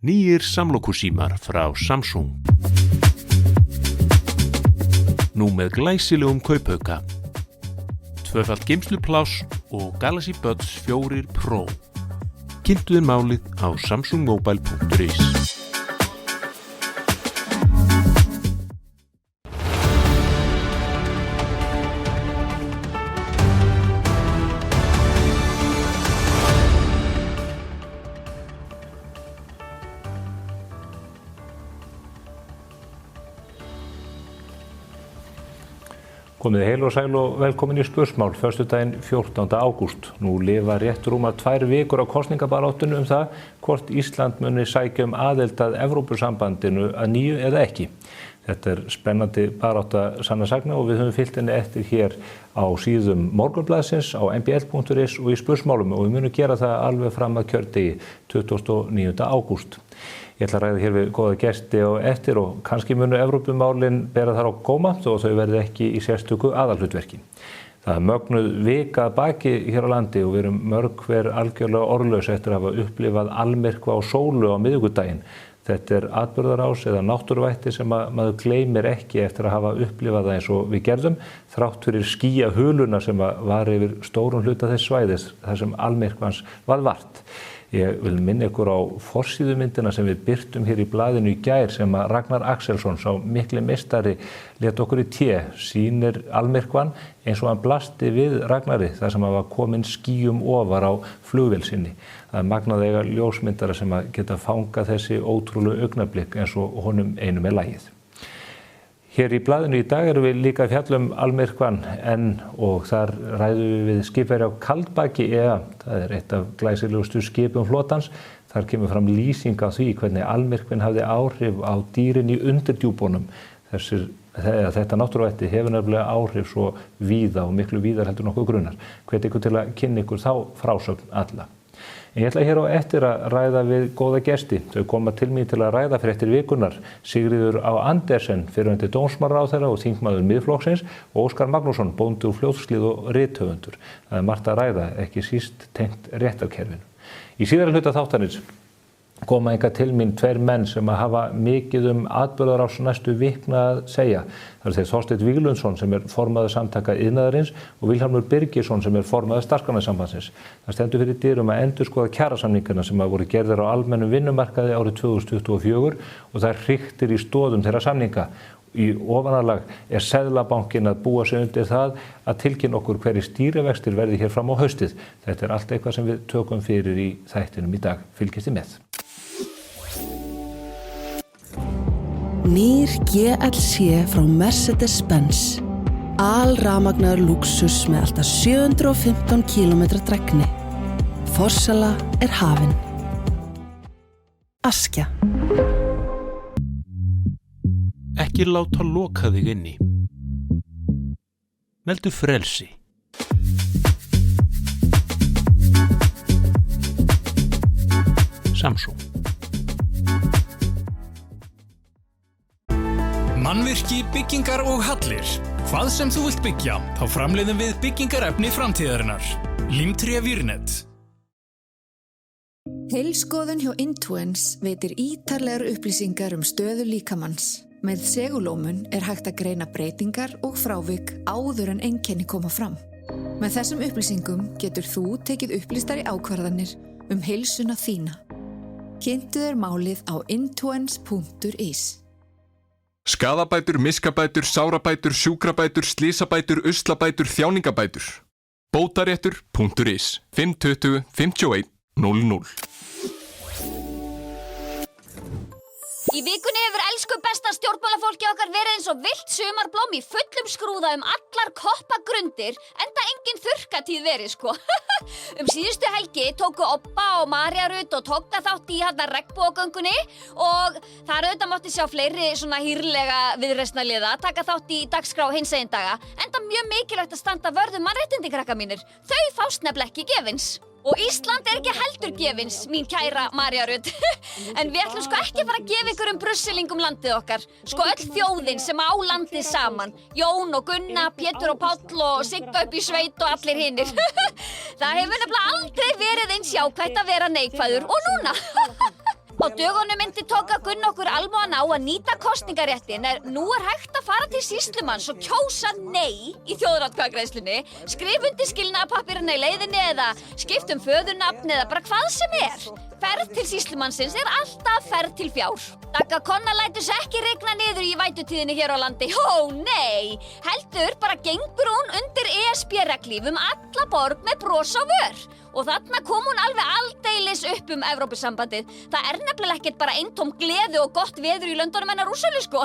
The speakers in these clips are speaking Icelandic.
Nýir samlokusímar frá Samsung. Nú með glæsilegum kaupauka. Tvöfalt geymslupláss og Galaxy Buds 4 Pro. Kynntu þér málið á samsungmobile.is. Komið heil og sæl og velkomin í Spursmál, föstudaginn 14. ágúst. Nú lifa rétt rúmar 2 vikur á kosningabaráttunni það hvort Ísland muni sækja aðild að Evrópusambandinu að nýju eða ekki. Þetta spennandi barátta sanna sagna og við höfum fylgt henni eftir hér á síðum Morgunblaðsins, á mbl.is og í Spursmálum og við munum gera það alveg fram að kjördegi 29. ágúst. Ég ætla að ræða hér við góða gesti á eftir og kannski munu Evrópumálin bera þar á góma þó þau verði ekki í sérstöku aðalhlutverki. Það mögnuð vika að baki hér á landi og við erum mörg hver algjörlega orðlaus eftir að hafa upplifað almyrkva á sólu á miðvikudaginn. Þetta atburðarás eða náttúruvætti sem maður gleymir ekki eftir að hafa upplifað það eins og við gerðum, þrátt fyrir skýjahuluna sem var yfir stórum hluta þess svæðis þar sem almyrkvans var vart. Ég vil minna ykkur á forsíðumyndina sem við birtum hér í blaðinu í gær sem að Ragnar Axelsson, sá mikli meistari, lét okkur í té, sýnir almyrkvann eins og hann blasti við Ragnari þar sem hann var kominn skýjum ofar á flugvél sinni. Það magnað eiga ljósmyndara sem að geta fangað þessi ótrúlegu augnablik eins og honum einum lagið. Hér í blaðinu í dag erum við líka að fjalla almyrkvann og þar ræðum við skipverja á Kaldbaki það er eitt af glæsilegustu skipum flotans. Þar kemur fram lýsing á því hvernig almyrkvinn hafði áhrif á dýrin í undirdjúpunum. Þetta náttúruvætti hefur nefnilega áhrif svo víða og miklu víðar heldur nokkuð grunnar. Hvet ykkur til að kynna ykkur þá frásögn alla. En ég ætla hér á eftir að ræða við góða gesti. Þau koma til mín til að ræða fréttir vikunnar. Sigríður Á. Andersen, fyrrverandi dómsmálaráðherra og þingmaður Miðflokksins og Óskar Magnússon, bóndi úr Fljótshlíð og rithöfundur. Það er margt að ræða, ekki síst tengt réttarkerfinu. Í síðari hluta þáttarins koma hingað til mín 2 menn sem að hafa mikið atburðarás næstu vikna að segja. Það er þeir Þorsteinn Víglundsson sem formaður samtaka iðnaðarins og Vilhjálmur Birgisson sem formaður Starfsgreinasambandsins. Það stendur fyrir dyrum að endurskoða kjarasamningana sem voru gerðir á almennum vinnumarkaði árið 2024 og það hriktir í stoðum þeirra samninga. Í ofanálag Seðlabankinn að búa sig undir það að tilkynna okkur hverjir stýrivextir verði hér fram á haustið. Þetta er allt eitthvað sem við tökum fyrir í þættinum í dag. Fylgist þið með. Nýr GLC frá Mercedes-Benz. Alrafmagnaður lúxus með alltaf 715 km drægni. Forsala er hafin. Askja. Ekki láta loka þig inni. Veldu frelsi. Samsung. Mannvirki, byggingar og hallir. Hvað sem þú vilt byggja, þá framleiðum við byggingarefni framtíðarinnar. Limtré Vírnet. Heilskoðun hjá Intuens veitir ítarlegar upplýsingar stöðu líkamanns. Með segulómun er hægt að greina breytingar og frávik áður en einkenni koma fram. Með þessum upplýsingum getur þú tekið upplýstari ákvarðanir heilsuna þína. Kynntu þér málið á intuens.is. Skaðabætur, miskabætur, sárabætur, sjúkrabætur, slysabætur, uslabætur, þjáningabætur. Bótaréttur.is 520 51 00. Í vikunni hefur elsku besta stjórnmálafólki okkar verið eins og villt sumarblóm í fullum skrúða allar koppagrundir, enda engin þurrkatíð verið sko. Síðustu helgi tóku Obba og María Rut og tókna þátt í regnbogagöngunni og þar auðvitað mátti sjá fleiri svona hýrlega viðreisnarliða taka þátt í dagskrá hinsegin daga, enda mjög mikilvægt að standa vörð mannréttindi krakkar mínir. Þau fást nefnilega ekki gefins. Og Ísland er ekki heldur gefins, mín kæra María Rut. En við ætlum sko ekki að fara að gefa ykkur brusselingum landið okkar. Sko öll þjóðin sem á landið saman. Jón og Gunna, Pétur og Páll og Sigga upp í sveit og allir hinir. Það hefur nefnilega aldrei verið eins jákvætt að vera neikvæður og núna. Á dögunum myndi tóka Gunn okkur almúgan á að nýta kosningaréttin nú hægt að fara til sýslumanns og kjósa nei í þjóðaratkvæðagreiðslunni, skrifa undir skilnaðarpappírana í leiðinni eða skipta föðurnafn eða bara hvað sem Ferð til sýslumannsins alltaf ferð til fjár. Dagga Konna lætur sig ekki rigna niður í vætutíðinni hér á landi. Ó nei, heldur bara gengur hún undir ESB-reglíf alla borg með bros á vör. Og þarna kom hún alveg aldeilis upp Evrópusambandið. Það nefnilega ekkert bara eintóm gleði og gott veður í löndunum hennar Úrsulu, sko.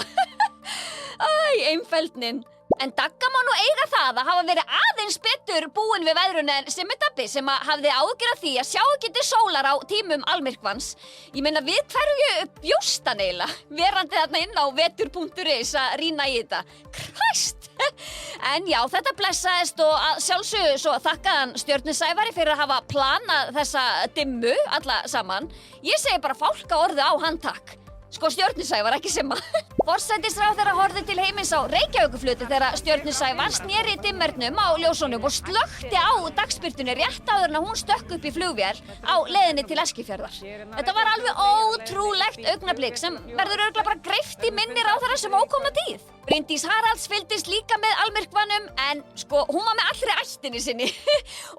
Æ, einfeldnin. En Dagga má nú eiga það að hafa verið aðeins betur búin við veðrun en Simmi Dabbi sem hafði áhyggjur af því að sjá ekki til sólar á tímum almyrkvans. Ég meina við hverju bjóst hann eiginlega, verandi þarna inn á vetur.is að rýna í þetta. Kræst! En já, þetta blessaðist og að sjálfsögðu svo þakkaði hann Stjörnu Sævari fyrir að hafa planað þessa dimmu alla saman. Ég segi bara fálka orðið á hann takk. Sko Stjörnu Sævar, ekki Simma. Forsætisráðherra horfði til heimins á Reykjavíkurflötu þegar Stjörnu Sævar sneri dimmernum á ljósunum og slökkti á dagsbirtunni rétt áður en hún stökk upp í flugvél á leiðinni til Eskifjarðar. Þetta var alveg ótrúlegt augnablik sem verður örugglega bara greift í minni ráðherra sem ókomna tíð. Bryndís Haralds fylgdist líka með almyrkvanum en sko hún var með allri ættinni sinni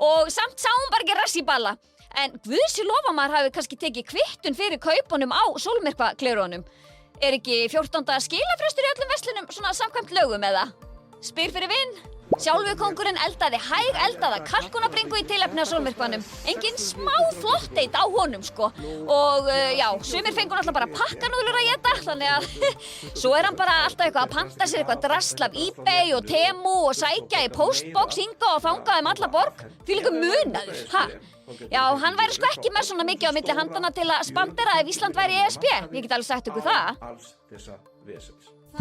og samt sá hún bara ekki rass í balla. En guðsi lofa maður hafi kannski tekið kvittun fyrir kaupunum á sólmyrkvaglerunum. Ekki 14. skilafrestur í öllum verslunum svona samkvæmt lögum eða? Spyr fyrir vinn. Sjálfur kóngurinn eldaði eldaða kalkunabringu í tilefni af sólmyrkvanum. Engin smá flotteit á honum, sko. Og já, sumir fengu náttúrulega bara pakkanúðlur að éta, þannig að svo hann bara alltaf eitthvað að panta sér eitthvað drasl af eBay og Temu og sækja í postbox hinga og þangað alla borg. Þvílíkur munaður, ha? Já, hann væri sko ekki með svona mikið á milli handana til að spandera ef Ísland væri í ESB. Ég get alveg sagt ykkur það.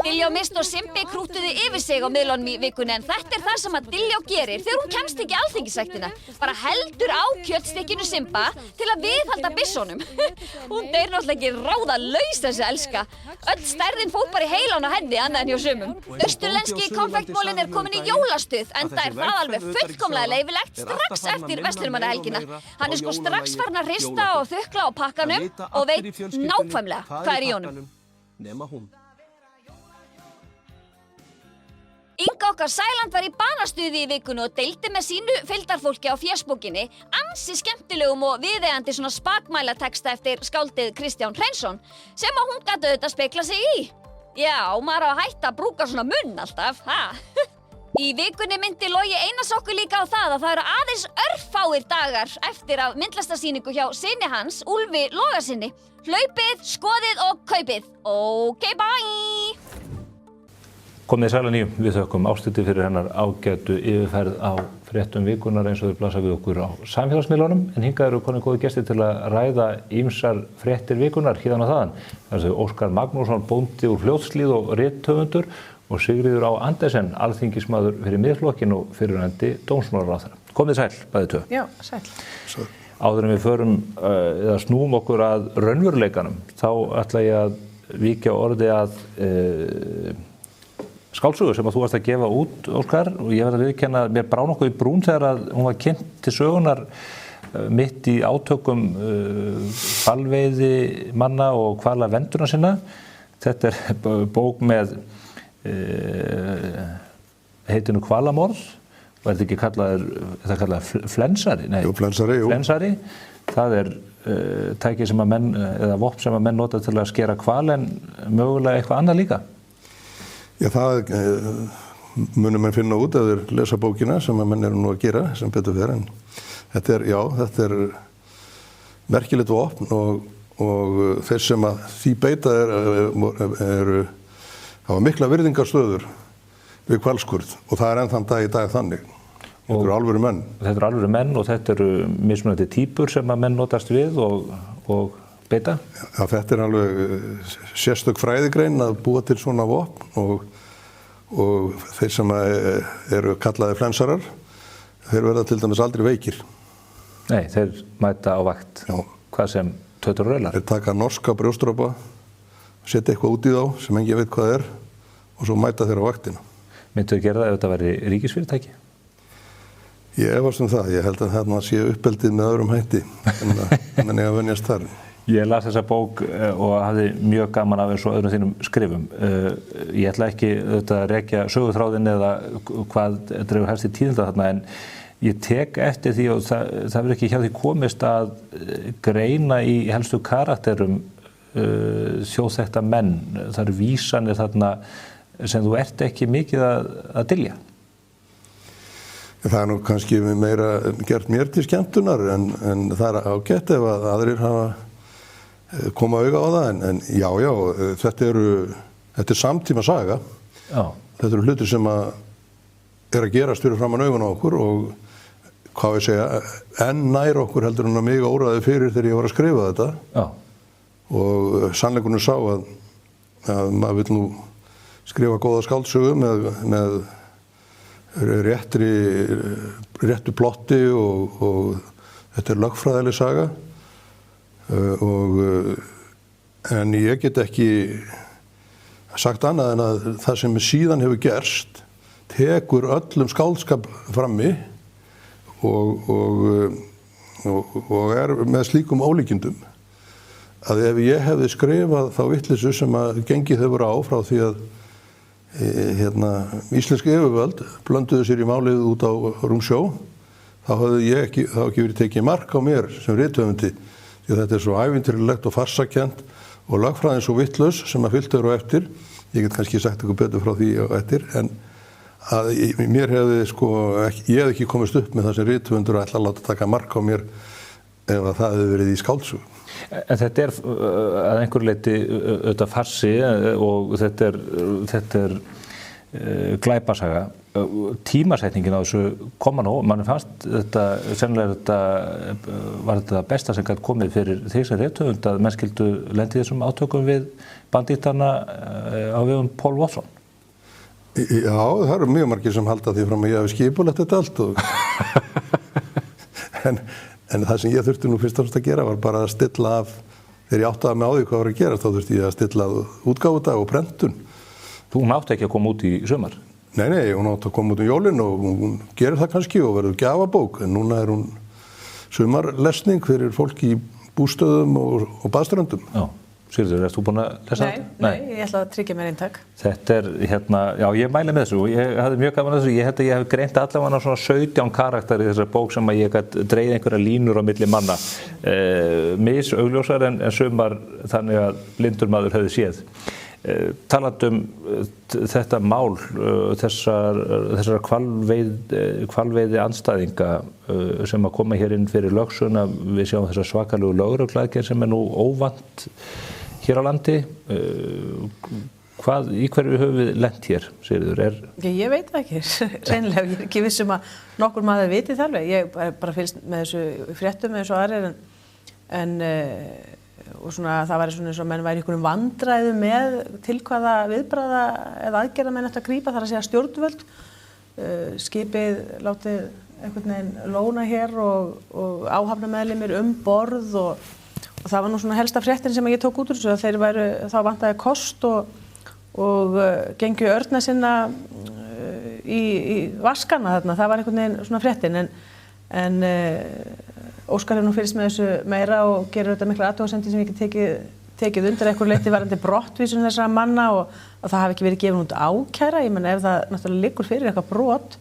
Diljá Mist og Simbi krúttuðu yfir sig á miðlunum í vikunni en þetta það sem að Diljá gerir þegar hún kemst ekki alþingisræktina. Bara heldur á kjötstykkinu Simba til að viðhalda byssunum. Hún deyr náttúrulega ekki ráðalaus þessi elska. Öll stærðin fór bara í heilan á henni annað en hjá sumum. Austurlenski konfektmólinn komin í jólastuð enda það alveg fullkomlega leyfilegt strax eftir verslunarmannahelgina. Hann sko strax farin að hrista og þukla á pakkanum og veit nákvæmlega hvað í honum. Inga okkar Sæland var í banastuði í vikunni og deildi með sínu fylgdarfólki á fésbókinni ansi skemmtilegum og viðeigandi svona spakmælatexta eftir skáldið Kristján Hreinsson sem hún gat auðvitað spekla sig í. Já, maður á að hætta að brúka svona munn alltaf, ha? Í vikunni myndi Logi Einars okkur líka á það að það eru aðeins örfáir dagar eftir af myndlistarsýningu hjá syni hans, Úlfi Logasyni. Hlaupið, skoðið og kaupið. Ok, bye! Komið sæl að nýju, við þökkum Ásthildi fyrir hennar ágætu yfirferð á fréttum vikunar eins og þau blasa við okkur á samfélagsmiðlunum en hingað eru konum góði gestir til að ræða ýmsar fréttir vikunar híðan og þaðan. Það er Óskar Magnússon, bóndi úr Fljótshlíð og rithöfundur og Sigríður Á Andersen, alþingismaður fyrir Miðflokkinn og fyrrverandi dómsmálaráðherra. Komið sæl, bæði tvö. Já, sæl. Áður en við förum eða snúum okkur að raunveruleikanum, þá ætla ég að víkja orði að skáldsögu sem að þú varst að gefa út, Óskar, og ég verð að viðurkenna að mér brá nokkuð í brún þegar að hún var kynnt til sögunar mitt í átökum hvalveiði manna og hvalavendurna sinna. Þetta er bók með heitinu Hvalamorð og er þetta ekki kallað flensari? Nei, jú, flensari, jú. Flensari. Það er tæki sem að menn, eða vopn sem að menn nota til að skera hval en mögulega eitthvað annað líka. Já, það munum menn finna út ef þeir lesa bókina sem að menn eru nú að gera, sem betur fyrir. En þetta er merkilegt vopn og þeir sem að því beita hafa mikla virðingarstöður við hvalskurð og það er enn þann dag í dag þannig. Þetta eru alvöru menn. Þetta eru alvöru menn og þetta eru mismunandi týpur sem að menn notast við og beita? Já, þetta er alveg sérstök fræðigrein að búa til svona vopn og þeir sem eru kallaði flensarar, þeir verða til dæmis aldrei veikir. Nei, þeir mæta á vakt. Já. Hvað sem tötur og raular? Þeir taka norska brjóstrópa, setja eitthvað út í þá sem enginn veit hvað er og svo mæta þeir á vaktina. Myndu þau gera það ef þetta væri ríkisfyrirtæki? Ég efast það. Ég held að þarna sé uppeldið með öðrum hætti en að venjast þar. Ég las þessa bók og hafði mjög gaman af eins og öðrum þínum skrifum. Ég ætla ekki að rekja söguþráðin eða hvað dregur helst í tíðinda þarna, en ég tek eftir því og það verður ekki hjá því komist að greina í helstu karakterum þjóðþekkta menn. Það eru vísanir þarna sem þú ert ekki mikið að dylja. Það er nú kannski meira gert mér til skemmtunar en það er ágætt ef að aðrir hafa koma auga á það, en já, þetta er samtíma saga. Já. Þetta eru hlutir sem að gerast fyrir framan augun á okkur og hvað ég segja, enn nær okkur heldur en að mig óraði fyrir þegar ég var að skrifa þetta. Já. Og sannleikurinn sá að maður vill nú skrifa góða skáldsögu með réttu plotti og þetta er lögfræðileg saga en ég get ekki sagt annað en að það sem síðan hefur gerst tekur öllum skáldskap frammi og er með slíkum ólíkindum að ef ég hefði skrifað þá vitleysu sem að gengið hefur á frá því að íslensk yfirvöld blönduðu sér í málið út á rúmsjó, þá hefði ég ekki verið tekið mark á mér sem rithöfundi, því að þetta er svo ævintýrlegt og farsakent og lögfræðin svo vitlaus sem að fylgt eru á eftir. Ég get kannski sagt eitthvað betur frá því á eftir, en að mér hefði ég hefði ekki komist upp með það sem rithöfundur ætla að láta taka mark á mér ef að það hefði verið í skáldsögu. En þetta er að einhverju leyti auðvitað farsi og þetta er glæpasaga. Tímasetningin á þessu koma nú, manni fannst þetta, sennilega var þetta besta sem gæti komið fyrir því sem rithöfund að menn skyldu lendi þessum átökum við bandítana á vegum Paul Watson. Já, það eru mjög margir sem halda því fram að ég hafi skipulagt þetta allt en það sem ég þurfti nú fyrst og fremst að gera var bara að stilla af, þegar ég áttaði mig á því hvað var að gera, þá þurfti ég að stilla útgáfudag og prentun. Hún átti ekki að koma út í sumar? Nei, hún átti að koma út jólin og hún gerir það kannski og verður gjafabók, en núna er hún sumarlesning fyrir fólk í bústöðum og baðströndum. Já. Sigríður, erst þú búin að lesa þetta? Nei, ég ætla að tryggja mér eintak. Þetta er já, ég mæli með þessu og ég hafði mjög gaman að þessu. Ég held að ég hef greint allavega svona 17 karakter í þessari bók sem að ég gæti dreigð einhverja línur á milli manna. Misaugljósar en sumar þannig að blindur maður hefði séð. Talandum þetta mál, þessara hvalveiði andstæðinga sem að koma hér inn fyrir lögsuna, við sjáum þessa svakalegu lögreglaaðgerð sem er nú óvant hér á landi. Í hverju höfum við lent hér, Sigríður? Ég veit það ekki, reynilega, ég er ekki viss um að nokkur maður viti það alveg. Ég bara fylgst með þessu fréttum eins og aðrir en og svona það væri svona eins og menn væri einhverjum vandræðum með til hvaða viðbragða eða aðgerða menn ætti að grípa, þar að segja stjórnvöld. Skipið látið einhvern veginn lóna hér og áhafnameðlimir borð og það var nú svona helsta fréttin sem ég tók út úr þessu, að þeir væru þá vantaði kost og gengju örna sinna í vaskana þarna, það var einhvern veginn svona fréttin en Óskar hefur nú fylgst með þessu meira og gerir þetta mikla athugasemdir sem ég get tekið undir einhverju leyti varðandi brottvísun þessara manna og það hafi ekki verið gefin út ákæra. Ég menn ef það náttúrulega liggur fyrir eitthvað brot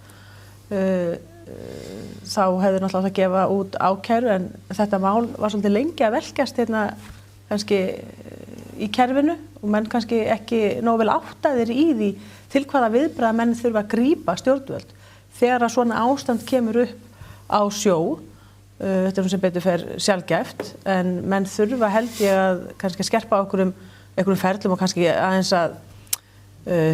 þá hefur náttúrulega átt að gefa út ákæru, en þetta mál var svolítið lengi að velkjast hérna kannski í kerfinu og menn kannski ekki nógu vel áttaðir í því til hvaða viðbragða menn þurfa að grípa stjórnvöld þegar að svona ástand kemur upp á sjó. Þetta sem betur fer sjaldgæft, en menn þurfa held ég að kannski skerpa á einhverjum ferlum og kannski aðeins að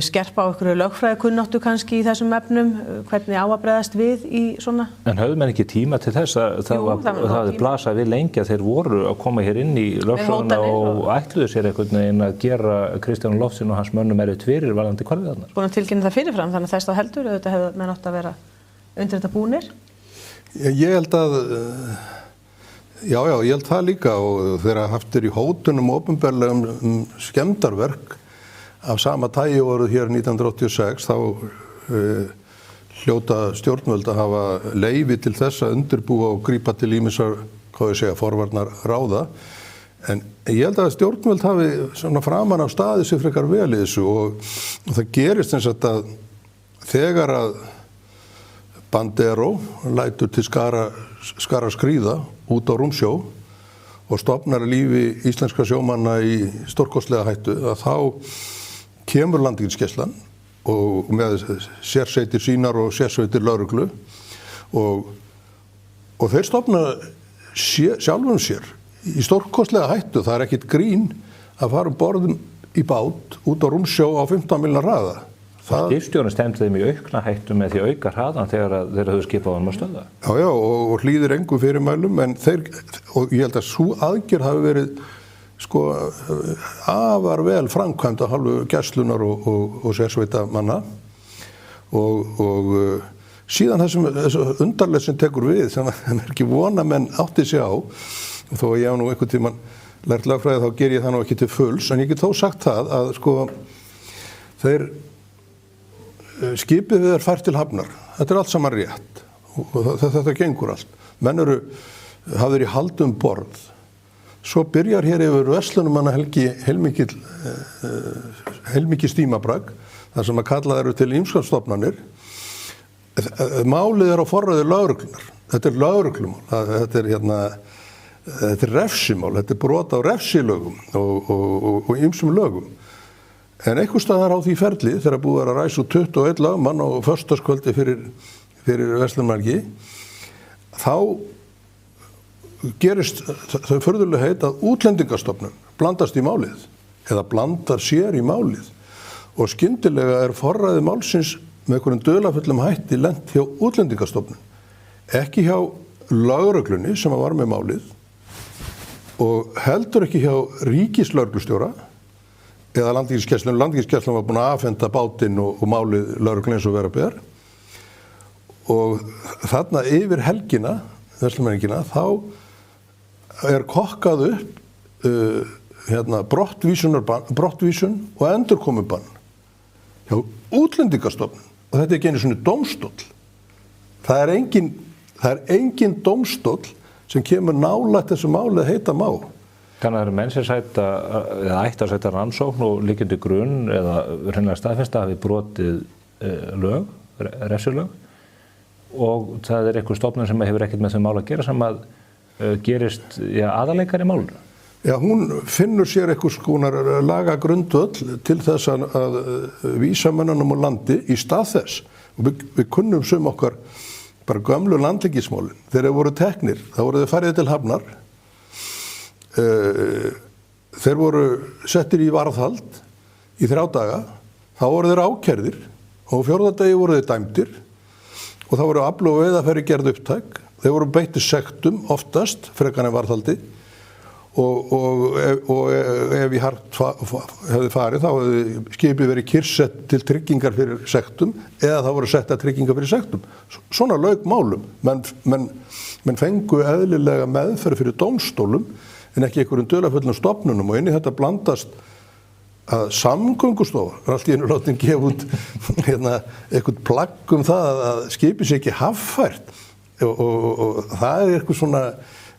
skerpa á einhverju lögfræðikunnáttu kannski í þessum efnum, hvernig á að bregðast við í svona. En höfðu menn ekki tíma til þess að það hafði blasað við lengi að þeir voru að koma hér inn í lögsöguna og ætluðu sér einhvern veginn að gera Kristján Loftsson og hans mönnum erfitt fyrir varðandi hvalveiðarnar? Búin að tilkynna það fyrirfram, þannig að þess þá heldur þetta hefur menn átt að vera undir þetta búnir. Ég held að, ég held það líka, og þegar haft í hótunum opinberlega skemmdarverk af sama tagi voru hér 1986, þá hljóta stjórnvöld að hafa leyfi til þess að undirbúa og grípa til ýmissar, forvarnar ráða, En ég held að stjórnvöld hafi svona framan af staðið sig frekar vel í þessu og það gerist eins að þegar að Bandero lætur til skara skríða út á rúmsjó og stofnar lífi íslenskra sjómanna í stórkostlega hættu að þá kemur Landhelgisgæslan og með sérsveitir sínar og sérsveitir lögreglu og þeir stofna sjálfum sér í stórkostlega hættu. Það ekkit grín að fara borðum í bát út á rúmsjó á 15 mílna hraða. Skipstjórinn stemdi þeim í aukna hættu með því að auka hraðan þegar þeir höfðu skipað honum að stöðva. Já, og hlýðir engum fyrirmælum, en og ég held að sú aðgerð hafi verið afar vel framkvæmd af hálfu gæslunar og sérsveita manna og síðan þessu undarlegt sem tekur við sem ekki vona menn átti sig á og þó að ég á nú einhvern tímann lært lögfræði þá ger ég það nú ekki til fulls en ég get þó sagt það að þeir skipið er fært til hafnar. Þetta allt saman rétt og þetta gengur allt. Menn hafðir í haldum borð. Svo byrjar hér yfir verslunarmannahelgi heilmikið stímabragg þar sem að kallað eru til ýmsar Málið á forræði lögreglunar. Þetta lögreglumál. Þetta refsimál. Þetta brot á refsilögum og ýmsum lögum. En einhvers staðar á því ferli þegar búið að ræsa 21 lögmann á föstudagskvöldi fyrir verslunarmannahelgi þá gerist þau furðulega heit að Útlendingastofnun blandast í málið eða blandar sér í málið og skyndilega forræði málsins með einhverjum dularfullum hætti lent hjá Útlendingastofnun, ekki hjá lögreglunni sem var með málið og heldur ekki hjá ríkislögreglustjóra eða Landhelgisgæslan. Landhelgisgæslan var búin að afhenda bátinn og málið lögreglunni eins og vera ber og þarna yfir helgina, verslunarmenningina, þá kokkað upp brottvísun og endurkomubann hjá Útlendingastofnun og þetta ekki einu svona dómstóll. Það er engin dómstóll sem kemur nálægt þessu máli að heita má. Þannig að það eru menn sem ætti að sæta rannsókn og liggjandi grunn eða hreinlega staðfesta hafi brotið lög, refsilög og það er einhver stofnun sem hefur ekkert með þau mál að gera sem að gerist aðaleikar í málinu. Já, hún finnur sér einhvers konar lagagrundvöll til þess að vísa mönnunum úr landi í stað þess. Og við kunnum sum okkar bara gömlu landhelgismálin. Þegar þeir voru teknir, þá voru þeir farið til hafnar. Þeir voru settir í varðhald í 3 daga. Þá voru þeir ákærðir og 4. degi voru þeir dæmdir og þá voru afl og veiðarfæri gerð upptæk. Þeir voru beittir sektum oftast, frekar en varðhaldi. Og ef í hart hefði farið þá hefði skipið verið kyrrsett til tryggingar fyrir sektum eða það voru setta tryggingar fyrir sektum. Svona lauk málum. Menn fengu eðlilega meðferð fyrir dómstólum en ekki einhverjum dularfullum stofnunum og inn í þetta blandast að Samgöngustofa allt í einu látin gefa út eitthvað plagg það að skipið sé ekki haffært og það er eitthvað svona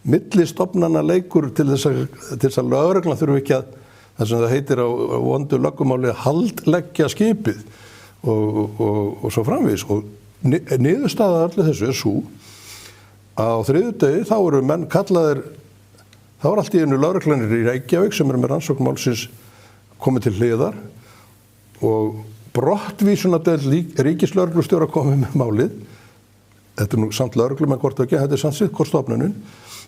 millistofnana leikur til þess að lögreglan þurfi ekki að það sem það heitir á vondu löggumáli haldleggja skipið og svo framvegis og niðurstaða allir þessu er svo að á 3. degi þá eru menn kallaðir þá er allt í einu lögreglanir í Reykjavík sem eru með rannsóknmálsins komið til hliðar og brottvísunardeild ríkislögreglustjóra komið með málið. Þetta er nú samt lögreglumenn hvort ekki, þetta er samt sitt hvort stofnunin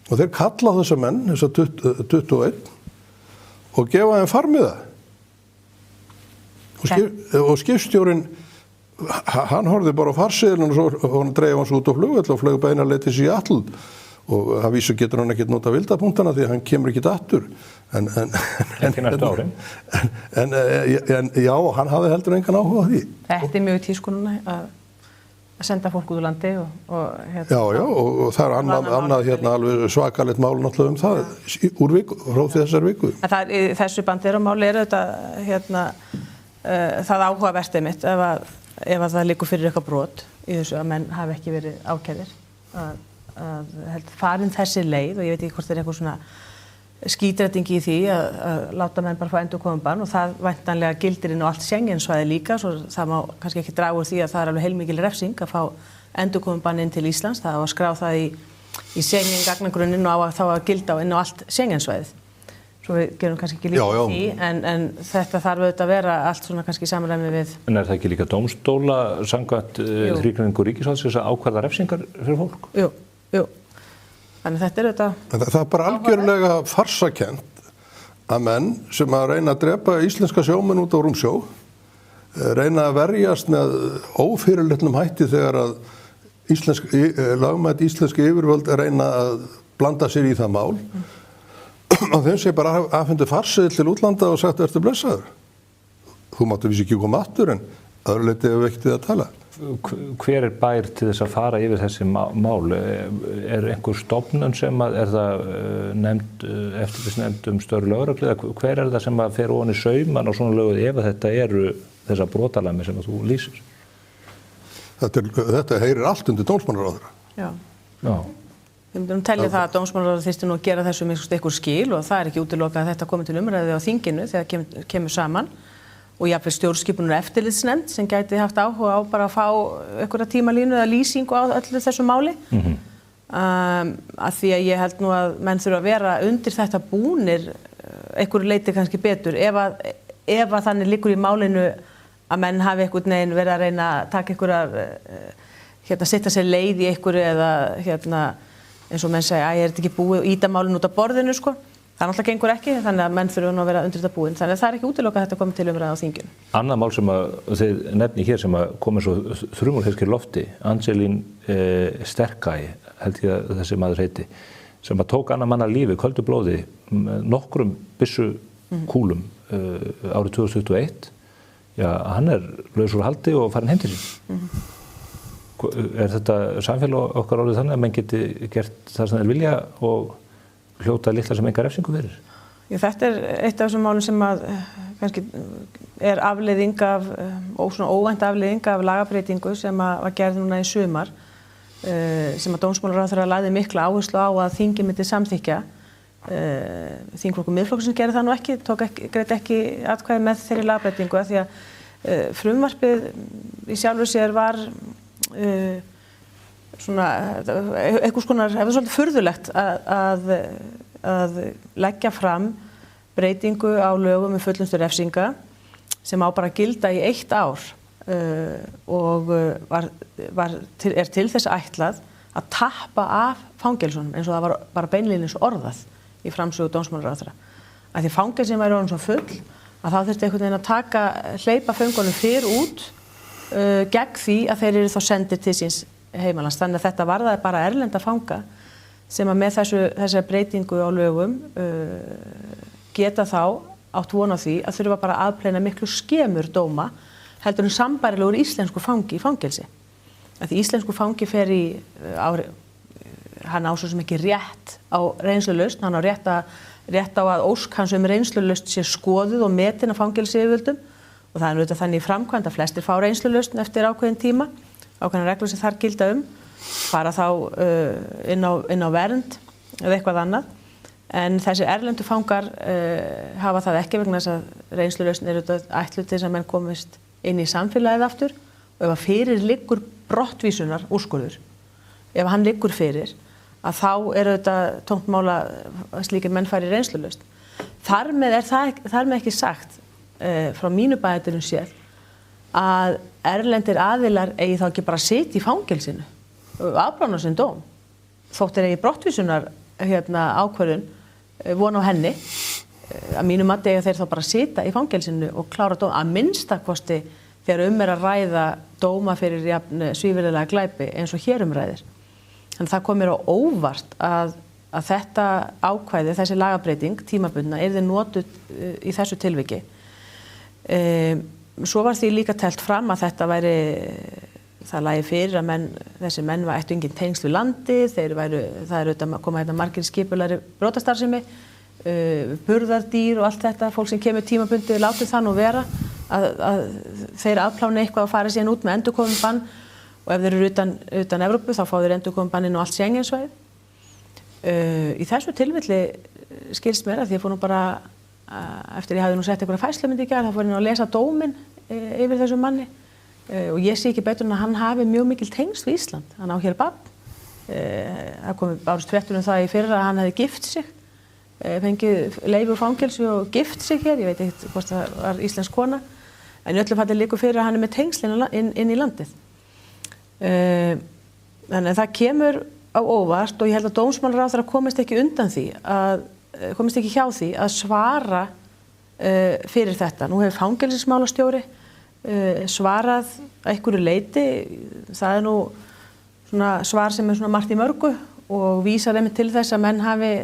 og þeir kalla þessa menn, þessa 21 og gefa þeim farmiða og skipstjórinn hann horfði bara á farseðilinn og svo hann dreif hans út á flugvöll og flög beinarleitis í Atl og að vísu getur hann ekkert nota vildapunktana því að hann kemur ekkert aftur en já, hann hafði heldur engan áhuga á því. Þetta er mjög í tísku núna að senda fólk út úr landi og og það er annað alveg svakalegt mál náttúrulega það úr viku, frá þessar viku. Þessu Bandero-máli er þetta það áhugavert einmitt ef að það liggur fyrir eitthvað brot í þessu að menn hafi ekki verið ákærðir að farin þessi leið og ég veit ekki hvort það er eitthvað svona skítrætingi í því að láta menn bara fá endurkomubann og það væntanlega gildir inn á allt Schengensvæði líka, svo það má kannski ekki draga úr því að það alveg heilmikil refsing að fá endurkomubann inn til Íslands, það á að skrá það í Schengen gagnagrunninn og á að þá að gilda inn á allt Schengensvæðið. Svo við gerum kannski ekki líka því, en þetta þarf auðvitað að vera allt svona kannski samræmi við. En það ekki líka dómstóla samkvæmt þrígreiningu ríkisvaldsins að ákvarða refsingar fyrir fólk? Jú. Þannig þetta auðvitað... Það bara algjörlega farsakent að menn sem að reyna að drepa íslenska sjómenn út á rúmsjó, reyna að verjast með ófyrirlitnum hætti þegar að lögmætt íslenski yfirvöld reyna að blanda sér í það mál. Og þeim sé bara afhendu farseðil til útlanda og sagt, ertu blessaður? Þú máttu vísi ekki koma aftur en öðru leyti hefur ekkert að tala. Hver bær til þess að fara yfir þessi mál? Einhver stofnun sem er það nefnd, eftirlitsnefnd störf lögreglu? Hver það sem fer ofan í sauman á svona lögu ef þetta eru þessa brotalæmi sem þú lýsir? Þetta heyrir allt undir dómsmálaráðherra. Já. Við myndum telja það að dómsmálaráðherra þyrfti nú að gera þessu með einhver skil og það ekki útilokað að þetta komi til umræðu á þinginu þegar kemur saman. Og jafnvel stjórnskipunar eftirlitsnefnd sem gæti haft áhuga á bara að fá einhverja tímalínu eða lýsingu á öllu þessu máli. Af því að ég held nú að menn þurfa að vera undir þetta búnir einhverju leyti kannski betur ef að þannig liggur í málinu að menn hafi einhvern veginn verið að reyna að taka einhverjar setja sér leið í einhverju eða eins og menn segja að ég er ekki búið og íta málinu út af borðinu sko. Það náttúrulega gengur ekki, þannig að menn þurfa nú að vera undir þetta búin. Þannig að það er ekki útilokað að þetta komi til umræðu á þinginu. Annað mál sem þið nefni hér sem komið svo þrumulheiskir lofti, Angelín Sterkæ, held ég að þessi maður heiti, sem tók annar manna lífi, köldu blóði, nokkrum byssukúlum árið 2021. Já, hann laus úr haldi og farin heim til sín. Er þetta samfélag okkar orðið þannig að menn geti gert það sem þeir vilja og hljóta litla sem enga refsingu fyrir? Já, þetta eitt af þessum málum sem að kannski afleiðing af, svona óvænt afleiðing af lagabreitingu sem var gerð núna í sumar sem að dómsmálaráðherra lagði mikla áherslu á að þingið myndi samþykkja. Þingflokkur Miðflokksins gerði það nú ekki, greiddi ekki atkvæði með þeirri lagabreitingu því að frumvarpið í sjálfu sér var svona einhvers konar, það var svolítið furðulegt að leggja fram breytingu á lögum fullnustu refsinga sem á bara að gilda í 1 ár og er til þess ætlað að tappa af fangelsunum eins og það var bara beinlínis orðað í framsögu dómsmálaráðherra. Af því fangelsin væri orðin svo full að þá þurfti einhvern veginn að hleypa föngunum fyrr út gegn því að þeir eru þá sendir til síns heimalands. Þannig að þetta varðaði bara erlenda fanga sem að með þessari breytingu á lögum geta þá átt von á því að þurfa bara að aðpleina miklu skemur dóma heldur sambærilegur íslensku fangi í fangelsi. Því íslensku fangi fer í hann á svo sem ekki rétt á reynslulausn, hann á rétt á að ósk hans reynslulausn sé skoðuð og metin af fangelsyfirvöldum og það er auðvitað þannig í framkvæmd að flestir fá reynslulausn eftir ákveðin tíma, ákveðnar reglur sem þar gilda fara þá inn á vernd eða eitthvað annað. En þessi erlendu fangar hafa það ekki vegna þess að reynslulausn ætluð til þess að menn komist inn í samfélagið aftur og ef að fyrir liggur brottvísunar úrskurður, ef hann liggur fyrir, að þá þetta tómt mál að slíkir menn fari reynslulausn. Þar með ekki sagt frá mínu bæjardyrum séð að erlendir aðilar eigi þá ekki bara að sitja í fangelsinu og afplána sinn dóm. Þótt eigi brottvísunar ákvörðun von á henni, að mínu mati eiga þeir þá bara að sitja í fangelsinu og klára dóm, að minnstakosti þegar er að ræða dóma fyrir svívirðilega glæpi eins og hér ræðir. Þannig það kom mér á óvart að þetta ákvæði, þessi lagabreiting, tímabundna, yrði notuð í þessu tilviki. Svo var því líka telt fram að þetta væri, það lægi fyrir að þessi menn ættu engin tengsl við landið, það koma margir skipulagri brotastarfsemi, burðardýr og allt þetta, fólk sem kemur tímabundið látið það nú vera að þeir afplána eitthvað og fara síðan út með endurkomubann og ef þeir eru utan Evrópu þá fá þeir endurkomubann inn á allt Schengensvæðið. Í þessu tilfelli skilst mér að því ég fór nú bara eftir ég hafði nú sett einhverja færslumynd í gær, þá fór ég nú að lesa dóminn yfir þessum manni og ég sé ekki betur en að hann hafi mjög mikil tengsl við Ísland. Hann á hér barn. Það komi bárust fréttur það í fyrra að hann hefði gift sig, fengið leyfi úr fangelsi og gift sig hér. Ég veit ekki hvort það var íslensk kona, en í öllu falli liggur fyrir að hann með tengsl inn í landið. Þannig að það kemur á óvart og ég held að dómsmálaráðherra komist ekki hjá því að svara fyrir þetta. Nú hefur fangelsismálastjóri svarað að einhverju leyti. Það nú svona svar sem svona margt í mörgu og vísar einmitt til þess að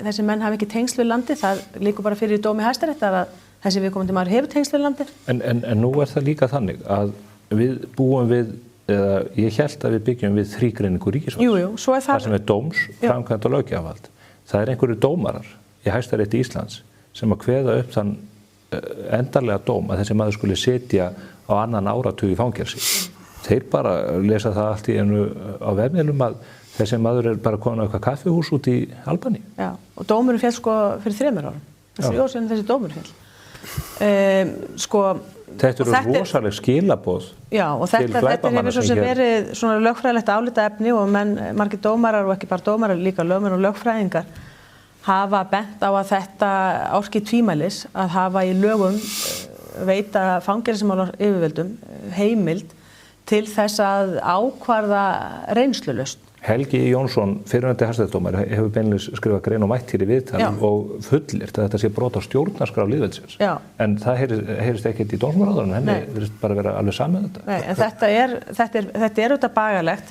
þessi menn hafi ekki tengsl við landið. Það liggur bara fyrir í dómi Hæstaréttar að þessi viðkomandi maður hefur tengsl við landið. En nú það líka þannig að við búum við, eða ég held að við byggjum við þrígreiningu ríkisvalds. Jú, svo það sem dóms, framkvæmd og löggjafarvald. Það einhverju dómarar í Hæstarétti Íslands sem að kveða upp þann endanlega dóm að þessi maður skuli sitja á annan áratug í fangelsi. Þeir bara lesa það allt í einu á vefmiðlum að þessi maður bara komin á eitthvað kaffihús út í Albaníu. Já, og dómurinn féll fyrir 3 árum. 3 ár síðan þessi dómurinn féll. Þetta eru rosaleg skilaboð. Já, og þetta hefur svo sem verið svona lögfræðilegt álitaefni og margir dómarar og ekki bara dómarar, líka lögmenn og lögfræðingar hafa bent á að þetta orki tvímælis að hafa í lögum veita fangelsismála yfirvöldum heimild til þess að ákvarða reynslulausn. Helgi Jónsson, fyrrverandi hæstaréttardómari, hefur beinlínis skrifað grein og mætt hér í viðtalum og fullyrt að þetta sé brot á stjórnarskrá lýðveldisins. En það heyrist ekkert í dómsmálaráðherranum, henni virðist bara vera alveg sama með þetta. Nei, en þetta er auðvitað bagalegt.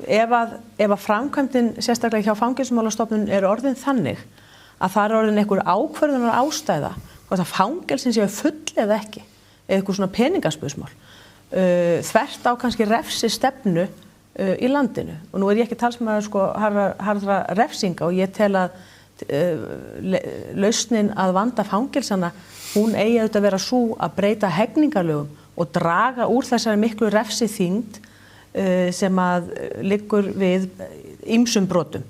Ef að framkvæmdin sérstaklega hjá Fangelsismálastofnun er orðin þannig að það er orðin einhver ákvörðunar ástæða hvort að fangelsin séu full eða ekki, eða eitthvað svona peningaspursmál, þvert á kannski refsistefnu í landinu. Og nú ég ekki talsmaður harðra refsinga og ég tel að lausnin að vanda fangelsana, hún eigi auðvitað að vera sú að breyta hegningarlögum og draga úr þessari miklu refsiþyngd sem að liggur við ýmsum brotum.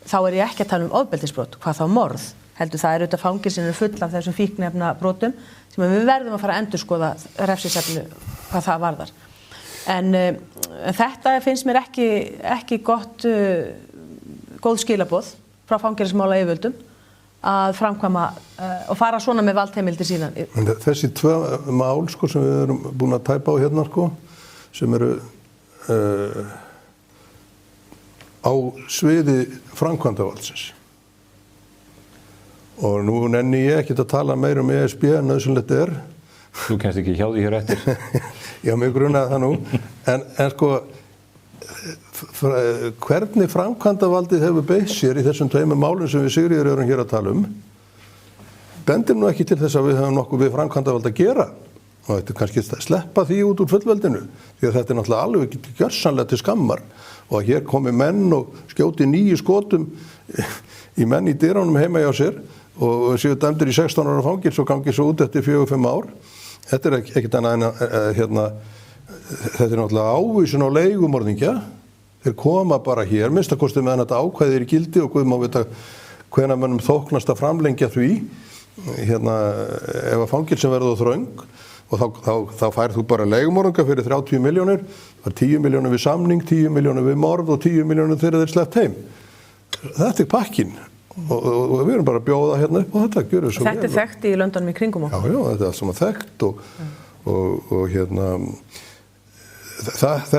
Þá ég ekki að tala ofbeldisbrot, hvað þá morð. Heldur það auðvitað fangelsinu full af þessum fíkniefna brotum sem við verðum að fara að endurskoða refsistefnu hvað það varðar. En þetta finnst mér ekki góð skilaboð frá fangelsismála yfirvöldum að framkvæma og fara svona með valdheimildir síðan. Þessi 2 mál sem við erum búin að tæpa á hérna sem eru á sviði framkvæmdavaldsins. Og nú nenni ég ekkert að tala meira um ESB en nauðsynlegt er. Þú kennst ekki hjá því hér eftir. Já, mig grunaði það nú. En hvernig framkvæmdavaldið hefur beitt sér í þessum 2 málum sem við Sigríður erum hér að tala bendir nú ekki til þess að við höfum nokkuð við framkvæmdavald að gera. Og þetta kannski sleppa því út úr fullveldinu, því að þetta er náttúrulega alveg gjörsamlega til skammar og að hér komi menn og skjóti 9 skotum í menn í dyrunum heima hjá sér og séu dæmdir í 16 ára fangils og gangi svo út eftir 4-5 ár. Þetta er ekkert annað en þetta er náttúrulega ávísun á leigumorðingja. Þeir koma bara hér, minnstakosti meðan þetta ákvæði í gildi og Guð má vita hvenær mönnum þóknast að framlengja því ef að fangilsin verður þröng. Og þá færð þú bara leigumorðinga fyrir 30 milljónir, það 10 milljónir við samning, 10 milljónir við morð og 10 milljónir þegar þeir sleppt heim. Þetta er pakkinn og við erum bara að bjóða hérna upp á þetta. Þetta er þekkt í löndunum í kringum okkur. Já, þetta er allt saman þekkt og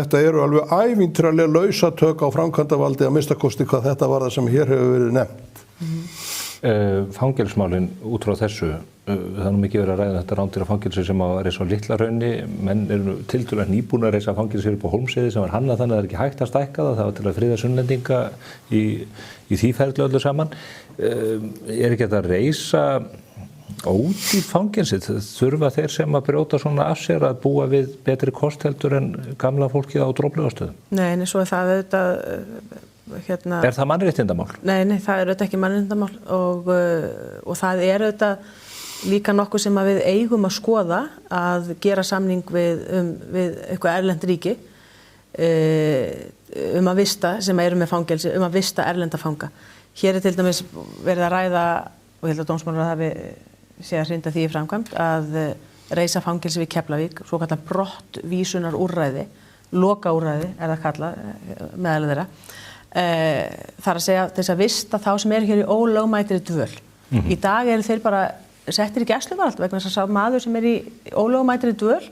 þetta eru alveg ævintýralega lausatök á framkvæmdavaldi að minnstakosti hvað þetta var það sem hér hefur verið nefnt. Fangelsismálin út frá þessu, það er nú mikið verið að ræða þetta rándýra fangelsi sem að reisa á Litlahrauni, menn eru tiltölulega nýbúnir að reisa fangelsi upp á Hólmsheiði sem var hannað þannig að það er ekki hægt að stækka það var til að friða sunnlendinga í því ferli öllu saman. Er ekki að reisa ódýrt fangelsi? Þurfa þeir sem að brjóta svona af sér að búa við betri kostheldur en gamla fólkið á Droplaugarstöðum? Nei, svo er það auðvitað Er það mannréttindamál? Nei, það er auðvitað ekki mannréttindamál og það er auðvitað líka nokkuð sem að við eigum að skoða að gera samning við eitthvað erlend ríki að vista sem eru með fangelsi, að vista erlenda fanga Hér til dæmis verið að ræða, og ég held að dómsmálaráðherra hafi sé að hrinda því í framkvæmd, að reisa fangelsi við Keflavík, svo kallar brottvísunar úrræði, loka úrræði er það kallað meðal þeirra. Það að segja þess að vista þá sem hér í ólögmætri dvöl. Í dag eru þeir bara settir í gæsluvarðhald vegna þess að sá maður sem í ólögmætri dvöl,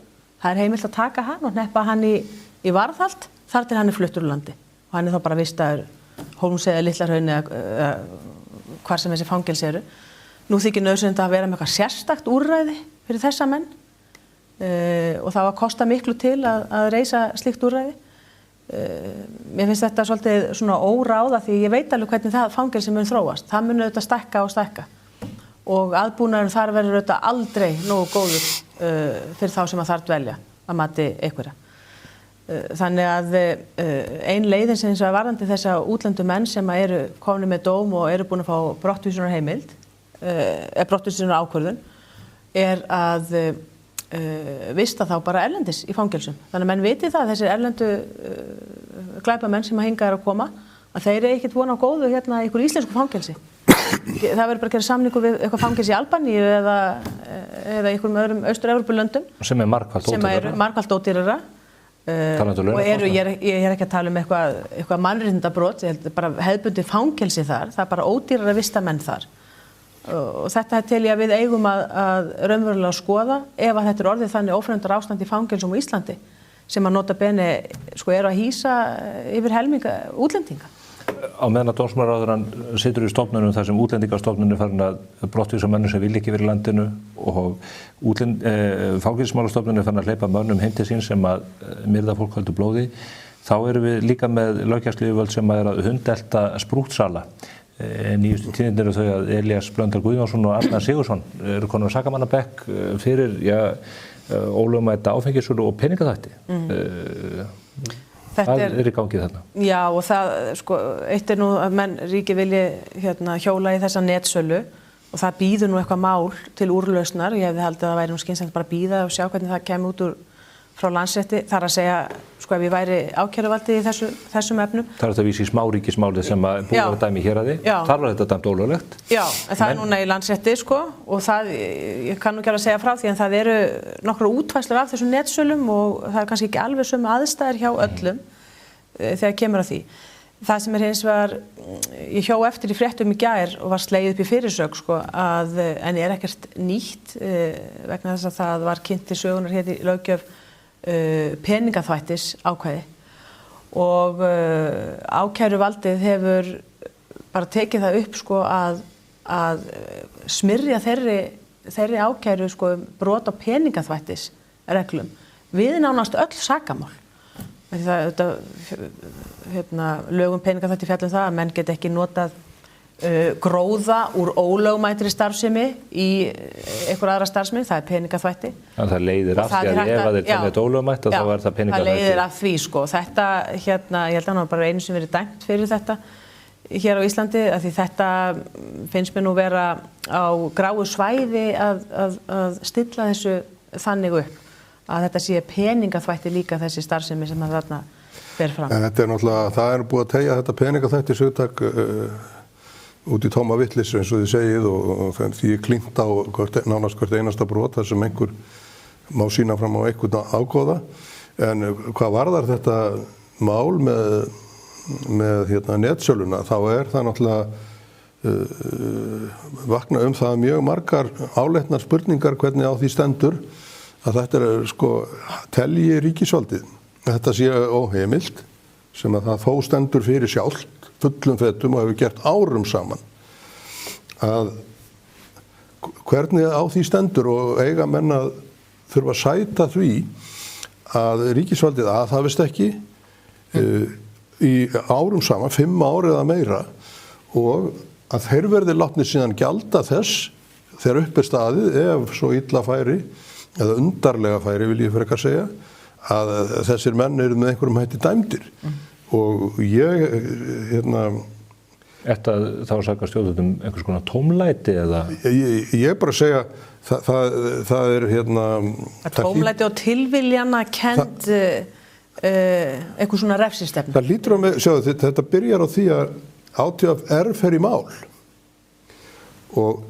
það er heimilt að taka hann og hneppa hann í varðhald þar til hann er fluttur úr landi. Og hann er þá bara vistaður Hólms eða Litla-Hrauni eða hvar sem þessi fangelsi eru. Nú þykir nauðsynlegt að vera með eitthvað sérstakt úrræði fyrir þessa menn og það var að kosta miklu til að reisa slíkt úrræði. Mér finnst þetta svolítið svona óráða því ég veit alveg hvernig það fangelsi mun þróast. Það mun auðvitað stækka og stækka og aðbúnaðurinn þar verður auðvitað aldrei nógu góður fyrir þá sem að þar dvelja að mati einhverja. Þannig að ein leiðin sem er varðandi þessa útlendu menn sem eru komnir með dóm og eru búin að fá brottvísunar heimild, brottvísunar ákvörðun, er að vista þá bara erlendis í fangelsum. Þannig að menn viti það, þessir erlendu glæpamenn sem að hinga að koma, að þeir eru ekkert vona á góðu hérna í ykkur íslensku fangelsi. Það verður bara að gera samningu við eitthvað fangelsi í Albaníu eða einhverjum öðrum Austur-Evrópulöndum sem er margfalt ódýrara. Og ég er ekki að tala um eitthvað mannréttindabrot, ég held bara hefðbundið fangelsi þar, það er bara ódýrara að vista menn þar. Og þetta tel ég að við eigum að raunverulega skoða ef að þetta er orðið þannig ófremdar ástand í fangelsum á Íslandi sem að nota bene eru að hýsa yfir helminga útlendinga. Á meðan að dómsmálaráðherrann situr í stofnunum þar sem útlendingastofnun er farin að brottvísa mönnum sem vilja ekki verið í landinu og fangelsismálastofnun er farin að hleypa mönnum heim til sín sem að myrða fólk köldu blóði, þá erum við líka með löggæsluyfirvöld sem er að hundelta sprúttsala. Nýjustu tíðindir eru þau að Elías Blöndal Guðjónsson og Arnar Sigurðsson eru konur sakamannabekk fyrir ólögmæta áfengissölu og peningaþvætti. Það er í gangi þarna. Já, og það, eitt er nú að ríkið vilji hjóla í þessa netsölu og það býður nú eitthvað mál til úrlausnar. Ég hefði haldið að það væri nú skynsamlegt bara að bíða og sjá hvernig það kemur út frá Landsrétti. Það er að segja, ef ég væri ákæruvaldið í þessum efnum. Það er þetta að vísa í smáríkismálið sem að búið að dæmi í héraði. Þar var þetta dæmt ólöglegt. Já, en það er núna í Landsrétti, og það, ég kann nú ekki alveg að segja frá því, en það eru nokkra útfærslur af þessum netsölum og það er kannski ekki alveg sömu aðstæður hjá öllum þegar kemur að því. Það sem hins vegar, ég hjó eftir í fréttum í gær og var slegið upp í fyrirsök, en er ekkert nýtt vegna þess að það var kynnt til sögunar hér í löggjöf peningaþvættis ákvæði og ákæruvaldið hefur bara tekið það upp að smyrja þeirri ákæru brot á peningaþvættis reglum við nánast öll sakamál. Lögum peningaþvætti fjalla um það að menn get ekki notað gróða úr ólögmætri starfsemi í einhver aðra starfsemi, það er peningaþvætti. Það leiðir af því að ef það er þetta ólögmætt þá er það peningaþvætti. Það leiðir af því, Þetta, ég held að það bara einu sem verið dæmt fyrir þetta hér á Íslandi, af því þetta finnst mér nú vera á gráu svæði að stilla þessu þannig upp, að þetta sé peningaþvætti líka þessi starfsemi sem það þarna fer fram. En þetta er náttúrulega, það er búið að teygja þetta peningaþvættis hugtak út í tóma vitleysu eins og þið segið og því er klínt á nánast hvert einasta brot þar sem einhver má sýna fram á einhvern ágóða. En hvað varðar þetta mál með netsöluna, þá er það náttúrulega vakna það mjög margar áleitnar spurningar hvernig á því stendur að þetta er telji ríkisvaldið. Þetta sé óheimilt sem að það þó stendur fyrir sjálft fullum fettum og hefur gert árum saman að hvernig á því stendur og eiga menn að þurfa að sæta því að ríkisvaldið það veist ekki í árum saman, 5 ár eða meira og að þeir verði látnir síðan gjalda þess þegar upp er staðið ef svo illa færi eða undarlega færi vil ég frekar segja að þessir menn eru með einhverjum hætti dæmdir. Og ég, Þetta þá saka stjórnvöldum einhvers konar tómlæti eða? Ég bara segja, það er tómlæti og tilviljana kennd einhver svona refsistefnu. Það lítur á mig, sjáðu, þetta byrjar á því ÁTVR fer í mál og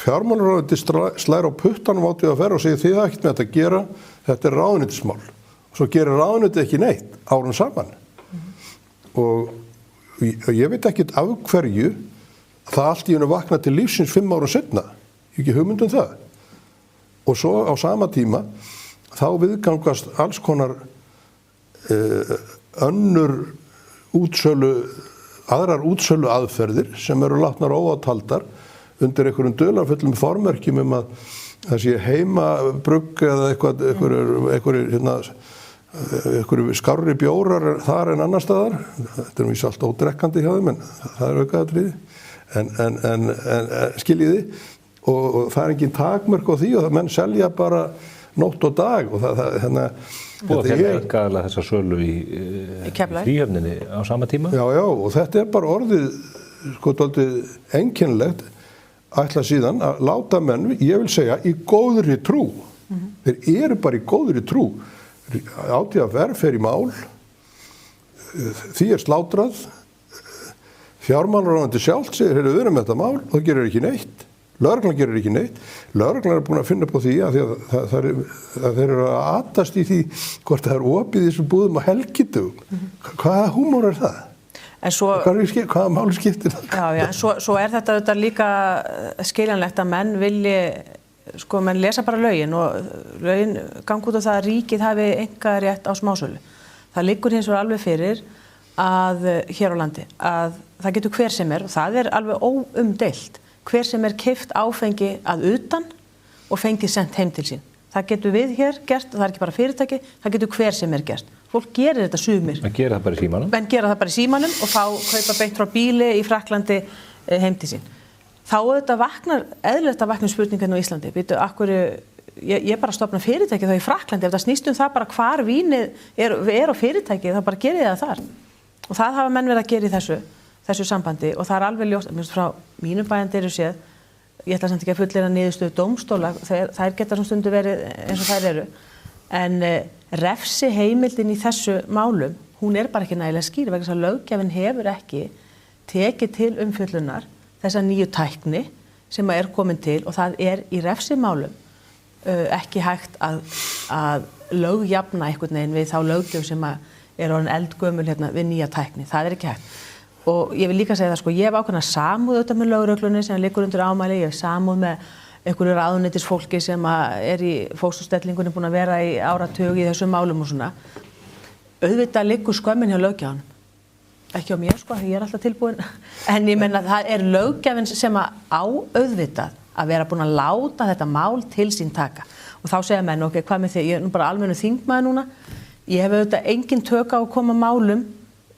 fjármálaráðuneytið slær á puttanum ÁTVR og segir þið hafa ekkert með þetta að gera, þetta ráðuneytismál. Svo gerir ráðuneytið ekki neitt árum saman. Og ég veit ekkert af hverju það allt í einu vakna til lífsins 5 árum seinna. Ég hef ekki hugmynd um það. Og svo á sama tíma þá viðgangast alls konar aðrar útsölu aðferðir sem eru látnar óátaldar undir einhverjum dularfullum formerkjum að það sé heimabrugg eða einhverju skárri bjórar þar en annar staðar. Þetta víst allt ódrekkandi hjá þeim en það aukaatriði. En skiljiði og það engin takmörk á því og það menn selja bara nótt og dag og Búið að fjalla engaðalega þessa sölu í Fríhöfninni á sama tíma? Já, og þetta bara orðið dálítið einkennilegt ætla síðan að láta menn, ég vil segja, í góðri trú. Þeir eru bara í góðri trú. ÁTVR fer í mál, því slátrað, fjármálaráðuneytið sjálft segir, við erum með þetta mál, og það gerir ekki neitt. Lögreglan gerir ekki neitt. Lögreglan er búin að finna upp á því að þeir eru að atast í því hvort það er opið í þessum búðum á helgidögum. Hvaða húmor er það? Hvaða máli skiptir það? Já, svo er þetta líka skiljanlegt að menn vilji, menn lesa bara lögin og lögin ganga út á það að ríkið hafi einkarétt á smásölu. Það liggur hins vegar alveg fyrir að hér á landi að það getur hver sem og það er alveg óumdeilt. Hver sem keypt áfengi að utan og fengið sent heim til sín. Það getur við hér gert, það er ekki bara fyrirtæki, það getur hver sem gert. Fólk gerir þetta sumir. Menn gera það bara í símanum? Menn gera það bara í símanum og kaupa beint frá bíli í Frakklandi heim til sín. Þá auðvitað eðlilegt að vakna spurningin á Íslandi. Býtu, ég bara stofna fyrirtæki þá í Frakklandi, ef það snýst það bara hvar vínið er á fyrirtæki, þá bara gerið það þar. Og það hafa menn verið að gera í þessu sambandi og það er alveg ljóst, frá mínum bæjandi séð, ég ætla samt ekki að fullyrða niðurstöðu dómstóla, þær geta svona stundu verið eins og þær eru, en refsi heimildin í þessu málum, hún er bara ekki nægilega skýr vegna þess að löggjafinn hefur ekki tekið til umfjöllunar þessa nýju tækni sem er komin til og það er í refsimálum ekki hægt að lögjafna einhvern veginn við þá löggjöf sem er orðin eldgömul við nýja tækni, það er ekki hægt. Og ég vil líka segja það, ég hef ákveðna samúð auðvitað með lögreglunni sem liggur undir ámæli, ég hef samúð með einhverju ráðuneytisfólki sem er í fósturstellingunni búin að vera í áratug í þessum málum og svona. Auðvitað liggur skömmin hjá löggjafanum. Ekki á mér ég er alltaf tilbúin, en ég menna það er löggjafinn sem á auðvitað að vera búin að láta þetta mál til sín taka. Og þá segja menn, ok, hvað með þig, ég er nú bara almennu þingmaður núna, ég hef auðvitað engin tök á að koma málum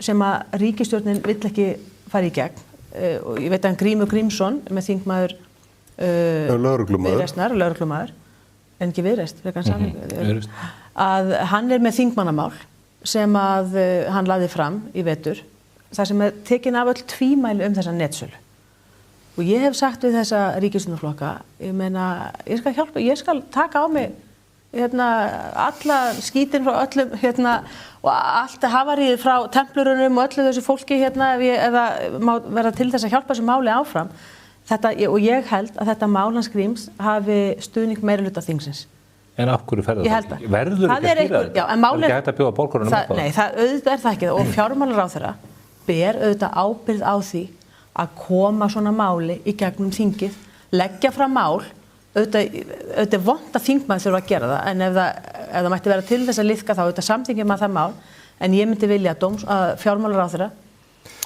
sem að ríkisstjórnin vill ekki fara í gegn. Og ég veit að Grímur Grímsson með þingmaður lögreglumaður, en ekki Viðreisn, að hann er með þingmannamál sem að hann lagði fram í vetur, þar sem er tekin af öll tvímæli þessa netsölu. Og ég hef sagt við þessa ríkisstjórnarflokka, ég meina, ég skal hjálpa, ég skal taka á mig alla skítin frá öllum og allt hafaríð frá templurunum og öllu þessu fólki ef það má vera til þess að hjálpa þessu máli áfram og ég held að þetta mál hans Gríms hafi stuðning meirihluta þingsins. En af hverju ferðu það ekki? Verður ekki að skýra þetta? Er ekki hægt að bjóða borgurunum upp á það? Nei, auðvitað er það ekki og fjármálaráðherra ber auðvitað ábyrgð á því að koma svona máli í gegnum þingið, leggja fram mál. Auðvitað er vont að þingmaður þurfa að gera það en ef það mætti vera til þess að liðka þá auðvitað samþykkir maður það mál en ég myndi vilja að fjármálaráðherra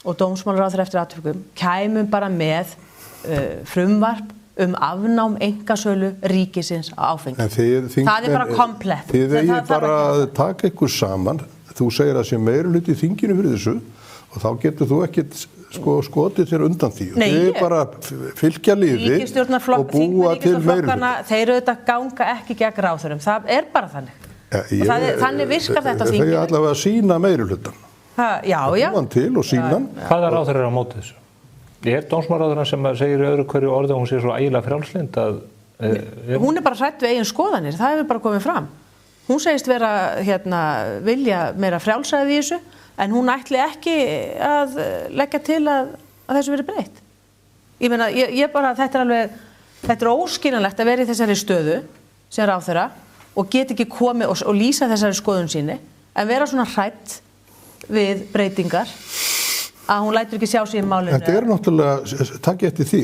og dómsmálaráðherra eftir atvikum kæmum bara með frumvarp afnám einkasölu ríkisins á áfengi. Það er bara komplett. Þið eigið bara að taka ykkur saman, þú segir að sé meirihluti í þinginu fyrir þessu og þá getur þú ekkert skotið þér undan því. Nei, þið bara fylgja liði og búa til meirihluta. Þeir auðvitað ganga ekki gegn ráðherrum. Það er bara þannig. Þannig virkar þetta þinginu. Þau allavega að sína meirihlutan. Já. Búan til og sínan. Hvaða ráðherra er á móti þessu? Ég er dómsmálaráðherrann sem segir í öðru hverju orði að hún sé svo ægilega frjálslynd að... Hún er bara hrædd við eigin skoðanir. Það hefur bara komið fram. Hún segist vera vilja meira frjálsræði í þessu. en hún ætli ekki að leggja til að þessu verið breytt. Ég meina, ég bara, þetta er óskiljanlegt að vera í þessari stöðu sem ráðherra og get ekki komið og lýsa þessari skoðun síni, en vera svona hrædd við breytingar að hún lætur ekki sjá sig í málinu. Þetta náttúrulega, takk eftir því,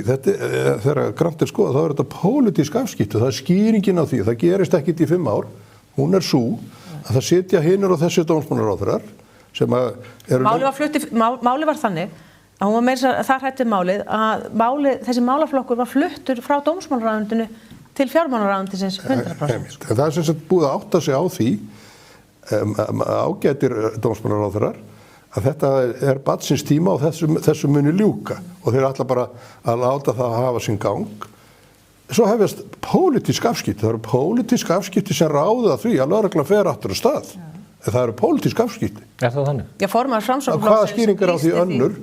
þegar grannt skoðað, þá þetta pólitísk afskipti, það skýringin á því, það gerist ekkit í 5 ár, hún svo að það sitja hinir og þessi dómsmálaráðherrar sem eru... Málið var þannig að hún var meira það hrætt málið að þessi málaflokkur var fluttur frá dómsmálaráðuneytinu til fjármálaráðuneytisins 100%. Það sem sagt búið að átta sig á því ágætir dómsmálaráðherrar að þetta barnsins tíma og þessu muni ljúka og þeir ætla bara að láta það að hafa sinn gang. Svo hefjast pólitísk afskipti. Það eru pólitísk afskipti sem ráða því að lögreglan fer aftur á stað. Það eru pólitísk afskipti. Það þannig? Já, formaður Framsóknarflokksins. Hvaða skýringar á því önnur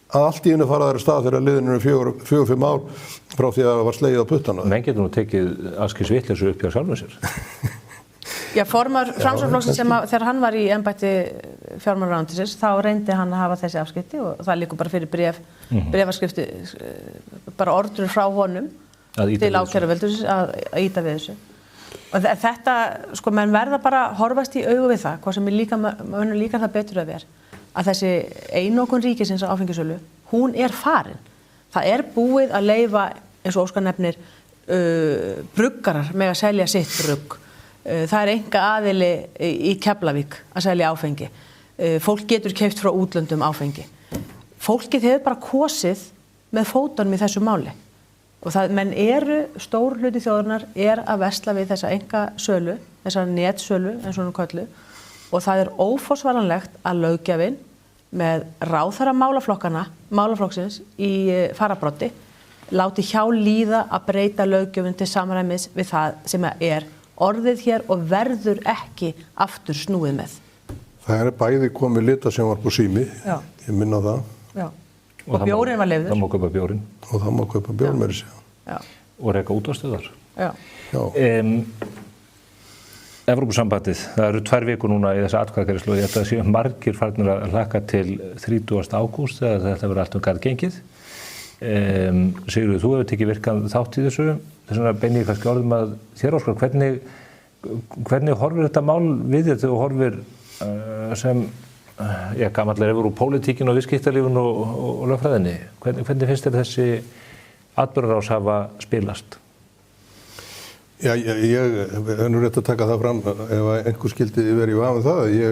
að allt í einu fara þær stað þegar liðinu 4-5 ár frá því að það var slegið á puttana? Menn getur nú tekið Ásgeir vitleysu upp hjá sjálfum sér. Já, formaður Framsóknarflokksins sem þegar hann var í embætti fjármálaráðuneytisins þá reyndi hann að hafa þessi afskipti og það liggur bara fyrir bréfaskrifti bara orður frá honum til ákæruvaldis að ýta við þessu. Og þetta, sko, menn verða bara horfast í augu við það, hvað sem mönnum líka það betur að vera, að þessi einokun ríkisins á áfengisölu, hún farin. Það búið að leyfa, eins og Óskar nefnir, bruggarar með að selja sitt brugg. Það enga aðili í Keflavík að selja áfengi. Fólk getur keypt frá útlöndum áfengi. Fólkið hefur bara kosið með fótunum í þessu máli. Og menn stór hluti þjóðarinnar að versla við þessa enga sölu, þessa netsölu eins og hún köllu, og það óforsvaranlegt að löggjafinn með ráðherra málaflokksins í fararbroddi láti hjá líða að breyta löggjöfin til samræmis við það sem orðið hér og verður ekki aftur snúið með. Það bæði komið lita sem var på sími, ég minna það. Já. Og bjórinn var leyfður. Það má kaupa bjórinn. Og það má kaupa bjórn meira sér. Já. Og reka útvarpsstöðvar. Já. Evrópusambandið, það eru 2 vikur núna í þessu atkvæðagreiðslu og ég held að séu margir farnir að hlakka til 30. ágúst þegar þetta verður allt garð gengið. Sigurður, þú hefur tekið virkan þátt í þessu. Þess vegna beini ég kannski orðum að þér, Óskar, hvernig horfir þetta mál við þér þegar þú horfir sem gamallega yfir úr pólitíkin og viðskiptalífun og lögfræðinni? Hvernig finnst þér þessi atburðarás hafa spilast? Já, ég nú rétt að taka það fram ef einhver skildi verið í vafa það. Ég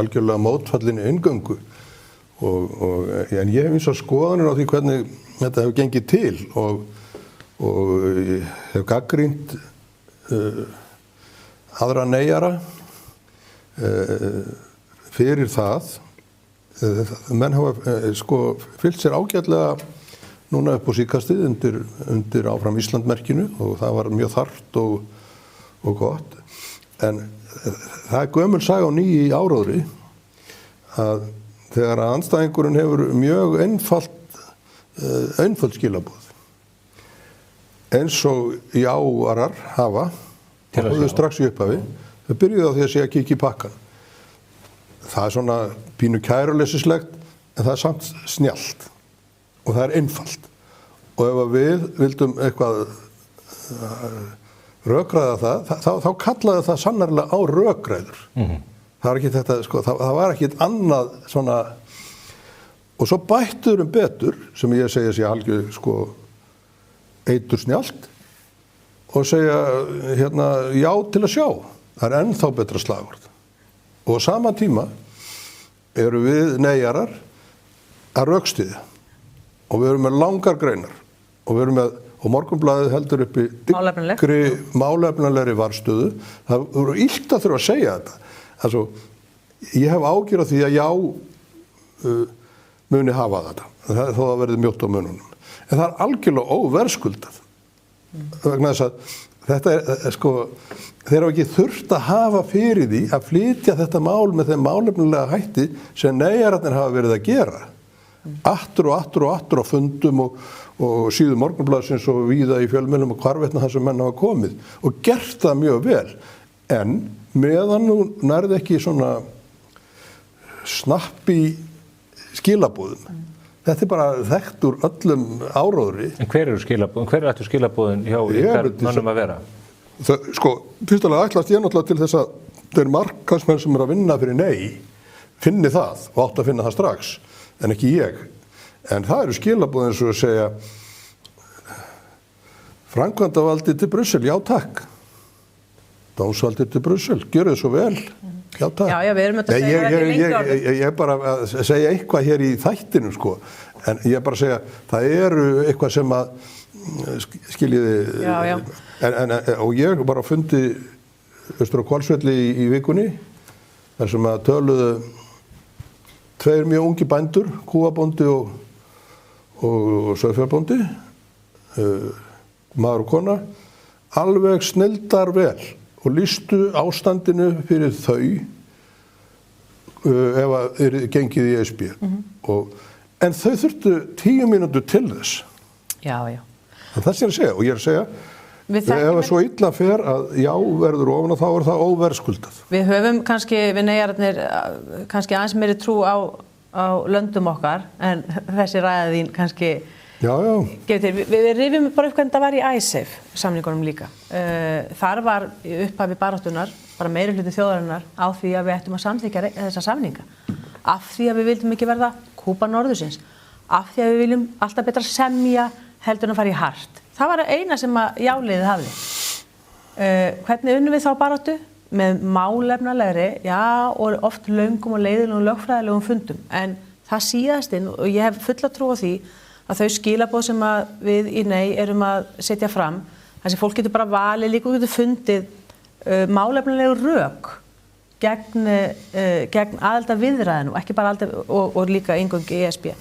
algjörlega mótfallin í inngöngu en ég hef eins og skoðanir á því hvernig þetta hefur gengið til og ég hef gagnrýnt aðra neyjara fyrir það. Menn hafa fylgt sér ágætlega núna upp á síðkastið undir áfram Íslandmerkinu og það var mjög þarft og gott. En það gömul saga á ný í áróðri að þegar andstæðingurinn hefur mjög einföld skilaboð eins og jáarar hafa og höfðu strax í upphafi, þau byrjuðu á því að segja kíkja í pakkan. Það svona pínu kæruleysislegt en það samt snjallt og það einfalt. Og ef við vildum eitthvað rökræða þá kallaði það sannarlega á rökræður. Það var ekki þetta, sko, það var ekki annað svona, og svo bættur betur, sem ég segja sér algjör, sko, eitur snjallt, og segja, já til að sjá. Það ennþá betra slagorð. Og á sama tíma eru við neyjarar að rökstyðja. Og við erum með langar greinar og við erum með, og Morgunblaðið heldur uppi dyggri málefnalegri varstöðu. Það voru illt að þurfa að segja þetta. Altså, ég hef ágjur af því að já muni hafa þetta, þó að verði mjótt á mununum. En það algjörlega óverðskuldað. Vegna þess að þetta sko, þeir hafa ekki þurft að hafa fyrir því að flytja þetta mál með þeim málefnalega hætti sem neyjararnir hafa verið að gera. Aftur á fundum og síðu Morgunblaðsins og víða í fjölmiðlum og hvarvetna þar sem menn hafa komið og gert það mjög vel. En meðan nú nærði ekki svona snappi skilabúðum. Þetta bara þekkt úr öllum áróðri. En hver eru skilabúðin? Hver ættu skilabúðin hjá ykkar mönnum að vera? Sko, fyrstulega ætlast ég náttúrulega til þess að þeir markaðsmenn sem að vinna fyrir nei finni það og átt að finna það strax, en ekki ég. En það eru skilabúðin eins og að segja framkvæmdavaldið til Brussel, já takk. Dómsvaldið til Brussel, gjörðu svo vel. Já, takk. Já, við erum þetta að segja ég er bara að segja eitthvað hér í þættinu, sko. En ég er bara að segja, það eru eitthvað sem að skiljiði. Já. Og ég bara fundi austur á Hvalsvelli í vikunni, þar sem að töluðu 2 mjög ungi bændur, kúabóndi og sauðfjárbóndi, maður og kona, alveg snilldar vel og lýstu ástandinu fyrir þau ef að er gengið í ESB. En þau þurftu 10 mínútur til þess. Já. Það er að segja, og ég er að segja, ef svo illa fer að já verður ofan og þá er það óverðskuldað. Við höfum kannski, við neyjararnir, kannski aðeins meiri trú á löndum okkar, en þessi ræða þín kannski. Já. Við rifjum bara upp hvernig það var í ISAFE samningunum líka. Þar var upphafi baráttunar, bara meirihluti þjóðarinnar á því að við ættum að samþykkja þessa samninga. Af því að við vildum ekki verða Kúba norðursins. Af því að við viljum alltaf betra semja heldur en að fara í hart. Það var eina sem að jáliðið hafði. Hvernig unnum við þá baráttu? Með málefnalegri, og oft löngum og leiðilegum lögfræðilegum fundum. En það síðast inn, og ég hef fulla trú á því, að þau skilaboð sem að við í nei erum að setja fram, þessi fólk getur bara valið líka og getur fundið málefnilegu rök gegn aðildarviðræðinu, ekki bara og líka inngöngu í ESB.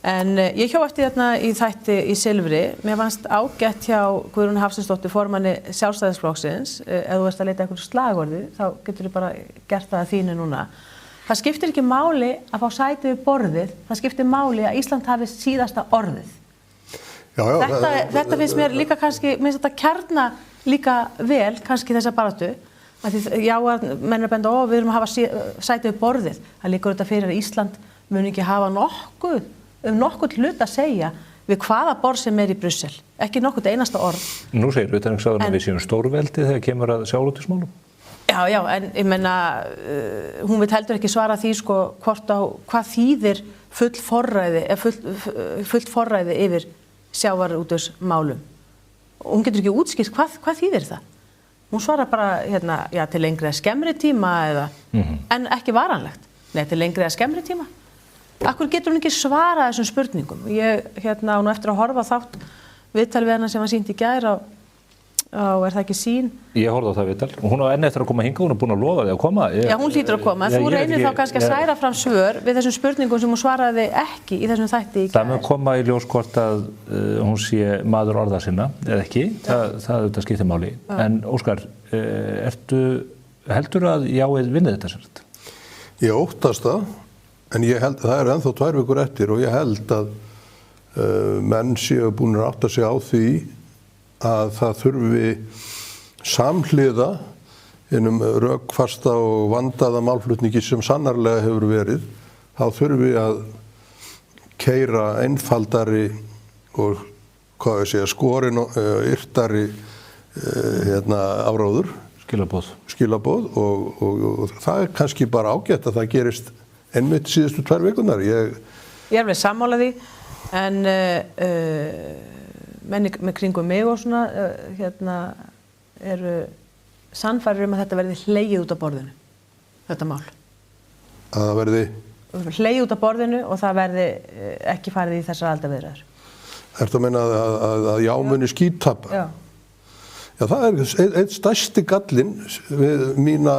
En ég hjó eftir þarna í þætti í Silfri, mér fannst ágætt hjá Guðrúnu Hafsteinsdóttur formanni Sjálfstæðisflokksins, ef þú veist að leita einhverju slagorði, þá getur þú bara gert það að þínu núna. Það skiptir ekki máli að fá sæti við borðið, það skiptir máli að Ísland hafi síðasta orðið. Já, þetta finnst mér líka kannski, minnst þetta kjarna líka vel kannski þessa baráttu. Menn er að benda við erum að hafa sæti við borðið. Það líkur þetta fyrir að Ísland mun ekki hafa nokkuð hlut að segja við hvaða borð sem er í Brussel. Ekki nokkuð einasta orð. Nú segir utanríkisráðherra að við séum stórveldi þegar kemur að sjávarútvegsmálum. Já, en ég meina, hún vill heldur ekki svara því sko hvað þýðir fullt forræði yfir sjávarútvegsmálum. Hún getur ekki útskýrt hvað þýðir það. Hún svarar bara til lengri eða skemmri tíma en ekki varanlegt. Nei, til lengri eða skemmri tíma. Akkur getur hún ekki svarað þessum spurningum. Ég á nú eftir að horfa þátt viðtal við hana sem var sýnt í gær og er það ekki sín? Ég horfði á það viðtal og hún á enn eftir að koma hingað, hún er búin að lofa því að koma. Já, hún hlýtur að koma. Þú reynir þá kannski að særa fram svör við þessum spurningum sem hún svaraði ekki í þessum þætti í gær. Það mun koma í ljós hvort að hún sé maður orða sinna eða ekki. Það auðvitað skiptir máli. En Óskar, heldur að jáið vinni þetta sért? Ég óttast það, en ég held það eru ennþá 2 vikur eftir og ég held að menn séu búin að átta sig á því að það þurfi samhliða innum rökfasta og vandaða málflutningi sem sannarlega hefur verið, þá þurfi að keyra einfaldari og skorin og yrtari áróður. Skilaboð og það er kannski bara ágætt að það gerist einmitt síðustu 2 vikunar. Ég er alveg sammála því, en menn með kringum mig og svona eru sannfærir að þetta verði hlegið út af borðinu, þetta mál. Að það verði? Hlegið út af borðinu og það verði ekki farið í þessar aldarviðræður. Ertu að meina að já muni skíttapa? Já. Já, það er einn stærsti gallinn við mína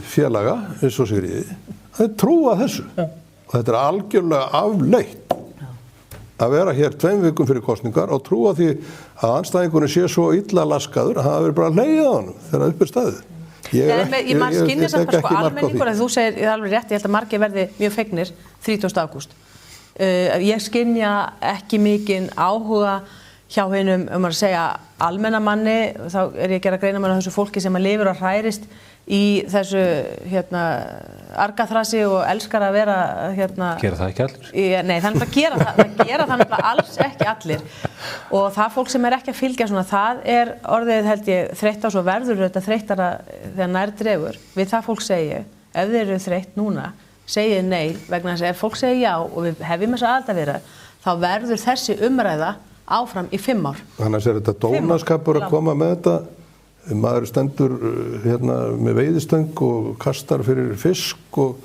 félaga, eins og Sigríði, það er trúa þessu. Já. Og þetta er algjörlega afleitt að vera hér 2 vikum fyrir kosningar og trúa því að andstæðingurinn sé svo illa laskaður að það verður bara leiðið á honum þegar upp er staðið. Ég skynja samt bara almenningur að þú segir, það er alveg rétt, ég held að margir verði mjög fegnir 30. ágúst. Ég skynja ekki mikinn áhuga hjá hinum, maður segja, almennamanni, þá ég að gera greinarmun á þessu fólki sem lifir og hrærist í þessu argaþrasi og elskar að vera Gera það ekki allir? Nei, það gera það alls ekki allir og það fólk sem ekki að fylgja svona, það orðið held ég þreytt á svo verður þetta þreyttara þegar nær dregur við það fólk segi, ef þeir eru þreytt núna segið nei, vegna þess að ef fólk segir já og við hefjum þess að aðildarviðræður þá verður þessi umræða áfram í 5 ár. Þannig að þetta dónaskapur að koma með þetta, maður stendur með veiðistöng og kastar fyrir fisk og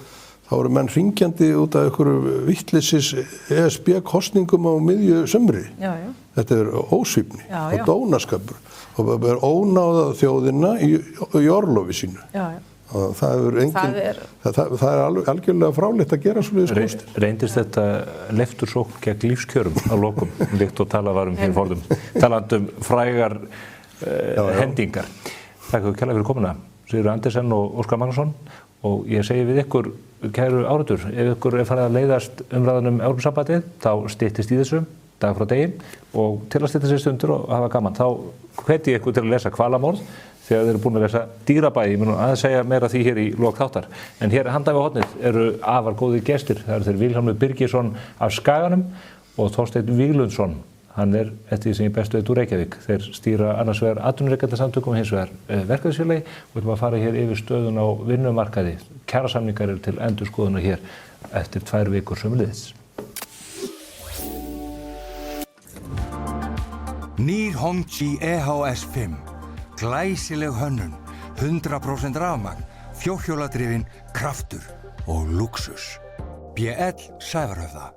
þá eru menn hringjandi út af einhverju vitleysis ESB-kosningum á miðju sumri. Já. Þetta ósvífni og dónaskapur og ónáða þjóðina í orlofi sínu. Já. Og það er algjörlega fráleitt að gera svoleiðis kostir. Reyndist þetta leiftursókn gegn lífskjörum á lokum, líkt og talað var hér forðum, talandi frægar hendingar. Takk kærlega fyrir komuna, Sigurður Andersen og Óskar Magnússon og ég segi við ykkur, kæru áhorfendur, ef ykkur farið að leiðast umræðan Evrópusambandið, þá styttist í þessu dag frá degi og til að stytta sér stundur og hafa gaman, þá hveti ég ykkur til að lesa Hvalamorð þegar þeir eru búin að lesa Dýrabæi, ég mun að segja meira því hér í lok þáttar. En hér handan við hornið eru afar góðir gestir, það eru þeir Vilhjálmur Birgisson af Skaganum og Þorsteinn Víglundsson, hann eftir því sem ég best veit úr Reykjavík. Þeir stýra annars vegar atvinnurekendasamtökum og hins vegar verkefnisfélagi og við ætlum að fara hér yfir stöðun á vinnumarkaði. Kjarasamningar eru til endurskoðunar hér eftir 2 vikur sömuleiðis. Nýr Hongqi EHS 5. Glæsileg hönnun, 100% rafmagn, 4-hjóladrifin, kraftur og lúxus. BL Sævarhöfða.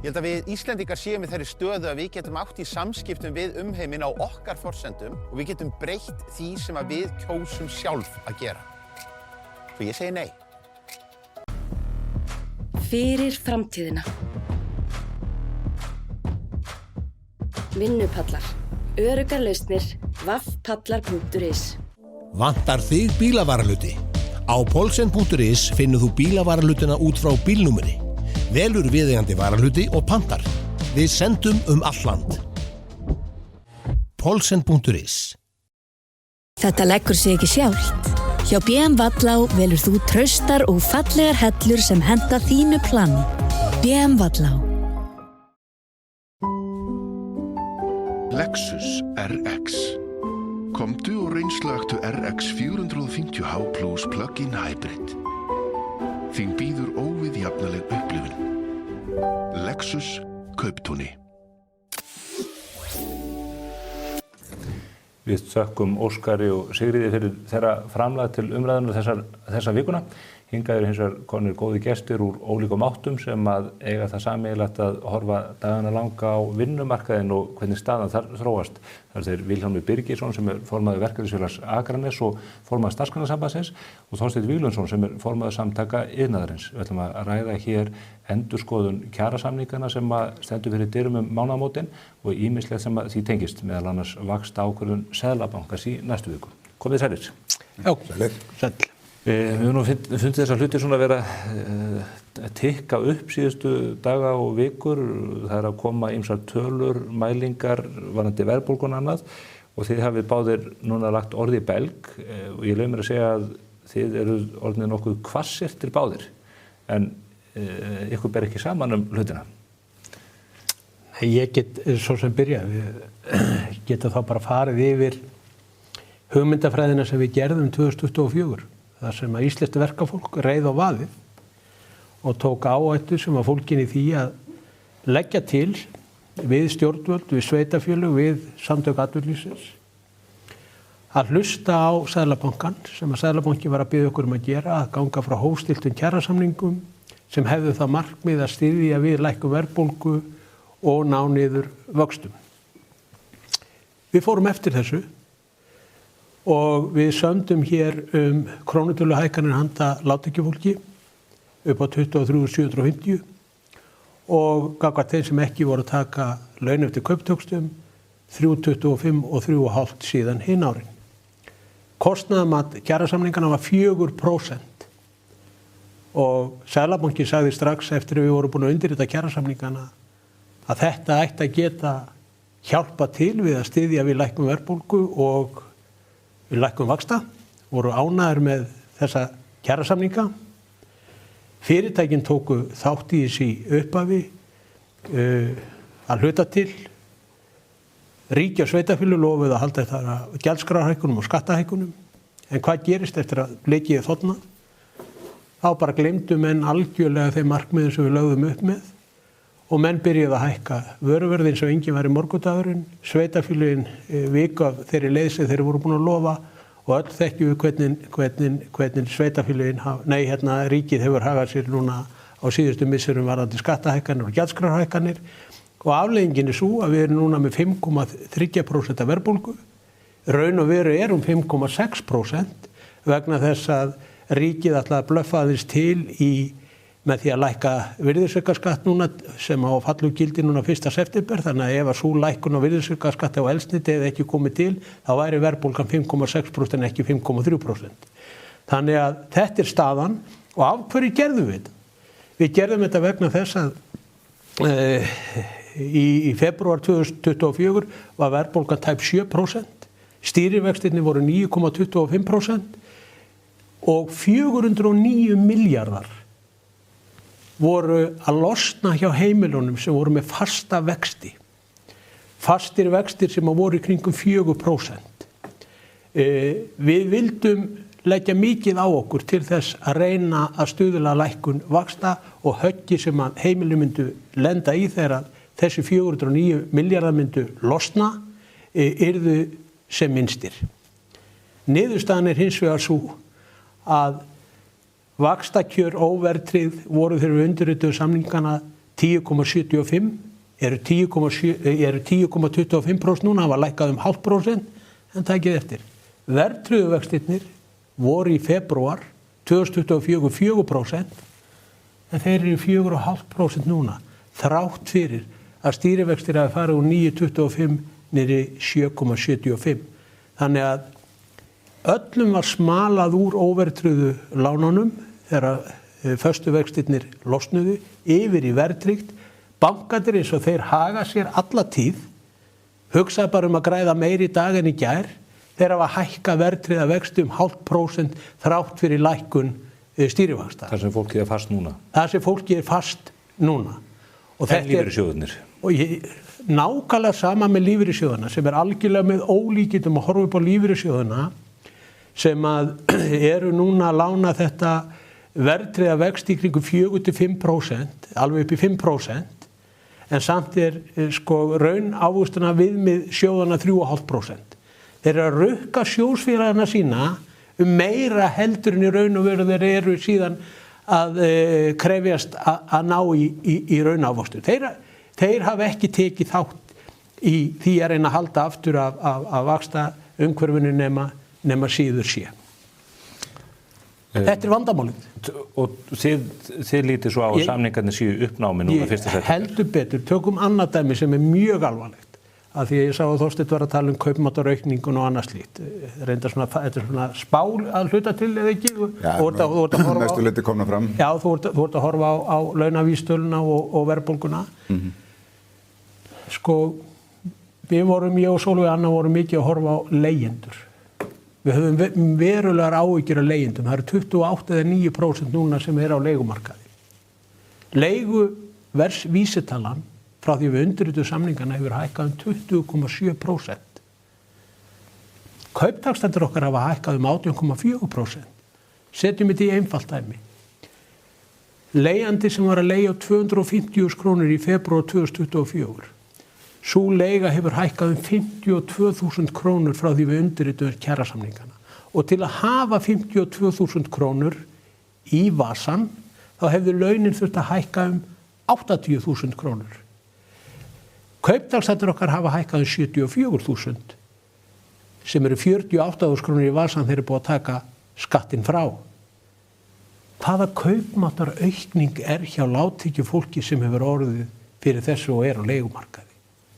Ég held að við Íslendingar séum í þeirri stöðu að við getum átt í samskiptum við umheiminn á okkar forsendum og við getum breytt því sem að við kjósum sjálf að gera. Og ég segi nei. Fyrir framtíðina. Vinnupallar. Öruggar lausnir. vaffpallar.is. Vantar þig bílavarahluti? Á Poulsen.is finnur þú bílavarahlutina út frá bílnúmeri. Velur viðeigandi varahluti og pantar. Við sendum all land. Poulsen.is. Þetta leggur sig ekki sjálft. Hjá BM Vallá velur þú traustar og fallegar hellur sem henta þínu plani. BM Vallá. Lexus RX. Komdu og reynslagtu RX 450h Plus Plug-in Hybrid. Þín býður óviðjafnaleg upplifun. Lexus Kauptúni. Við þökkum Óskari og Sigríði fyrir þeirra framlag til umræðunar þessa vikuna. Hingað eru hins vegar konur góði gestir úr ólíkum áttum sem að eiga það sameiginlegt að horfa dagana langa á vinnumarkaðinn og hvernig staðan þar þróast. Það er þeir Vilhjálmur Birgisson sem formaður verkalýðsfélags Akraness og formaður Starfsgreinasambandsins og Þorsteinn Víglundsson sem formaður samtaka iðnaðarins. Við ætlum að ræða hér endurskoðun kjarasamningana sem að stendur fyrir dyrum mánaðamótin og ýmislegt sem að því tengist, meðal annars vaxtaákvörðun Seðlabankans í næstu viku. Komið sælir. Já, sæl. Við höfum nú fundið þessa hluti svona vera að tikka upp síðustu daga og vikur. Það er að koma ýmsar tölur, mælingar, varðandi verðbólgu og annað og þið hafið báðir núna lagt orði í belg og ég leyfi mér að segja að þið eru orðnir nokkuð hvassirtir báðir en ykkur ber ekki saman hlutina. Ég get svo sem byrja. Við getum þá bara farið yfir hugmyndafræðina sem við gerðum 2024. þar sem að íslenskt verkafólk reið á vaðið og tók áhættu sem var fólkin í því að leggja til við stjórnvöld, við sveitafélög, við samtök atvinnulífsins að hlusta á Seðlabankann sem að Seðlabanki var að biðja okkur að gera, að ganga frá hófstilltum kjarasamningum sem hefðu það markmið að styðja við lækkun verðbólgu og ná niður vöxtum. Við fórum eftir þessu og við sömdum hér krónutöluhækkanir handa lágtekjufólki upp á 23.750 og gagnvart þeim sem ekki voru að taka laun eftir kauptöxtum 3.25 og 3.5 síðan hinn árin. Kostnaðarmat kjarasamningana var 4% og Seðlabanki sagði strax eftir að við vorum búin að undirrita kjarasamningana að þetta ætti að geta hjálpa til við að styðja við lækkun verðbólgu og við lækkun vaxta, voru ánægðir með þessa kjarasamninga. Fyrirtækin tóku þátt í þessi upphafi að hluta til. Ríki og sveitarfélög lofuðu að halda þetta gjaldskrárhækkunum og skattahækkunum. En hvað gerist eftir að bleikið þornað? Þá bara gleymdu menn algjörlega þeim markmiðum sem við lögðum upp með og menn byrjuðu að hækka vöruverð eins og enginn var í morgundagurinn. Sveitarfélögin viku af þeirri leið sem þeir voru búin að lofa og öll þekkjum við hvernig sveitarfélögin, ríkið hefur hagað sér núna á síðustu misserum varðandi skattahækkanir og gjaldskrárhækkanir og afleiðingin er svo að við erum núna með 5,3% verðbólgu. Raun og veru er 5,6% vegna þess að ríkið ætlaði að blöffa aðeins til með því að lækka virðisaukaskatt núna sem á fallu gildi núna 1. september, þannig að ef að sú lækkun á virðisaukaskatti á eldsneyti eða ekki komið til, þá væri verðbólgan 5,6% en ekki 5,3%. Þannig að þetta er staðan og af hverju gerðum við þetta? Við gerðum þetta vegna þess að í febrúar 2024 var verðbólgan tæp 7%, stýrivextirnir voru 9,25% og 409 milljarðar voru að losna hjá heimilunum sem voru með fasta vexti. Fastir vextir sem voru í kringum 4%. Við vildum leggja mikið á okkur til þess að reyna að stuðla lækkun vaxta og höggi sem að heimilum myndu lenda í þegar þessi 409 milljarðar myndu losna yrðu sem minnstir. Niðurstaðan er hins vegar svo að vaxtakjör óverðtryggð voru þegar við undirrituðu samningana 10,75, eru 10,25% núna, hafa lækkað 0,5%, en takið eftir. Verðtryggðu vextirnir voru í febrúar 2024 4%, en þeir eru 4,5% núna, þrátt fyrir að stýrivextir hafi farið úr 9,25 niður í 7,75. Þannig að öllum var smalað úr óverðtryggðu lánunum þegar föstu vextirnir losnuðu yfir í verðtryggt. Bankarnir eins og þeir haga sér alla tíð, hugsa bara að græða meiri í dag en í gær, þeir hafa hækkað verðtryggða vexti 0,5% þrátt fyrir lækkun stýrivaxta. Það sem fólkið er fast núna? Það sem fólkið er fast núna. En lífeyrissjóðirnir? Nákvæmlega sama með lífeyrissjóðina sem er algjörlega með ólíkindum að horfa upp á lífeyrissjóðina sem að eru núna að lána þetta verðtryggða vexti í kringum 4-5%, alveg upp í 5%, en samt er raun ávöxtuna viðmið sjóðana 3,5%. Þeir eru að rukka sjóðsfélagana sína meira heldur en í raun og veru þeir eru síðan að krefjast að ná í raun ávöxtun. Þeir hafa ekki tekið þátt í því að reyna að halda aftur af vaxta umhverfinu nema síður sé. Þetta er vandamálið. Og þið lítið svo á að samningarnir séu uppnámi núna 1. september? Heldur betur, tökum annað dæmi sem er mjög alvarlegt. Af því að ég sá að Þorsteinn var að tala kaupmáttaraukningun og annað slíkt. Þetta er svona spál að hluta til eða ekki? Já, næstu liti komna fram. Já, þú ert að horfa á launavísitöluna og verðbólguna. Ég og Sólveig Anna vorum mikið að horfa á leigjendur. Við höfum verulegar áhyggjur af leigjendum. Það eru 28 eða 9% núna sem er á leigumarkaði. Leiguverðsvísitalan frá því við undirrituðu samningana hefur hækkað 20,7%. Kauptaxtættir okkar hafa hækkað 18,4%. Setjum þetta í einfalt dæmi. Leigjandi sem var að leigja 250.000 krónur í febrúar 2024. Sú leiga hefur hækkað 52.000 krónur frá því við undirrituðu kjarasamningana. Og til að hafa 52.000 krónur í vasan, þá hefðu launin þurft að hækka 80.000 krónur. Kauptaxtættir okkar hafa hækkað 74.000, sem eru 48.000 krónur í vasan þeir eru búið að taka skattinn frá. Hvaða kaupmáttaraukning er hjá lágtekjufólki sem hefur orðið fyrir þessu og er á leigumarkaði?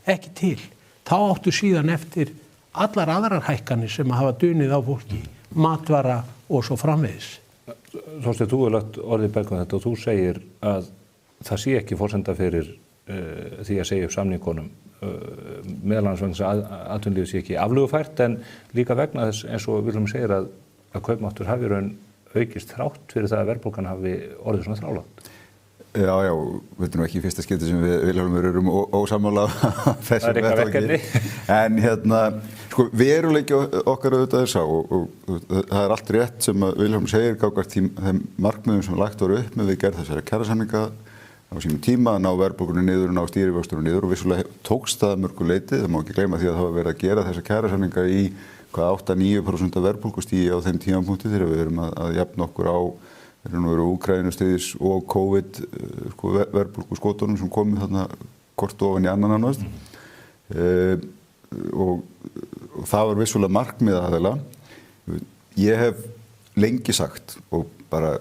Ekki til. Þá áttu síðan eftir allar aðrar hækkanir sem hafa dunið á fólki, matvara og svo framvegis. Þorsteinn, þú hefur lagt orðið belgum þetta og þú segir að það sé ekki forsenda fyrir því að segja upp samningunum meðal annars vegna þess að atvinnulífið sé ekki aflögufært en líka vegna þess eins og Vilhjálmur segir að kaupmáttur hafi raun aukist þrátt fyrir það að verðbólgan hafi orðið svona þrálátt. Já, við erum ekki í fyrsta skipti sem við Vilhjálmur erum ósammála þessum vettvangi. En sko veruleiki okkar auðvitað sá og það er allt rétt sem að Vilhjálmur segir gagnvart þeim markmiðum sem lagt voru upp með við gerð þessara kjarasamninga á sínum tíma að ná verðbólgunni niður og ná stýrivöxtunum niður og vissulega tókst það að mörgu leyti. Það má ekki gleyma því að það var verið að gera þessa kjarasamninga í 8-9% verðbólgustígi á þeim tímapunkti þegar við erum að jafna okkur á Úkraínustríðis og COVID verðbólguskotunum sem komið þarna kort ofan í annan annars. Og það var vissulega markmið aðeila. Ég hef lengi sagt og bara,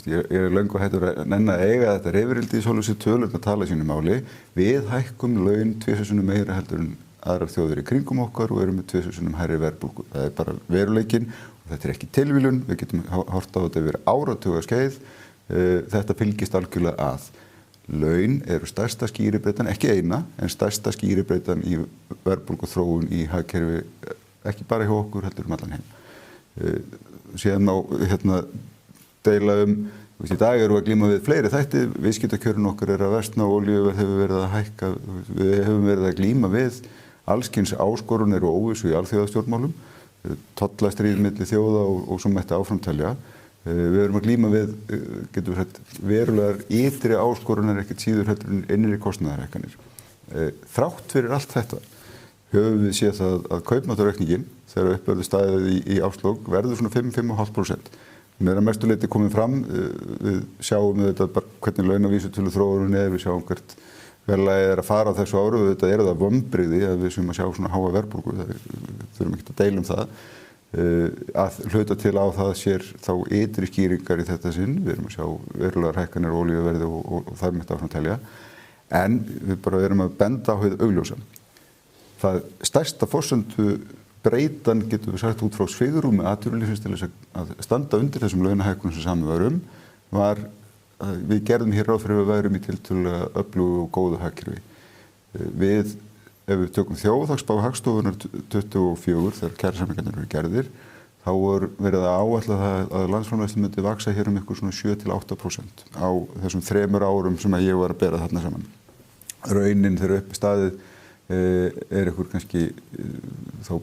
ég er löngu hættur að nenna að eiga þetta reyfirildi í svolítið tölur að tala sínu máli. Við hækkum laun 2 sinnum meira heldur en aðrar þjóðir í kringum okkar og erum með 2 sinnum hærri verðbólgu. Það er bara veruleikinn og þetta er ekki tilviljun. Við getum horft á þetta yfir áratuga skeið. Þetta fylgist algjörlega að. Laun eru stærsta skýribreytan, ekki eina, en stærsta skýribreytan í verðbólgu þróun í hagkerfi, ekki bara hjá okkur heldur allan heim. Síðan á deila í dag erum við að glíma við fleiri þætti, viðskiptakjörin okkar er að versna og olíuverð hefur verið að hækka, við hefum verið að glíma við allskyns áskorunir og óvissu í alþjóðastjórnmálum, tollastríð milli þjóða og svo mætti áframtelja. Við erum að glíma við, getum við sagt, verulegar ytri áskorunar ekkert síður heldur en innri kostnaðarhækkanir. Þrátt fyrir allt þetta höfum við séð það að kaupmáttaraukningin þegar uppverður staðið í árslok verður svona 5-5,5%. Hún er að mestu leyti komið fram, við sjáum þetta bara hvernig launavísitölu þróunin er, við sjáum hvert verðlagið er að fara á þessu áru, þetta er það vonbrigði að við séum að sjá svona háa verðbólgu, þurfum ekki að deila það, að hluta til á það sér þá ytri skýringar í þetta sinn, við erum að sjá verulegar hækkanir á olíuverði og þar mætti áfram telja, en við bara erum að benda á hið augljósa. Það stærsta forsendu breytan getur við sagt út frá svigrúmi atvinnulífsins til þess að standa undir þessum launahækkunum sem saman varum var að við gerðum hér ráð fyrir að við værum í tiltölulega öflugu og góðu hagkerfi. Við, ef við tökum þjóðhagsspá Hagstofunnar 24 þegar kjarasamningarnir eru gerðir, þá verið að áætla það að landsframleiðsla myndi vaksa hér ykkur svona 7-8% á þessum 3 árum sem ég var að bera þarna saman. Raunin þegar uppi staðið er ykkur kannski þá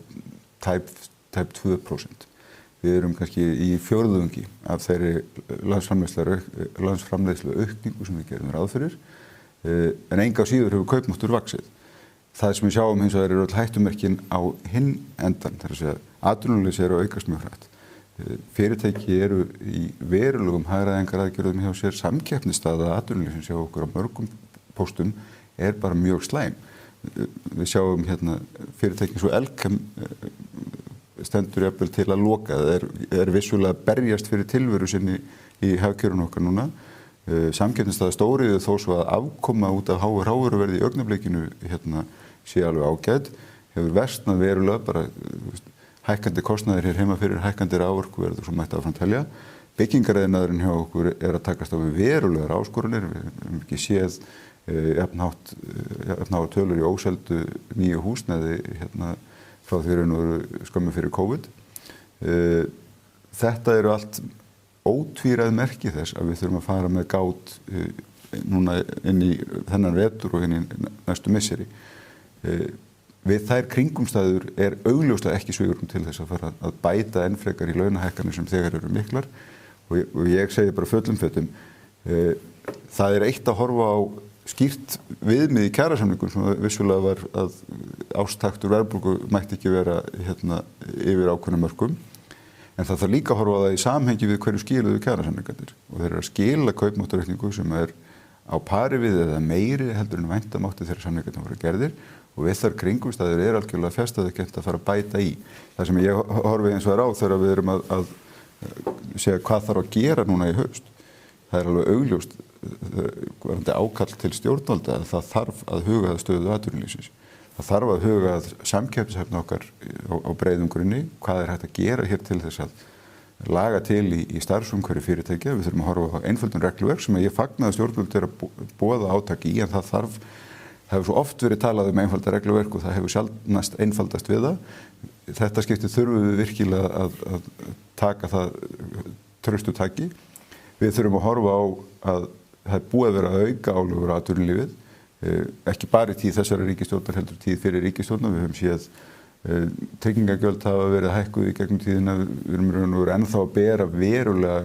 tæp 2%. Við erum kannski í fjórðungi af þeirri landsframleiðslu aukningu sem við gerum ráð fyrir, en enga síður hefur kaupmáttur vaxið. Það sem við sjáum hins vegar eru öll hættumerkin á hinn endan, þar að segja atvinnuleysi eru að aukast mjög hratt. Fyrirtæki eru í verulegum hagræðingaraðgerðum hjá sér, samkeppnisstaða atvinnuleysins hjá okkur á mörgum póstum er bara mjög slæm. Við sjáum fyrirtæki svo Elkem stendur jafnvel til að loka. Það er vissulega að berjast fyrir tilveru sinni í hagkerfinu okkar núna. Samkeppnisstaða stóriðu þó svo að afkoma út af háu hrávöruverði í augnablikinu sé alveg ágætt. Hefur versnað verulega, bara hækkandi kostnaðir hér heima fyrir, hækkandi raforkuverð og svo mætti áfram telja. Byggingariðnaðurinn hjá okkur er að takast á við verulegar áskorunir. Við hefum ekki séð jafnhátt tölur í óseldu nýju húsnæði frá því raun og veru skömmu fyrir COVID. Þetta eru allt ótvíræð merki þess að við þurfum að fara með gát núna inn í þennan vetur og inn í næstu misseri. Við þær kringumstæður er augljóslega ekki svigrúm til þess að fara að bæta enn frekar í launahækkanir sem þegar eru miklar og ég segi bara fullum fettum, það er eitt að horfa á skýrt viðmið í kjarasamningum sem vissulega var að ástaktur verðbólgu mætti ekki vera yfir ákveðnum mörkum, en það þarf líka að horfa á það í samhengi við hverju skiluðu kjarasamningarnir og þeir eru að skila kaupmáttaraukningu sem er á pari við eða meiri heldur en væntamátti þegar samningarnir voru gerðir og við þar kringumstæður er algjörlega fjárstæðukennt að fara að bæta í. Það sem ég horfi eins og á þegar við erum að segja hvað þarf að gera núna í haust. Það er alveg augljóst ákall til stjórnvalda að það þarf að huga að stöðu atvinnulífsins. Það þarf að huga að samkeppnishæfni okkar á breiðum grunni, hvað er hægt að gera hér til þess að laga til í starfsumhverfi fyrirtækja. Við þurfum að horfa á einföldun regluverk sem ég fagnaði stjórnvöld er að boða átak í, en það þarf Það hefur svo oft verið talað einfalda regluverk og það hefur sjaldnast einfaldast við það. Þetta skipti þurfum við virkilega að taka það traustu taki. Við þurfum að horfa á að það er búið að vera að auka álögur á atvinnulífið, ekki bara í tíð þessara ríkisstjórnar heldur tíð fyrir ríkisstjórnar. Við höfum séð tryggingagjöld hafa verið hækkuð í gegnum tíðina, við erum ennþá að bera verulega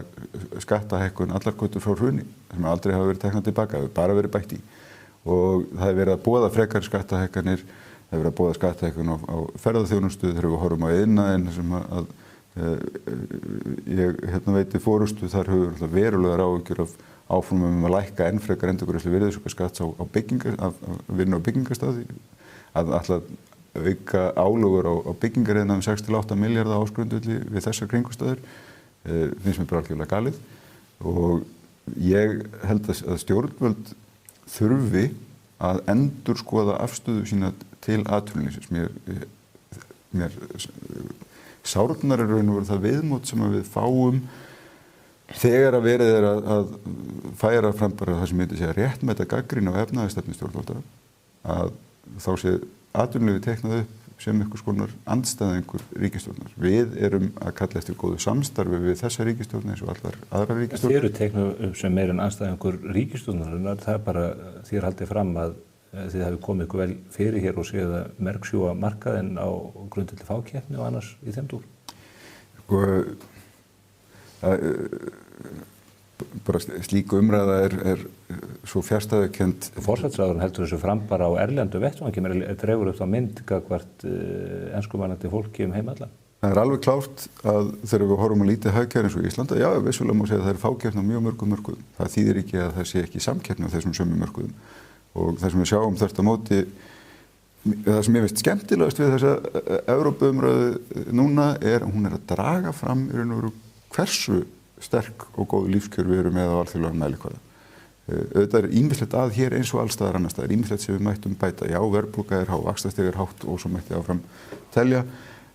skattahækkun allar götur frá hruni sem aldrei hafa verið teknað tilbaka, það hefur bara verið bætt í. Og það hefur verið að boða frekar skattahækkanir, það hefur verið að boða skattahækkun á ferðaþjónustu, þegar við horfum á iðnaðinn sem að ég veiti fórustu, þar hefur verulegar áhyggjur af áformum að lækka enn frekar endurgreiðslu virðisaukaskatts á vinnu á byggingarstaði, að ætla að auka álögur á byggingariðnaði um 6-8 milljarða áskrundulli við þessar kringumstæður, finnst mér bara algjörlega galið. Og ég held að stjórnvöld þurfi að endurskoða afstöðu sína til atvinnulífsins. Mér sárnar er raun og veru það viðmót sem við fáum þegar að verið er að færa fram bara það sem myndi segja réttmæta gagnrýni á efnahagsstefnu stjórnvalda, að þá sé atvinnulífið teiknað upp sem einhvers konar andstæðingur ríkisstjórnar. Við erum að kalla eftir góðu samstarfi við þessa ríkisstjórnar eins og allar aðrar ríkisstjórnar. Þið eru teiknað upp sem meira en andstæðingur ríkisstjórnarinnar, það er bara þér haldið fram að þið hafi komið ykkur vel fyrir hér og séð að merksjúa markaðinn á grundvelli fákeppni og annars í þeim dúr. Bara slík umræða er svo fjarstæðukennd. Forsætisráðherrann heldur þessu fram bara á erlendu vettvangi, dregur upp þá mynd gagnvart enskumælandi fólki heimallan. Það er alveg klárt að þegar við horfum að lítið hagkerfi eins og Íslanda, já, vissulega má segja að það er fákeppni á mjög mörgum mörkuðum. Það þýðir ekki að það sé ekki samkeppni á þessum sömu mörkuðum. Og það sem við sjáum þvert á móti, það sem ég veist skemmtilegast við þessa Evrópuumræðu núna er að hún er að draga fram í raun og veru hversu sterk og góð lífskjör við erum með á alþjóðlegum mælikvarða. Auðvitað er ýmislegt að hér eins og alls staðar annars staðar, ýmislegt sem við mættum bæta. Já, verðbólga er há, vaxtastig er hátt og svo mætti áfram telja,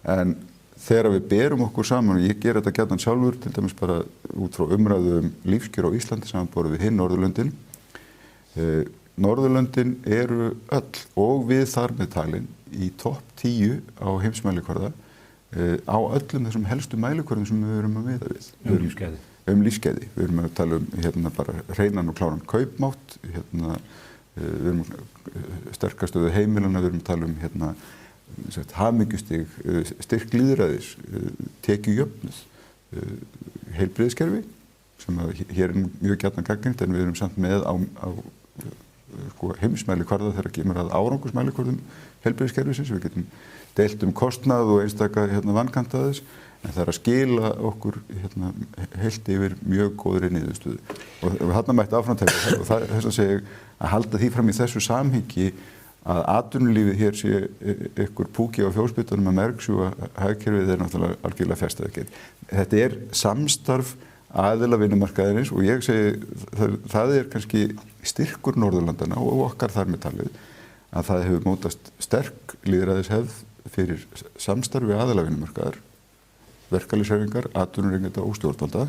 en þegar við berum okkur saman, og ég ger þetta gjarnan sjálfur, til dæmis bara út frá umræðu lífskjör á Íslandi samanborið við hinn Norðurlöndin. Norðurlöndin eru öll og við þar með talin í topp 10 á heimsmælikvarða á öllum þessum helstu mælikvörðum sem við erum að miða við. Lífsgæði. Lífsgæði. Við erum að tala bara hreinan og kláran kaupmátt, við erum sterkastöðu heimilana, við erum að tala hamingjustig, styrk lýðræðis, tekjujöfnuð, heilbrigðiskerfi, sem hér er mjög gjarnan gagnrýnt, en við erum samt með á heimsmælikvarða þegar kemur að árangursmælikvörðum heilbrigðiskerfisins. Við getum deilt kostnað og einstaka vankanta þess, en það er að skila okkur heilt yfir mjög góðri niðurstöðu. Og þarna mætti áframtækja, og þess að segja að halda því fram í þessu samhengi að atvinnulífið hér sé ykkur púki á fjósbyttunum að mergsjúga hagkerfið er náttúrulega algjörlega fjarstæðukennt. Þetta er samstarf aðila vinnumarkaðarins og ég segi það er kannski styrkur Norðurlandana og okkar þar með talið að það hefur mótast sterk lýðræðishefð fyrir samstarfi aðila vinnumarkaðar, verkalýðshreyfingar, atvinnurekenda og stjórnvalda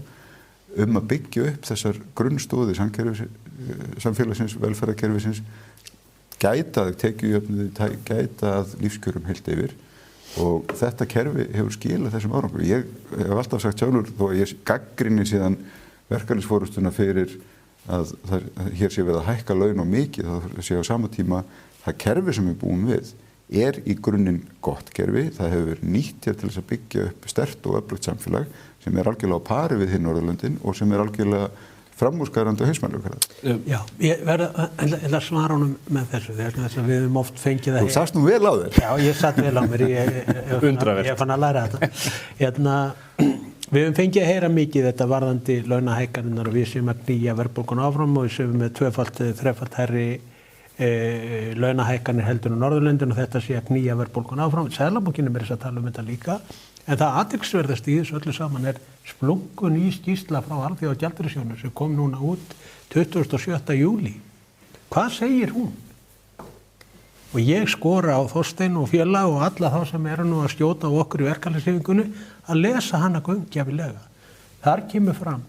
að byggja upp þessar grunnstóðir samfélagsins, velferðarkerfisins, gæta að tekjujöfnuði, gæta að lífskjörum heilt yfir, og þetta kerfi hefur skilað þessum árangur. Ég hef alltaf sagt sjálfur, þó að ég gagnrýni síðan verkalýðsforustuna fyrir að hér sé við að hækka laun og mikið, þá sé á sama tíma það kerfi sem við búum við er í grunninn gott kerfi. Það hefur verið nýtt hér til þess að byggja upp sterkt og öflugt samfélag sem er algjörlega á pari við hinn Norðurlöndin og sem er algjörlega framúrskarandi og heimsmælikvarða. Já, ég verða að svara honum með þessu, þess að við höfum oft fengið það. Þú sast nú vel á þér. Já, ég satt vel á mér, ég fann að læra þetta. Við höfum fengið að heyra mikið þetta varðandi launahækkanirnar og við séum að knýja verðbólguna áfram og við séum með tvöfalt, þrefalt hærri launahækkanir heldur á Norðurlöndin og þetta sé að knýja verðbólguna áfram. Seðlabankinn er að tala þetta líka. En það athyglisverðasta í þessu öllu saman er splunkun í skýrsla frá Alþjóðagjaldeyrissjóðnum sem kom núna út 27. júlí. Hvað segir hún? Og ég skora á Þorstein og félag og alla þá sem eru nú að skjóta á okkur í verkalýðshreyfingunni að lesa hana gaumgæfilega. Þar kemur fram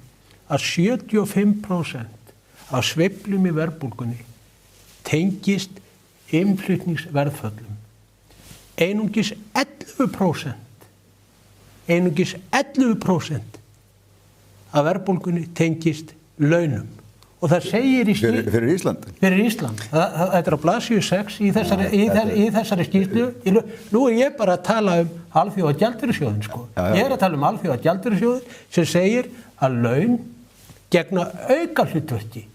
að 75% af sveiflum í verðbólgunni tengist innflutningsverðföllum. Einungis 11% af verðbólgunni tengist launum. Og það segir í fyrir Ísland. Fyrir Ísland. Þetta á blaðsíðu 6 í þessari skýrslu. Nú ég bara að tala Alþjóðagjaldeyrissjóðinn, sko. Ég að tala Alþjóðagjaldeyrissjóðinn sem segir að laun gegna aukahlutverki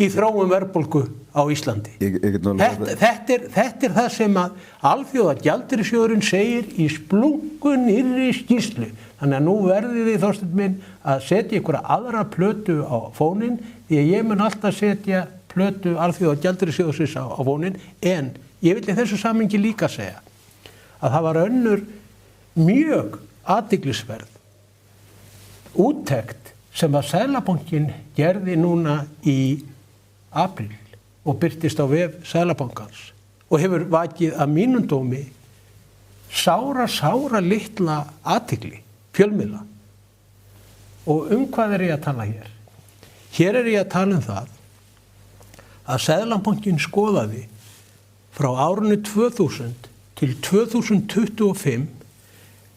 í þróun verðbólgu á Íslandi. Þetta það sem að Alþjóðagjaldeyrissjóðurinn segir í splunkunýrri skýrslu. Þannig að nú verðið þið, Þorsteinn minn, að setja einhverja aðra plötu á fóninn, því að ég mun alltaf setja plötu Alþjóðagjaldeyrissjóðsins á fóninn, en ég vil í þessu samhengi líka segja að það var önnur mjög athyglisverð úttekt sem að Seðlabankinn gerði núna í apríl og birtist á vef Seðlabankans og hefur vakið að mínum dómi sára litla athygli fjölmiðla. Og hvað ég að tala hér? Hér ég að tala það að Seðlabankinn skoðaði frá árinu 2000 til 2025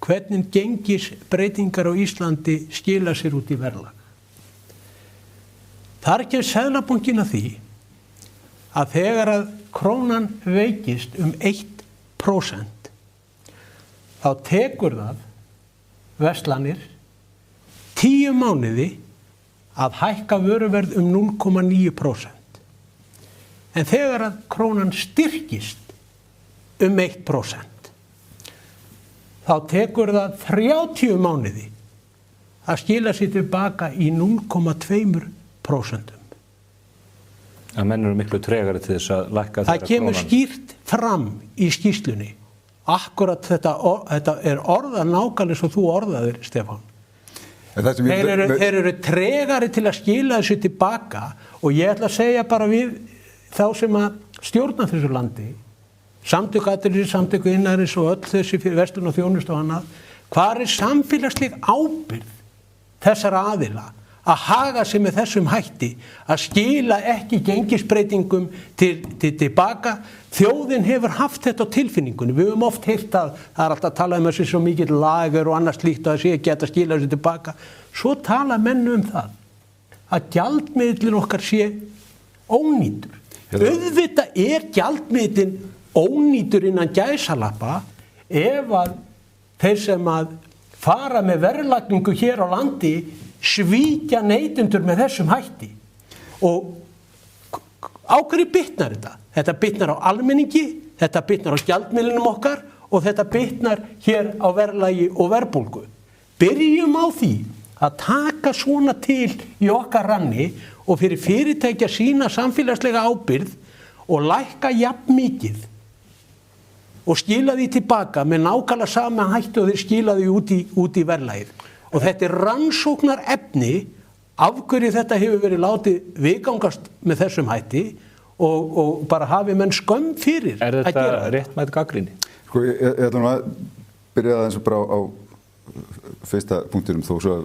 hvernig gengisbreytingar á Íslandi skila sér út í verðlag. Þar kemur Seðlabankinn að því að þegar að krónan veikist 1% þá tekur það verslanir 10 mánuði að hækka vöruverð 0,9%. En þegar að krónan styrkist 1% þá tekur það 30 mánuði að skila sér tilbaka í 0,2%. Að menn eru miklu tregari til þess að lækka þeirra krónan. Það kemur skýrt fram í skýrslunni. Akkurat þetta orðað nákvæmlega svo þú orðaðir, Stefán. Þeir eru tregari til að skila þessu tilbaka og ég ætla að segja bara við þá sem að stjórna þessu landi, samtök atvinnulífs, samtök iðnaðarins og öll þessi fyrir verslun og þjónustu og annað, hvar samfélagsleg ábyrgð þessara aðila að haga sig með þessum hætti, að skila ekki gengisbreytingum tilbaka. Þjóðin hefur haft þetta á tilfinningunni. Við höfum oft heyrt að það alltaf að tala þessi svo mikill lager og annars slíkt að það sé ekki að skila þessu tilbaka. Svo tala menn það að gjaldmiðlinn okkar sé ónýtur. Auðvitað gjaldmiðlinn ónýtur innan gæsalappa ef að þeir sem að fara með verðlagningu hér á landi svíkja neytendur með þessum hætti. Og á hverju bitnar þetta? Þetta bitnar á almenningi, þetta bitnar á gjaldmiðlinum okkar og þetta bitnar hér á verðlagi og verðbólgu. Byrjum á því að taka svona til í okkar ranni og fyrir fyrirtæki að sýna samfélagslega ábyrgð og lækka jafn mikið og skila því tilbaka með nákvæmlega sama hætti og þeir skila því út í verðlagið. Og þetta rannsóknar efni af hverju þetta hefur verið látið viðgangast með þessum hætti og bara hafi menn skömm fyrir að gera þetta. Er þetta réttmæt gagnrýni? Sko, ég ætlum að byrja aðeins bara á fyrsta punktinum þó svo að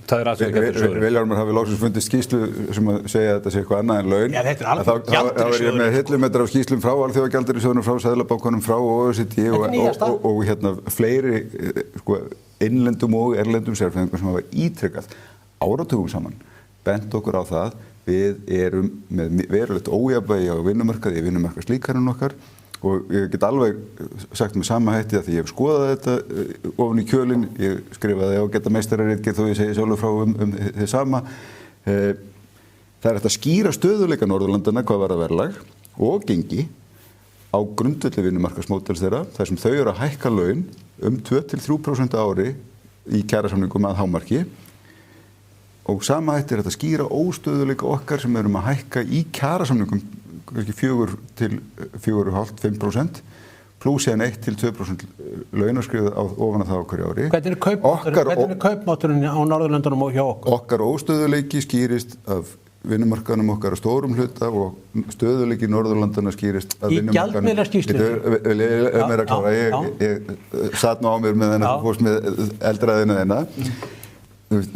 Vilhjálmur hafi loksins fundið skýrslu sem að segja að þetta sé eitthvað annað en laun. Já, þetta alveg gjaldeyrisjóður. Þá ég með hillumetrar af skýrslum frá Alþjóðagjaldeyrissjóðnum, frá Seðlabankanum, frá OECD og fleiri innlendum og erlendum sérfræðingum sem hafa ítrekkað áratugum saman bent okkur á það við erum með verulegt ójafnvægi á vinnumarkaði, vinnumarkaðslíkaninn okkar og ég get alveg sagt með sama hætti að því ég hef skoðað þetta ofan í kjölinn, ég skrifaði á Geta meistararitgerð þó ég segi sjálfur frá þið sama. Það hægt að skýra stöðuleika Norðurlandana hvað var að verðlag og gengi á grundvelli vinnumarkaðsmódels þeirra, þar sem þau eru að hækka laun 2-3% ári í kjarasamningum að hámarki og sama hætti þetta að skýra óstöðuleika okkar sem erum að hækka í kjarasamningum kannski 4-4,5-5% pluss síðan 1-2% launaskrið ofan að það á hverju ári. Hvernig er kaupmátturinn á Norðurlöndunum og hjá okkur? Okkar óstöðuleiki skýrist af vinnumarkaðnum okkar að stórum hluta og stöðuleiki Norðurlandana skýrist af vinnumarkaðnum. Í gjaldmiðlaskýrslu? Ég satt nú á mér með þennan fórst með eldraðina þennan.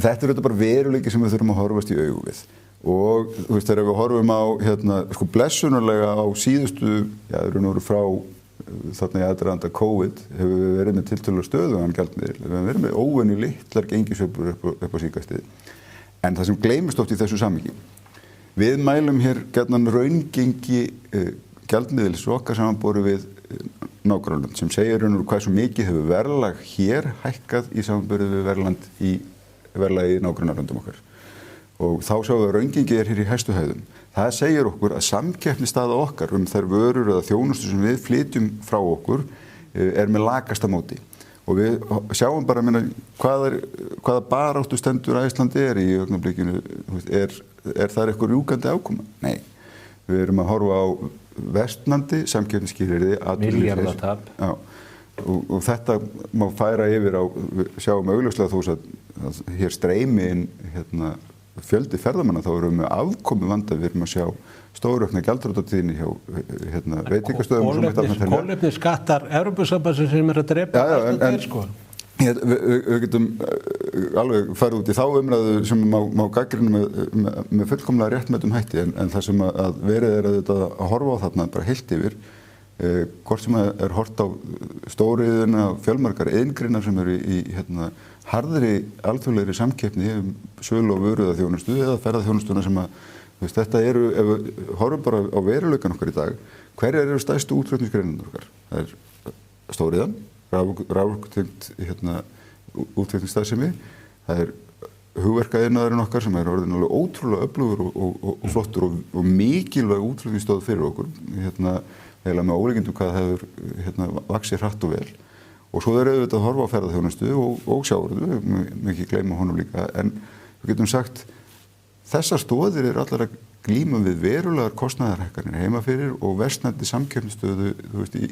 Þetta er bara veruleiki sem við þurfum að horfast í augu við. Og þú veist, þegar við horfum á sko blessunarlega á síðustu, frá þarna í aðdraganda COVID hefur við verið með tiltölulega stöðugan gjaldmiðil. Við hefum verið með óvenju litlar gengisveiflur upp á síðkastið. En það sem gleymist oft í þessu samhengi. Við mælum hér gjarnan raungengi gjaldmiðils okkar samanborið við nágrannalönd sem segir hvað svo mikið hefur verðlag hér hækkað í samanborið við verðlagi í nágrannalöndum okkar. Og þá sjáum við að raungengi hér í hæstu hæðum. Það segir okkur að samkeppnisstaða okkar þær vörur eða þjónustu sem við flytjum frá okkur með lakasta móti. Og við sjáum bara hvaða baráttu stendur Íslandi í augnablikinu. Er það eitthvað rjúkandi afkoma? Nei. Við erum að horfa á versnandi samkeppnisskilyrði. Milljarðatap. Já. Og þetta má færa yfir á, við sjáum augljóslega þó að hér streymi inn fjöldi ferðamanna, þá erum við með afkomu vanda, við erum að sjá stóraukna gjaldþrotatíðni hjá veitingastöðum. Kolefnisskattar Evrópusambandsins sem að drepa sko. Við getum alveg farið út í þá umræðu sem má gagnrýna með fullkomlega réttmætum hætti, en það sem að verið að horfa á þarna bara heilt yfir, hvort sem hort á stóriðuna, fjölmargar iðngreinar sem eru í harðri alþjóðlegri samkeppni sölu og vöruðaþjónustu eða ferðaþjónustuna sem þetta eru, ef við horfum bara á veruleikann okkar í dag, hverjar eru stærstu útflutningsgreinarnar okkar? Það er stóriðan, raforkutengt útflutningsstarfsemi, það er hugverkaiðnaðurinn okkar sem orðinn alveg ótrúlega öflugur og flottur og mikilvæg útflutningsstöð fyrir okkur, eiginlega með ólíkindum hvað það hefur vaxið hratt og vel. Og svo er auðvitað að horfa á ferðaþjónustu og sjávarútveg, við ekki gleyma honum líka, en við getum sagt þessar stoðir eru allar að glíma við verulegar kostnaðarhækkanir heima fyrir og versnandi samkeppnisstöðu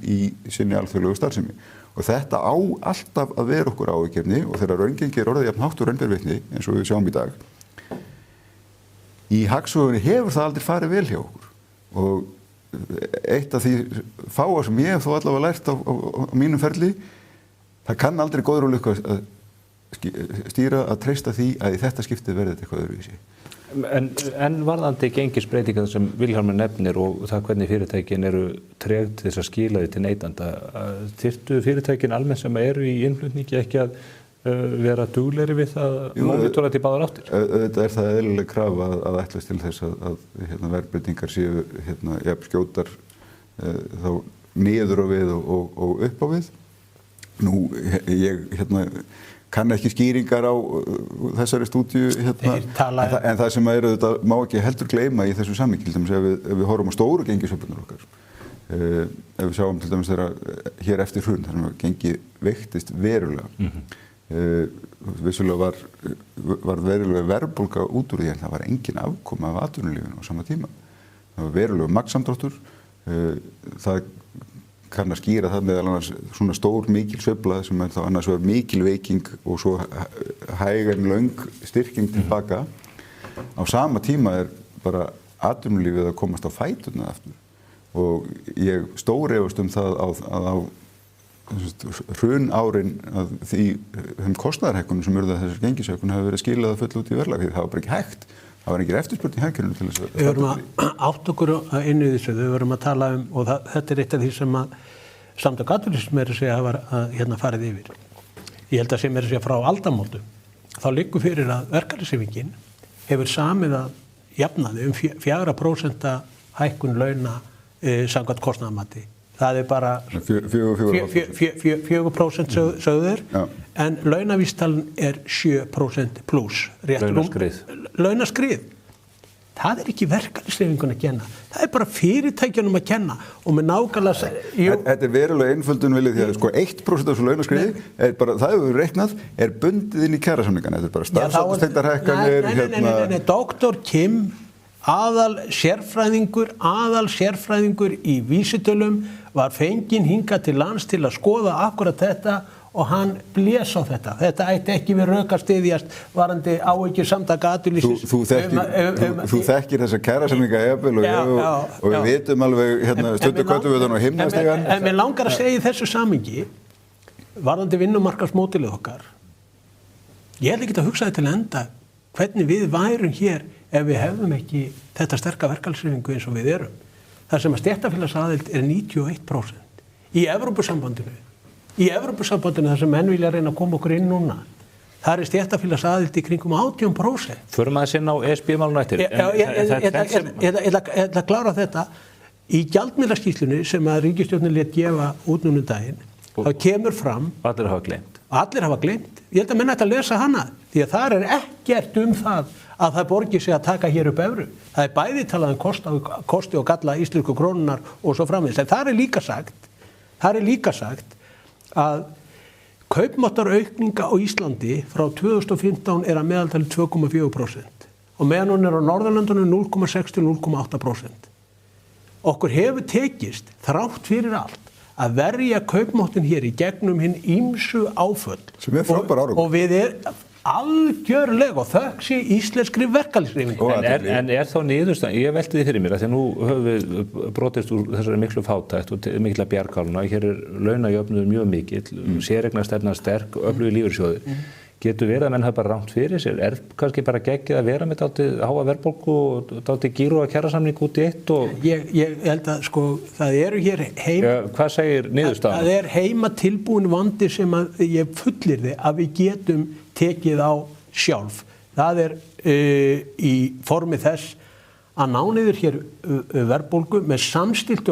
í sinni alþjóðlegu starfsemi. Og þetta á alltaf að vera okkur áhyggjuefni og þegar raungengi orðið jafn hátt og raun ber vitni eins og við sjáum í dag. Í hagsögunni hefur það aldrei farið vel hjá okkur og eitt af því fáa sem ég hef þó allavega lært á mínum ferli, það kann aldrei góður og lukka að stýra að treysta því að í þetta skiptið verði þetta eitthvað öðruvísi. En varðandi gengisbreytingar sem Vilhjálmur nefnir og það hvernig fyrirtækin eru treg til þess að skila því til neytanda, þyrftu fyrirtækin almennt sem eru í innflutningi ekki að vera duglegri við það mónitora til báðar áttir? Þetta er það eðlileg krafa að ætlast til þess að verðbreytingar séu jafn skjótar þá niður á við og upp á við. Nú, ég kann ekki skýringar á þessari stúdíu en það sem þetta má ekki heldur gleyma í þessu samhengi, til dæmis ef við horfum á stóru gengisveiflurnar okkar, ef við sjáum til dæmis þegar hér eftir hrun þar sem gengi veiktist verulega, vissulega var verulega verðbólga út úr því en það var engin afkoma af atvinnulífinu á sama tíma. Það var verulega magnsamdráttur, það kann að skýra það meðal annars svona stór mikil sveifla sem þá annars vegar mikil veiking og svo hæg en löng styrking tilbaka. Á sama tíma bara atvinnulífið að komast á fæturna aftur og ég stórefast það að á hrun árin að því kostnaðarhækkunum sem urðu þessar gengisveiflur hafa verið skilað að fulla út í verðlag því það var bara ekki hægt. Það var engin eftirspurn í hagkerfinu til þess að... Við verum að átta okkur inn í þessu, við verum að tala og þetta er eitt af því sem að Samtök atvinnulífsins meira segja hafa farið yfir. Ég held að sem meira segja frá aldamótum, þá liggur fyrir að verkalýðshreyfingin hefur samið að jafnaði 4% hækkun launa samkvæmt kostnaðarmati. Það er bara 4% sögður, en launavísitalan er 7% pluss. Launaskrið. Það er ekki verkalýðshreyfingunni að kenna. Það er bara fyrirtækjunum að kenna og með nákvæmlega... Þetta er verulega einföldun viljið því að 1% af þessu launaskriði, það hefur reiknað, er bundið inn í kjarasamningana. Þetta er bara starfsaldurstengdar hækkanir... Nei, Dr. Kim, aðal sérfræðingur í vísitölum, var fenginn hingað til lands til að skoða akkurat þetta og hann blés á þetta. Þetta ætti ekki við rök að styðjast varandi áhyggjur Samtaka atvinnulífsins. Þú þekkir þessa kjarasamninga jafnvel og við vitum alveg stundu köttuvöðun og himnastegan. En mér langar að segja í þessu samhengi varandi vinnumarkaðsmódelið okkar. Ég hef ekki að hugsa þetta til enda hvernig við værum hér ef við hefðum ekki þetta sterka verkalýðshreyfingu eins og við erum. Það sem að stéttarfélagsaðild er 91%. Í Evrópusambandinu þar sem menn vilja reyna að koma okkur inn núna, það er stéttarfélagsaðild í kringum 18%. Förum aðeins inn á ESB-málinu eftir. Ég ætla að klára þetta. Í gjaldmiðlaskýrslunni sem að ríkisstjórnin lét gefa út núna daginn, þá kemur fram... Allir hafa gleymt. Ég held að menn ætti að lesa hana, því að það er ekkert það að það borgi sig að taka hér upp evru. Það er bæði talað kosti og galla íslensku krónunar og svo framvegis. En það er líka sagt að kaupmáttaraukninga á Íslandi frá 2015 er að meðaltali 2,4% og meðan hún er á Norðurlöndunum 0,6 til 0,8%. Okkur hefur tekist þrátt fyrir allt að verja kaupmáttin hér í gegnum hinn ýmsu áföll. Sem er frábær árangur. Og við algjörlega og þökk sé íslenskri verkalýðshreyfingu. En er þá niðurstaðan, ég velti því fyrir mér að því nú höfum við brotist úr þessari miklu fátækt og mikla bjargáluna, hér er launajöfnuður mjög mikill, séreignarstefna sterk, öflugi lífeyrissjóði. Getur verið að menn hafa bara rangt fyrir sér? Er kannski bara geggið að vera með dálítið háa verðbólgu og dálítið gíru að kjarasamning út í eitt? Ég held að það eru hér hvað segir niðurstaðan? Það er heima tilbúin vandi sem að ég fullyrði að við getum tekið á sjálf. Það er í formi þess að ná niður hér verðbólgu með samstilltu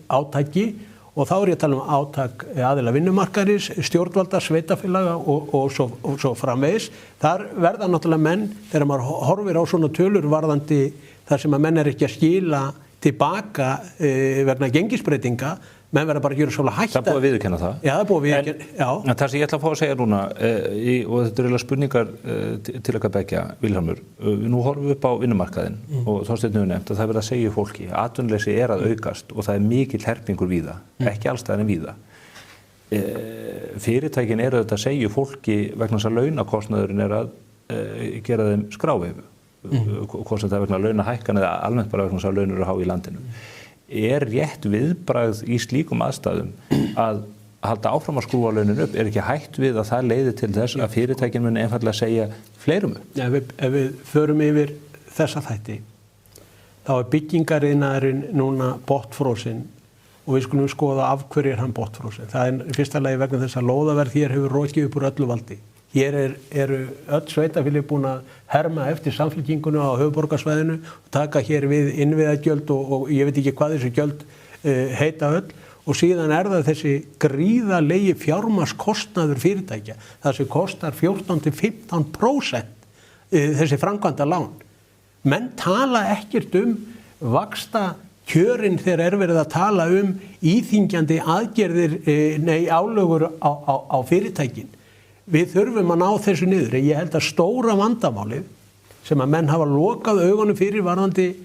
átaki. Og þá er ég að tala átak aðila vinnumarkaðarins, stjórnvalda, sveitafélaga og svo framvegis. Þar verða náttúrulega menn, þegar maður horfir á svona tölur varðandi þar sem að menn er ekki að skila tilbaka vegna gengisbreytinga, menn verða bara að gera svolítið hætta. Það er búið að viðurkenna það. Já, það er búið að viðurkenna, já. En það sem ég ætla að fá að segja núna, og þetta er eiginlega spurningar til ykkar beggja, Vilhjálmur, nú horfum við upp á vinnumarkaðinn og Þorsteinn hefur nefnt að það verða að segja fólki, atvinnuleysi er að aukast og það er mikill herpingur víða, ekki allstaðar en víða. Fyrirtækin eru þetta að segja fólki vegna þess að launakostnaðurinn er að gera þeim skrávefu, hvort sem það er vegna launahækkan eða almennt bara vegna þess að laun eru há í landinu. Er rétt viðbragð í slíkum aðstæðum að halda áfram að skrúa launin upp? Er ekki hætt við að það leiði til þess að fyrirtækin muni einfallega segja fleirum upp? Ef við förum yfir þessa þætti, þá er byggingariðnaðurinn núna botnfrosinn og við skulum skoða af hverju er hann botnfrosinn. Það er í fyrsta lagi vegna þess að lóðaverð hér hefur rokið upp úr öllu valdi. Hér eru öll sveitafélög búin að herma eftir samfylkinguna á höfuðborgarsvæðinu og taka hér við innviðagjöld og ég veit ekki hvað þessi gjöld heita öll og síðan er það þessi gríðarlegi fjármagnskostnaður fyrirtækja. Það sem kostar 14-15% þessi framkvæmda lán. Menn tala ekkert vaxta kjörin þegar verið að tala íþyngjandi aðgerðir, álögur á fyrirtækin. Við þurfum að ná þessu niður. Ég held að stóra vandamálið sem að menn hafa lokað augunum fyrir varðandi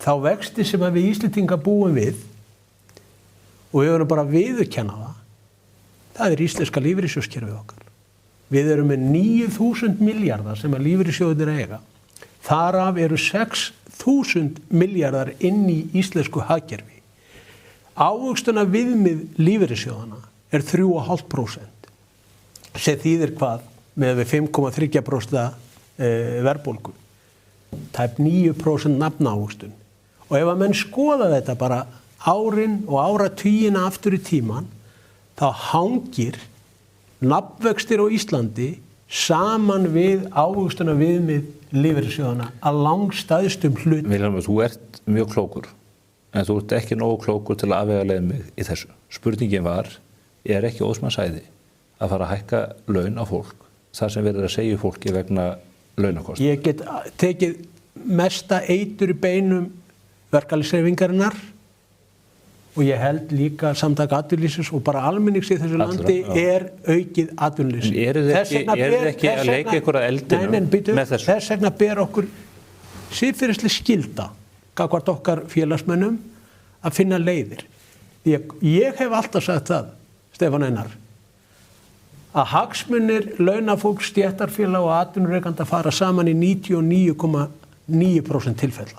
þá vexti sem að við Íslendingar búum við og við verðum bara að viðurkenna það er íslenska lífeyrissjóðskerfið okkar. Við erum með 9.000 milljarðar sem að lífeyrissjóðir eiga. Þar af eru 6.000 milljarðar inn í íslensku hagkerfi. Ávöxtuna viðmið lífeyrissjóðana er 3,5%. Sem þýðir hvað með 5,3% verðbólgu. Tæp 9% nafnávöxtun. Og ef að menn skoða þetta bara árin og áratugina aftur í tíman, þá hangir nafnvextir á Íslandi saman við ávöxtuna viðmið lífeyrissjóðana að langstæðstum hlut. Vilhjálmur, þú ert mjög klókur, en þú ert ekki nógu klókur til að afvegaleiða mig í þessu. Spurningin var, er ekki óðsmannsæði að fara að hækka laun á fólk þar sem verður að segja fólki vegna launakost? Ég get tekið mesta eitur í beinum verkalýðshreyfingarinnar og ég held líka samtök atvinnulífsins og bara almennings í þessu landi er aukið atvinnulífs. Eru þið ekki að leika ykkur að eldinu með þessu? Þess vegna ber okkur siðferðisleg skylda gagnvart okkar félagsmönnum að finna leiðir. Ég hef alltaf sagt það, Stefán Einar, að hagsmunir launafólks, stéttarfélaga og atvinnurekanda fara saman í 99,9% tilfella.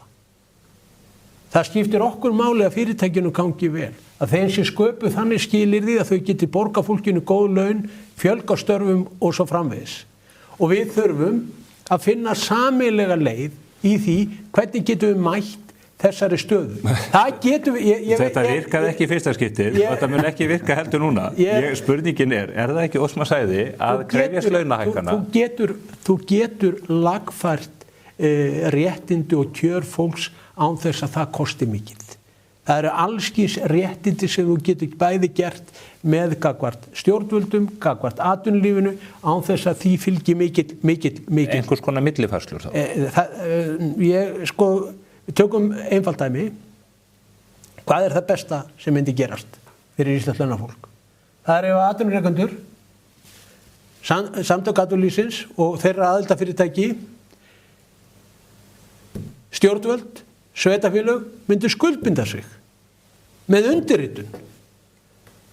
Það skiptir okkur máli að fyrirtækjunum gangi vel, að þeim sé sköpuð þannig skilyrði að þau geti borga fólkinu góð laun, fjölga störfum og svo framvegis. Og við þurfum að finna sameiginlega leið í því hvernig getum við mætt þessari stöðu. Það getum við... Þetta virkaði ekki í fyrsta skiptið, þetta mun ekki virka heldur núna. Spurningin er það ekki Ósmar Sæði að krefjast launahækkana? Þú getur lagfært réttindi og kjör fólks án þess að það kosti mikið. Það eru allskins réttindi sem þú getur bæði gert með gagnvart stjórnvöldum, gagnvart atvinnulífinu, án þess að því fylgi mikið. Einhvers konar millifærslur þá? Við tökum einfalt dæmi. Hvað er það besta sem myndi gerast fyrir íslenskt launafólk? Það er ef atvinnurekendur, samtök atvinnulífsins og þeirra aðildafyrirtæki, stjórnvöld, sveitarfélög myndu skuldbinda sig með undirritun.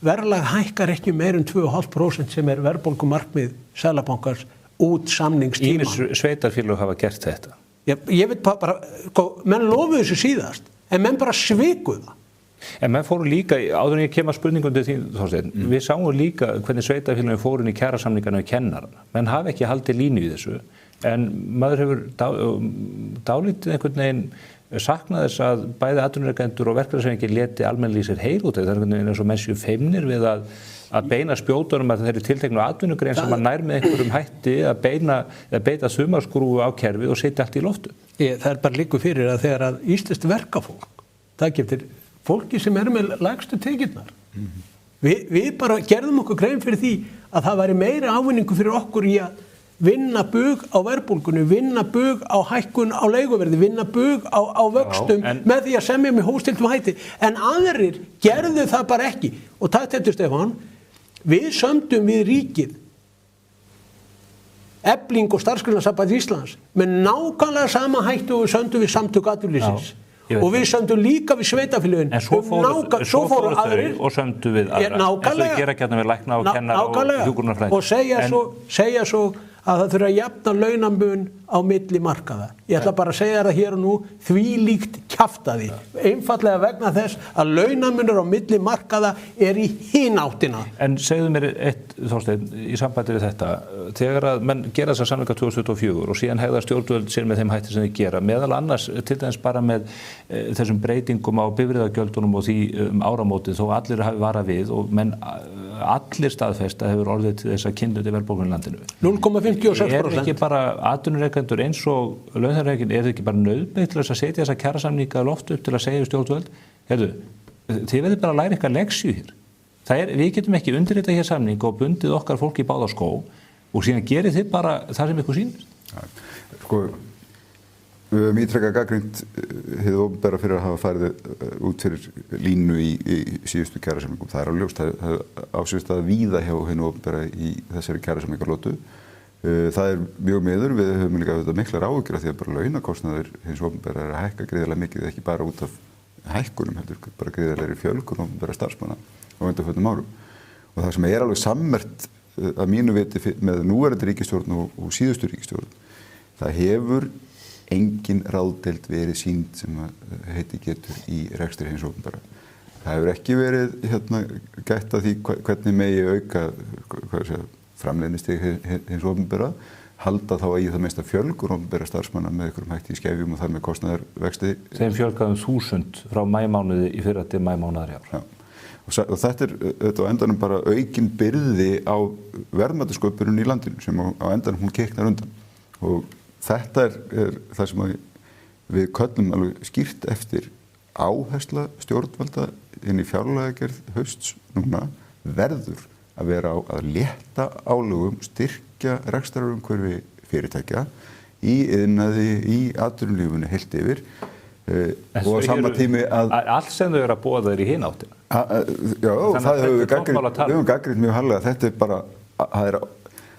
Verðlag hækkar ekki meir 2,5% sem verðbólgumarkmið Seðlabankans út samningstíma. Ýmis sveitarfélög hafa gert þetta. Ég veit bara, menn lofuðu þessu síðast, en menn bara svikuðu það. En menn fóru líka, áður en ég kem að spurningum til þín, Þorsteinn, við sáum líka hvernig sveitarfélögin fóru inn í kjarasamningana við kennarana. Menn hafa ekki haldið línu í þessu, en maður hefur dálítið einhvern veginn saknað þess að bæði atvinnurekendur og verkefnishreyfingin léti almennlýsir heyr út. Það er einhvern veginn eins og menn séu feimnir við að beina spjótunum að þeir eru tilteknu atvinnugrein sem að nær með einhverjum hætti að beita sumarskrúfu á kerfið og setja allt í loftu. Það er bara líku fyrir að þegar að íslenskt verkafólk, það geftir fólki sem með lægstu tekjurnar. Við bara gerðum okkur grein fyrir því að það væri meiri ávinningu fyrir okkur í að vinna bug á verðbólgunni, vinna bug á hækkun á leiguverði, vinna bug á vöxtum með því að semja með hófstilltum hætti. En aðrir gerðu það bara ekki. Og takk þetta, Stefán, við sömdum við ríkið, Efling og Starfsgreinasamband Íslands, með nákvæmlega sama hættu og við sömdum við samtök atvinnulífsins. Og við sömdum líka við sveitafélögin. En svo fóru þau og sömdu við aðra. Nákvæmlega. En svo gera gjarnan við lækna og kennara og hjúkrunarfræðinga. Og segja svo að það þurfa að jafna launamun á milli markaða. Ég ætla bara að segja það hér og nú, því líkt kjaftaði. Einfallega vegna þess að launamunur á milli markaða er í hináttina. En segðu mér eitt, Þorsteinn, í sambandi við þetta, þegar að menn gera þessa samninga 2024 og síðan hegða stjórnvöld sér með þeim hætti sem þið gera, meðal annars til dæmis bara með þessum breytingum á bifreiðagjöldunum og því áramótið, þó allir hafi varað við og menn allir staðfesta hefur orðið til þess að kynna til verðbólgunni í landinu. 0,56%. Er ekki bara atvinnurekendur eins og launþegarekendur, er ekki bara nauðbeygt til þess að setja þessa kjarasamninga á loft upp til að segja við stjórnvöld, heyrðu, þið verður bara að læra eitthvað leksju hér. Við getum ekki undirritað hér samning og bundið okkar fólk í báða skó og síðan gerir þið bara það sem ykkur sýnist. Sko, við höfum ítrekkað gagnrýnt hið opinbera fyrir að hafa farið út fyrir línu í síðustu kjarasamningum. Það er á ljóst, það ásýst að víða hjá hinu opinbera í þessari kjarasamningarlotu. Það er mjög miður, við höfum líka miklar áhyggjur af því að bara launakostnaður hins opinbera er að hækka gríðarlega mikið, ekki bara út af hækkunum, heldur bara gríðarlegri fjölgun opinbera starfsmanna á undanförnum árum. Og það sem er alveg sammerkt að mínu viti með núverandi ríkisstjórn og síðustu ríkisstjórn, það hefur engin ráðdeild verið sýnd sem heiti getur í rekstri hins opinbera. Það hefur ekki verið gætt að því hvernig megi auka framleiðnistig hins opinbera, halda þá í það mesta fjölgun opinbera starfsmanna með einhverjum hætti í skefjum og þar með kostnaðarvexti. Þeim fjölgaðum 1000 frá maímánuði í fyrra til maímánuðar í ár. Já. Og þetta er á endanum bara aukin byrði á verðmætasköpunum í landinu sem á endanum hún kiknar undan. Og þetta er það sem við köllum alveg skýrt eftir áhersla stjórnvalda inn í fjárlagagerð hausts núna verður að vera á að létta álögum, styrkja rekstrarumhverfi fyrirtækja í iðnaði, í atvinnulífinu heilt yfir og á sama tími að... Allt sem þau eru að boða þeir í hina áttina. Já, það höfum við gagnrýnt mjög harðlega. Þetta er bara, það er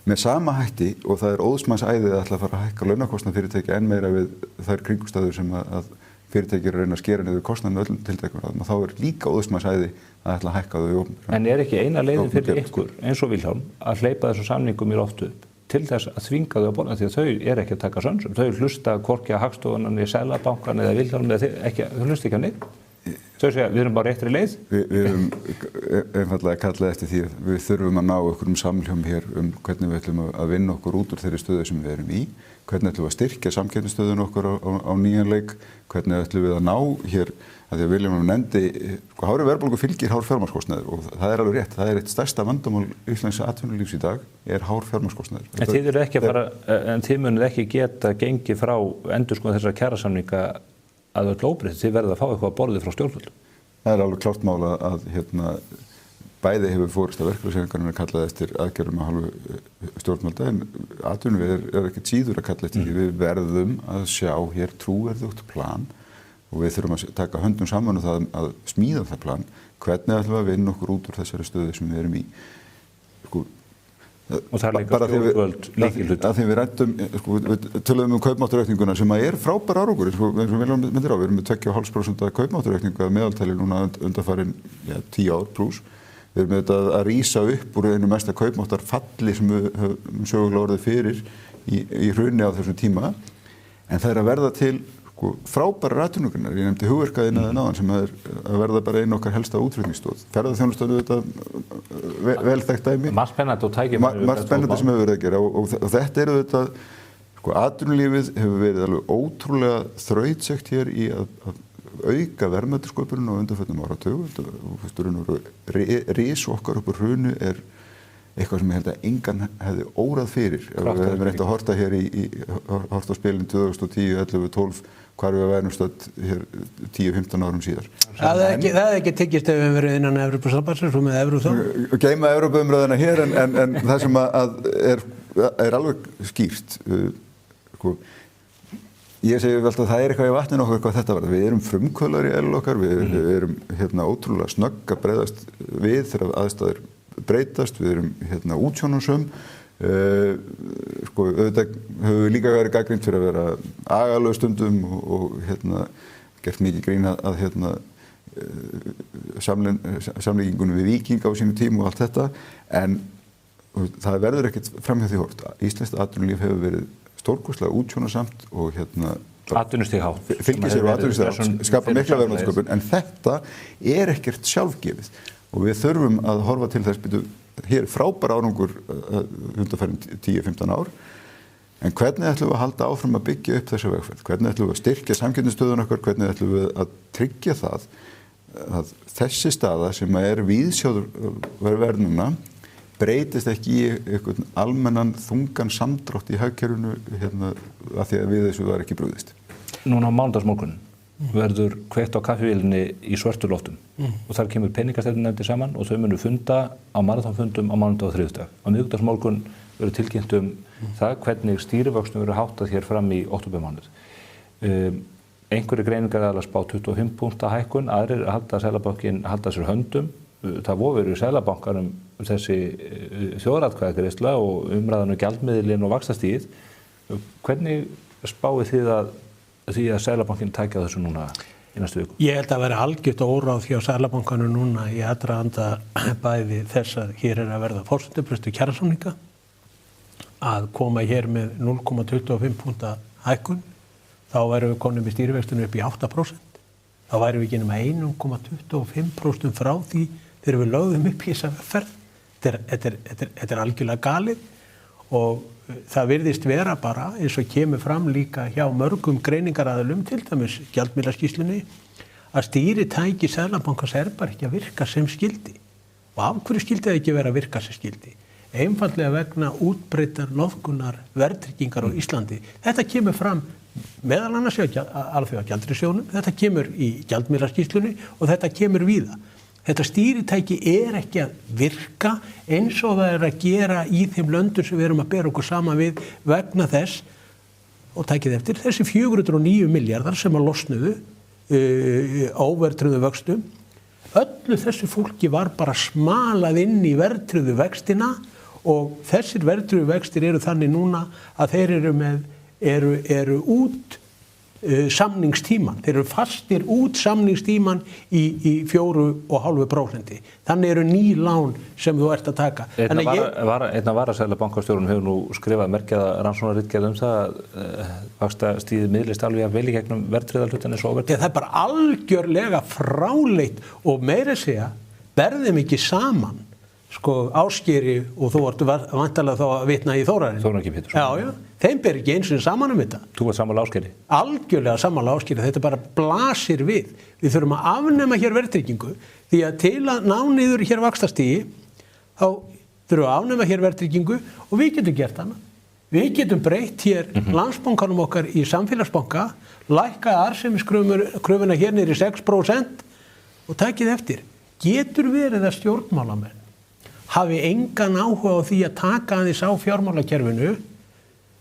með sama hætti og það er óðsmannsæðið að ætla að fara að hækka launakostnað fyrirtækja enn meira við þær kringumstæður sem að fyrirtæki eru að reyna að skera niður kostnaðinn með öllum tiltækum. Þá er líka óðsmannsæði að ætla að hækka þau í opinbera. En er ekki eina leiðin fyrir ykkur, eins og Vilhjálm, að hleypa þessu samningum í loftu upp til þess að þvinga þau að borða því að þau eru ekki að taka sönsum. Þau hlusta hvorki að Hagstofunni, Seðlabankann eða Vilhjálm, þau hlusta ekki á neitt. Við erum bara réttri leið? Við erum einfallega kallað eftir því að við þurfum að ná okkur samhljóm hér hvernig við ætlum að vinna okkur út úr þeirri stöðu sem við erum í, hvernig ætlum við að styrkja samkeppnisstöðuna okkur á nýjan leik, hvernig ætlum við að ná hér, að því að Vilhjálmur nefndi, hárri verðbólgu fylgir hár fjármagnskostnaður og það er alveg rétt, það er eitt stærsta vandamál íslenska atvinnulífs í dag, er hár fjármagnskostnaður. En þið munið ekki geta gengið frá endurskoðun þessara kjarasamninga að öll óbreytt, þið verða að fá eitthvað að borðið frá stjórnvöldum. Það er alveg klárt mál að bæði hefur forysta verkalýðshreyfingarinnar kallað eftir aðgerðum af hálfu stjórnvalda en atvinnuvegir er ekkert síður að kalla eftir því. Við verðum að sjá hér trúverðugt plan og við þurfum að taka höndum saman og það að smíða það plan. Hvernig ætlum við að vinna okkur út úr þessari stöðu sem við erum í? Og það er líka stjórnvöld lykilhlutur. Að því við ræddum, við töluðum kaupmáttaraukninguna sem er frábær árangur eins og Vilhjálmur myndir á. Við erum með 2,5% kaupmáttaraukningu að meðaltali núna undanfarin 10 ár pluss. Við erum auðvitað að rísa upp úr einu mesta kaupmáttarfalli sem við höfum sögulega orðið fyrir í hruni á þessum tíma. En það er að verða til frábærar atvinnugreinar. Ég nefndi hugverkaiðnaðinn áðan sem er að verða bara einn okkar helsta útflutningsstöð. Ferðaþjónustan auðvitað vel þekkt dæmi. Margt spennandi og tækifæri. Margt spennandi sem hefur verið að gera og þetta er auðvitað, atvinnulífið hefur verið alveg ótrúlega þrautsegt hér í að auka verðmætasköpunina á undanförnum áratugum. Rís okkar upp úr hrunu er eitthvað sem ég held að engan hefði órað fyrir. Ef við hefum reynt að horta hér horta á spilin 2010, 11, 12, hvar við værum stödd hér 10-15 árum síðar. Það hefði ekki tekist ef við verið innan Evrópusambandsins og með Evró þá? Geyma Evrópuumræðuna hér en það sem er alveg skýrt. Ég segi vel að það er eitthvað í vatninu okkur hvað þetta var. Við erum frumkvöðlar í eðli okkar, við erum ótrúlega snögg að bregðast við þegar aðstæður breytast, við erum útsjónarsöm. Auðvitað höfum við líka verið gagnrýnd fyrir að vera agalög stundum og gert mikið grín að samlíkingunum við Víking á sínu tíma og allt þetta, en það verður ekkert framhjá því horft. Íslenskt atvinnulíf hefur verið stórkostlega útsjónarsamt og atvinnustig hátt. Fylgir sér á atvinnustig hátt, skapa mikla verðmætasköpun, en þetta er ekkert sjálfgefið. Og við þurfum að horfa til þess hér frábær árangur undanfarin 10-15 ár, en hvernig ætlum við að halda áfram að byggja upp þessa vegferð? Hvernig ætlum við að styrkja samkeppnisstöðuna okkar? Hvernig ætlum við að tryggja það að þessi staða sem er víðsjáður verðnuna breytist ekki í einhvern almennan þungan samdrátt í hagkerfinu af því að við þessu var ekki brugðist? Núna á mánudagsmorgun verður kveikt á kaffivélinni í svörtu loftum og þar kemur peningastefnunefndin saman og þau munu funda á maraþonfundum á mánudag og þriðjudag. Á miðvikudagsmorgun verður tilkynnt það hvernig stýrivöxtum verður háttað hér fram í októbermánuð. Einhverjir greiningar aðallega spá 25 punkta hækkun, aðrir halda sér höndum. Það voru í Seðlabankanum þessi þjóðaratkvæðagreiðsla og umræðan gjaldmiðilinn og vaxtastigið. Hvernig spáið þið því að Seðlabankinn tækja þessu núna í næstu viku? Ég held að vera algjört óráð hjá Seðlabankanum núna í aðdraganda bæði þess að hér er að verða forsendubrestu kjarasamninga, að koma hér með 0,25 punkta hækkun, þá værum við konum í stýrivextinu upp í 8%. Þá værum við ekki nema 1,25% frá því þegar við lögðum upp í þessa ferð. Þetta er algjörlega galið og það virðist vera bara, eins og kemur fram líka hjá mörgum greiningaraðilum, til dæmis gjaldmiðlaskýrslunni, að stýritæki Seðlabankans er bara ekki að virka sem skyldi. Og af hverju skyldi það ekki vera að virka sem skyldi? Einfaldlega vegna útbreiddar notkun verðtryggingar á Íslandi. Þetta kemur fram meðal annars hjá Alþjóðagjaldeyrissjóðnum, þetta kemur í gjaldmiðlaskýrslunni og þetta kemur víða. Þetta stýritæki er ekki að virka eins og það er að gera í þeim löndum sem við erum að bera okkur saman við vegna þess, og tækið eftir, þessi 409 miljardar sem að losnuðu óverðtryggðu vöxtum, öllu þessu fólki var bara smalað inn í verðtryggðu vextina og þessir verðtryggðu vextir eru þannig núna að þeir eru samningstíman. Þeir eru fastir út samningstíman í 4,5%. Þannig eru ný lán sem þú ert að taka. Einn af varaseðlabankastjórunum hefur nú skrifað merkjaða rannsóknarritgerð það að vaxtastigið miðlist alveg vel í gegnum verðtryggða hlutina eins og óverðtryggða. Það er bara algjörlega fráleitt og meira segja berðum ekki saman Ásgeiri og þú vartu væntanlega þá að vitna í Þórarinn. Þórarinn Ingi Pétursson. Já, þeim ber ekki eins og saman þetta. Þú var sammála Ásgeiri? Algjörlega sammála Ásgeiri, þetta bara blasir við. Við þurfum að afnema hér verðtryggingu því að til að ná niður hér vaxtastigi þá þurfum við að afnema hér verðtryggingu og við getum gert hana. Við getum breytt hér Landsbankanum okkar í samfélagsbanka, lækka arðsemiskröfuna hér niður í 6% og takið eftir. Getur verið að stjórnmálamenn hafi engan áhuga á því að taka aðeins á fjármálakerfinu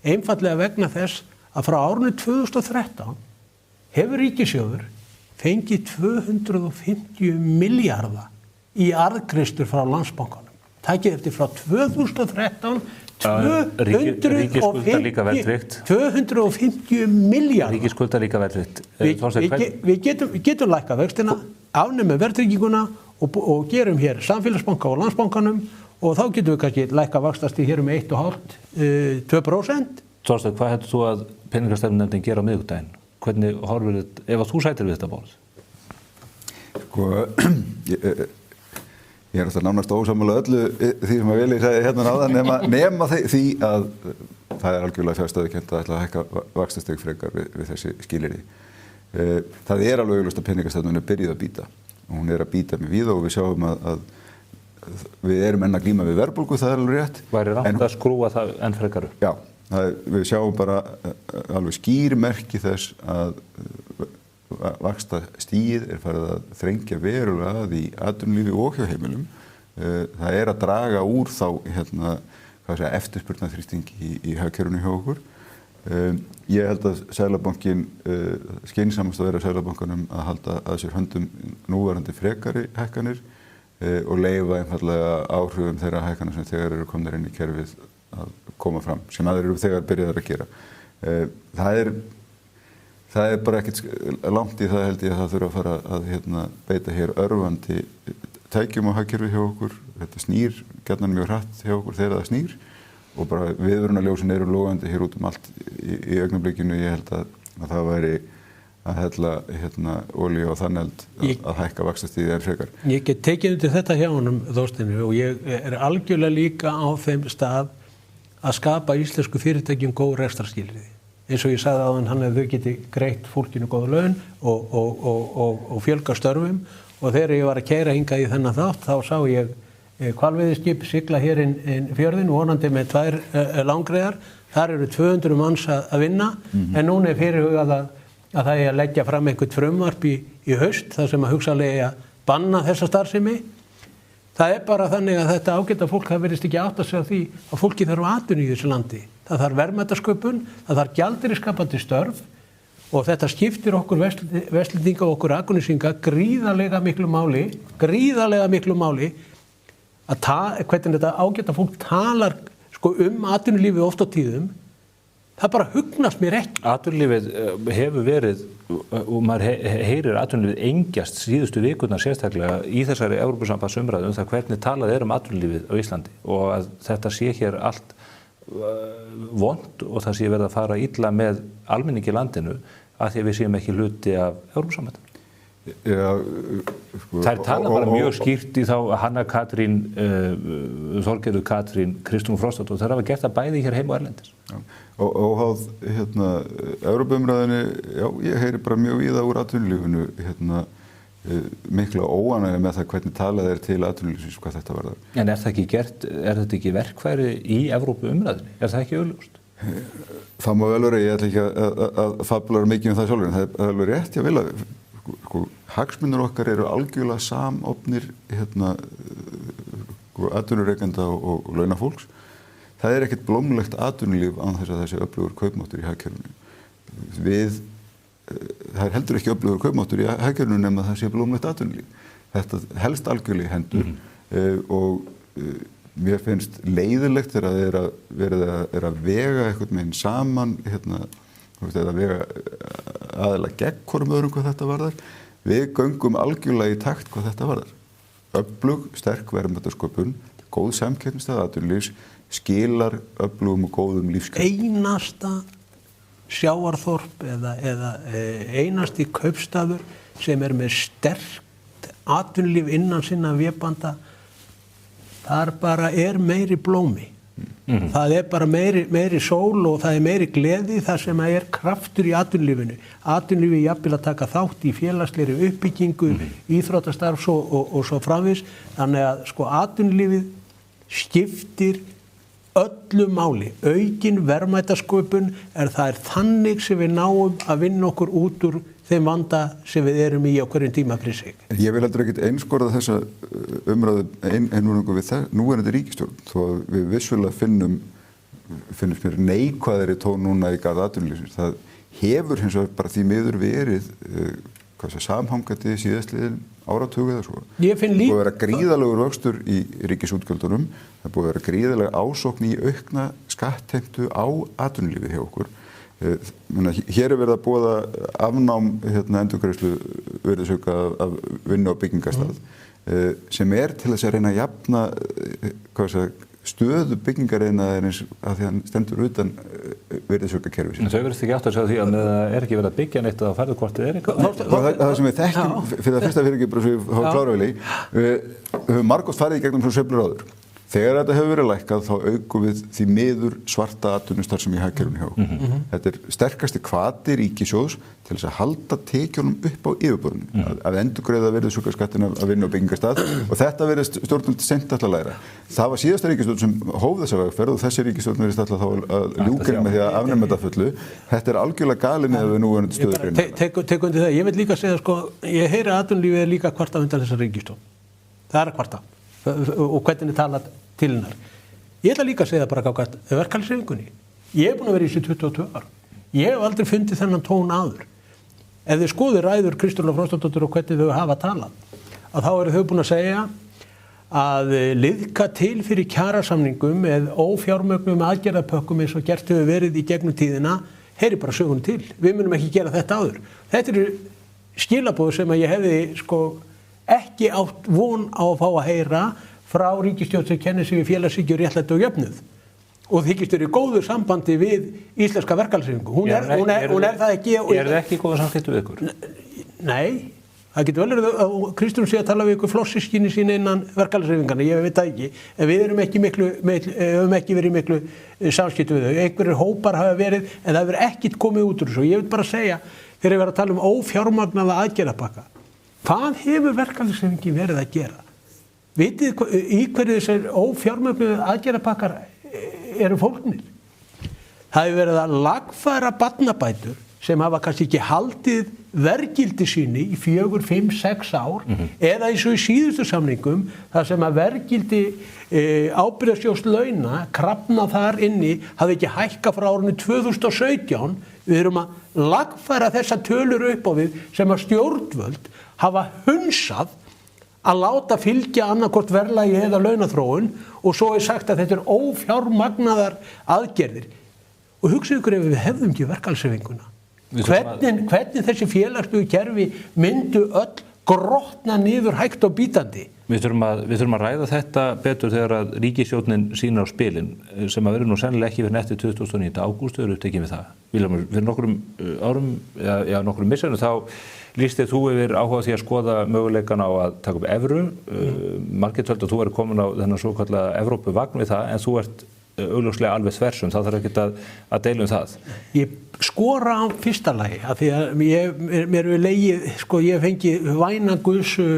einfallega vegna þess að frá árinu 2013 hefur ríkissjóður fengið 250 milljarða í arðgreiðslur frá Landsbankanum. Takið eftir frá 2013 250 milljarða. Ríkisskulda líka verðtryggt. Við getum lækkað vextina, afnema verðtrygginguna og gerum hér samfélagsbanka og Landsbankanum og þá getum við kannski lækkað vaxtastig hér 1,5–2%. Þorsteinn, hvað heldur þú að peningastefnunefndin gera á miðvikudaginn? Hvernig horfir þetta, ef þú sætir við þetta borð? Ég er alltaf nánast ósammála öllu því sem að Vili sagði hérna áðan nema því að það er algjörlega fjárstöðukennt að ætla að hækka vaxtastig frekar við þessi skilyrði. Það er alveg augljóst að peningastefnan er byrjuð að bíta. Hún er að bíta með víða og við sjáum að við erum enn að glíma við verðbólgu, það er alveg rétt. Væri rátt að skrúa það enn frekar upp? Já, við sjáum bara alveg skýr merki þess að vaxtastigið er farið að þrengja verulega að í atvinnulífi og hjá heimilum. Það er að draga úr þá eftirspurnaþrýstingi í hagkerfinu hjá okkur. Ég held að Seðlabankinn skynsamast að vera Seðlabankanum að halda að sér höndum núverandi frekari hækkanir og leyfa einfallega áhrifum þeirra hækkana sem þegar eru komnir inn í kerfið að koma fram, sem aðrir eru þegar byrjaðar að gera. Það er bara ekkert langt í það held ég að það þurfa að fara að beita hér örvandi tækjum á hagkerfið hjá okkur. Þetta snýr gjarnan mjög hratt hjá okkur þegar það snýr. Og bara viðvörunarljósin eru logandi hér út allt í augnablikinu. Ég held að það væri að hella olíu á þann eld að hækka vaxtastigið enn frekar. Ég get tekið undir þetta hjá honum, Þorsteini, og ég er algjörlega líka á þeim stað að skapa íslensku fyrirtækjum góð rekstrarskilyrði. Eins og ég sagði áðan hann að þau geti greitt fólkinu góða laun og fjölga störfum og þegar ég var að keyra hingað í þennan þátt þá sá ég hvalveiðiskip sigla hér inn fjörðin vonandi með 2 langreyðar. Þar eru 200 manns að vinna en núna er fyrirhugað að það er að leggja fram einhvert frumvarp í haust þar sem að hugsanlega banna þessa starfsemi. Það er bara þannig að þetta ágæta fólk það virðist ekki átt að segja því að fólki þarf atvinnu í þessu landi. Það þarf verðmætasköpun, það þarf gjaldeyrisskapandi störf og þetta skiptir okkur Vestlendinga og okkur Akurnesinga gríðarlega miklu máli hvernig þetta ágæta fólk talar atvinnulífið oft á tíðum, það bara hugnast mér ekki. Atvinnulífið hefur verið, og maður heyrir atvinnulífið engjast síðustu vikurnar sérstaklega í þessari Evrópusambandsumræðu það hvernig talað er atvinnulífið á Íslandi og að þetta sé hér allt vont og það sé verið að fara illa með almenningi í landinu að því að við séum ekki hluti af Evrópusambandinu. Þær tala bara mjög skýrt í þá Hanna Katrín, Þorgerður Katrín, Kristrún Frostadóttir, þær hafa gert það bæði hér heim og erlendis. Óháð Evrópuumræðinni, já, ég heyri bara mjög víða úr atvinnulífinu mikla óánægju með það hvernig talað er til atvinnulífsins hvað þetta varðar. En er þetta ekki verkfæri í Evrópuumræðinni? Er það ekki augljóst? Það má vel vera, ég ætla ekki að fabla mikið það sjálfur, en það er alveg rétt, ég vil að hagsmunir okkar eru algjörlega samofnir atvinnurekenda og launafólks. Það er ekkert blómlegt atvinnulíf án þess að þessi öflugur kaupmáttur í hagkerfinu. Það er heldur ekki öflugur kaupmáttur í hagkerfinu nema það sé blómlegt atvinnulíf. Þetta helst algjörlega í hendur og mér finnst leiðilegt þegar það er að vega einhvern veginn saman eða vega aðeila gegn hvorum öðrum hvað þetta varðar. Við göngum algjörlega í takt hvað þetta varðar. Öflug, sterk verðmætasköpun, góð samkeppnisstaða atvinnulífs skilar öflugum og góðum lífskjör. Einasta sjávarþorp eða einasti kaupstaður sem með sterkt atvinnulíf innan sinna vébanda, þar bara meiri blómi. Það bara meiri sól og það meiri gleði þar sem kraftur í atvinnulífinu. Atvinnulífi jafnvel að taka þátt í félagslegri uppbyggingu, íþróttastarfs og svo framvegis. Þannig að atvinnulífið skiptir öllu máli. Aukin verðmætasköpun það þannig sem við náum að vinna okkur út úr þeim vanda sem við erum í á hverjum tíma fyrir sig. Ég vil heldur ekkert einskorða þessa umræðu einvörðungu við núverandi ríkisstjórn, þó að við vissulega finnst mér neikvæðari tón núna í garð atvinnulífsins. Það hefur hins vegar bara því miður verið samhangandi síðastliðin áratugu eða svo. Ég finn líka. Það búið að vera gríðalegur vöxtur í ríkisútgjöldunum, það búið að vera gríðalega ásókn í aukna skattheimtu á atvinnulífið hjá okkur. Hér verið að boða afnám endurgreiðslu virðisauka af vinnu- og byggingarstað sem til þess að reyna að jafna stöðu byggingariðnaðarins að því hann stendur utan virðisaukakerfisins. Þau verðist ekki átt að segja því að það ekki verið að byggja neitt að færðukortið eitthvað. Það sem við þekkjum fyrir það fyrsta fyrir ekki bara svo við hafa kláravili, við höfum margótt farið í gegnum svo sveiflur áður. Þegar þetta hefur verið lækkað þá aukum við því miður svarta atvinnustarfsemi í hagkerfinu hjá okkur. Þetta sterkasti hvati ríkissjóðs til þess að halda tekjunum upp á yfirborðinu, að endurgreiða virðisaukaskattinn af vinnu- og byggingarstað og þetta verðist stjórnvöld seint alltaf að læra. Það var síðasta ríkisstjórn sem hóf þessa vegferð og þessi ríkisstjórn verðist alltaf þá að ljúka með því að afnema þetta fullu. Þetta algjörlega galið með við núverandi stöðugreina. Tek undir það. Ég vil líka segja ég heyri að atvinnulífið líka að kvarta undan þessa ríkisstjórn. Það að kvarta og hvernig talað til hennar. Ég ætla líka að segja það bara gagnvart verkalýðshreyfingunni. Ég búin að vera í þessu 22 ár. Ég hef aldrei fundið þennan tón áður. Ef þið skoðið ræður Kristrúnar Frostadóttur og hvernig þau hafa talað, að þá eru þau búin að segja að liðka til fyrir kjarasamningum með ófjármögnum aðgerðapökkum eins og gert hefur verið í gegnum tíðina, heyri bara sögunni til. Við munum ekki gera þetta áður. Þetta eru skilaboð sem að ég hefði ekki átt von á að fá að heyra frá ríkisstjórn sem kennir sig við félagshyggju, réttlæti og jöfnuð og þykist í góðu sambandi við íslenska verkalýðshreyfingu. Hún er það ekki. Er það ekki góða samskipti við ykkur? Nei, það getur vel verið að Kristrún sé að tala við ykkur flossískinni sín innan verkalýðshreyfingarna, ég veit það ekki, en við erum ekki verið miklu samskipti við þau. Einhverjir hópar hafa verið, en það hefur ekkert komið út úr þessu. Ég vil bara segja, þegar ég verið að tala um ófjármagnaða aðgerðapakka, hvað hefur verkalýðshreyfingin verið að gera? Vitið í hverju þessar ófjármögnuðu aðgerðapakkar eru fólknir? Það hefur verið að lagfæra barnabætur sem hafa kannski ekki haldið verðgildi síni í 4, 5, 6 ár eða eins og í síðustu samningum þar sem að verðgildi ábyrgðasjóðs launa, krafna þar inni, hafi ekki hækkað frá árinu 2017. Við erum að lagfæra þessa tölur upp á við sem að stjórnvöld hafa hunsað að láta fylgja annarkvort verðlagi eða launaþróun og svo sagt að þetta ófjármagnaðar aðgerðir. Og hugsið ykkur ef við hefðum ekki verkalýðshreyfinguna. Hvernig þessi félagslegu kerfi myndu öll grotna niður hægt og bítandi. Við þurfum að ræða þetta betur þegar að ríkisstjórnin sýnir á spilin sem að verður nú sennilega ekki fyrir eftir 29. ágúst eru upptekið við það. Fyrir nokkrum árum, nokkrum misserum þá lýstið þú yfir áhuga því að skoða möguleikan á að taka upp evru. Margir töldu að þú væri komin á þennan svo kallaða Evrópuvagn við það, en þú ert augljóslega alveg þversum, það þarf ekkert að deila um það. Ég skora á fyrsta lagi, af því að mér er legið, ég fengi væna guðsu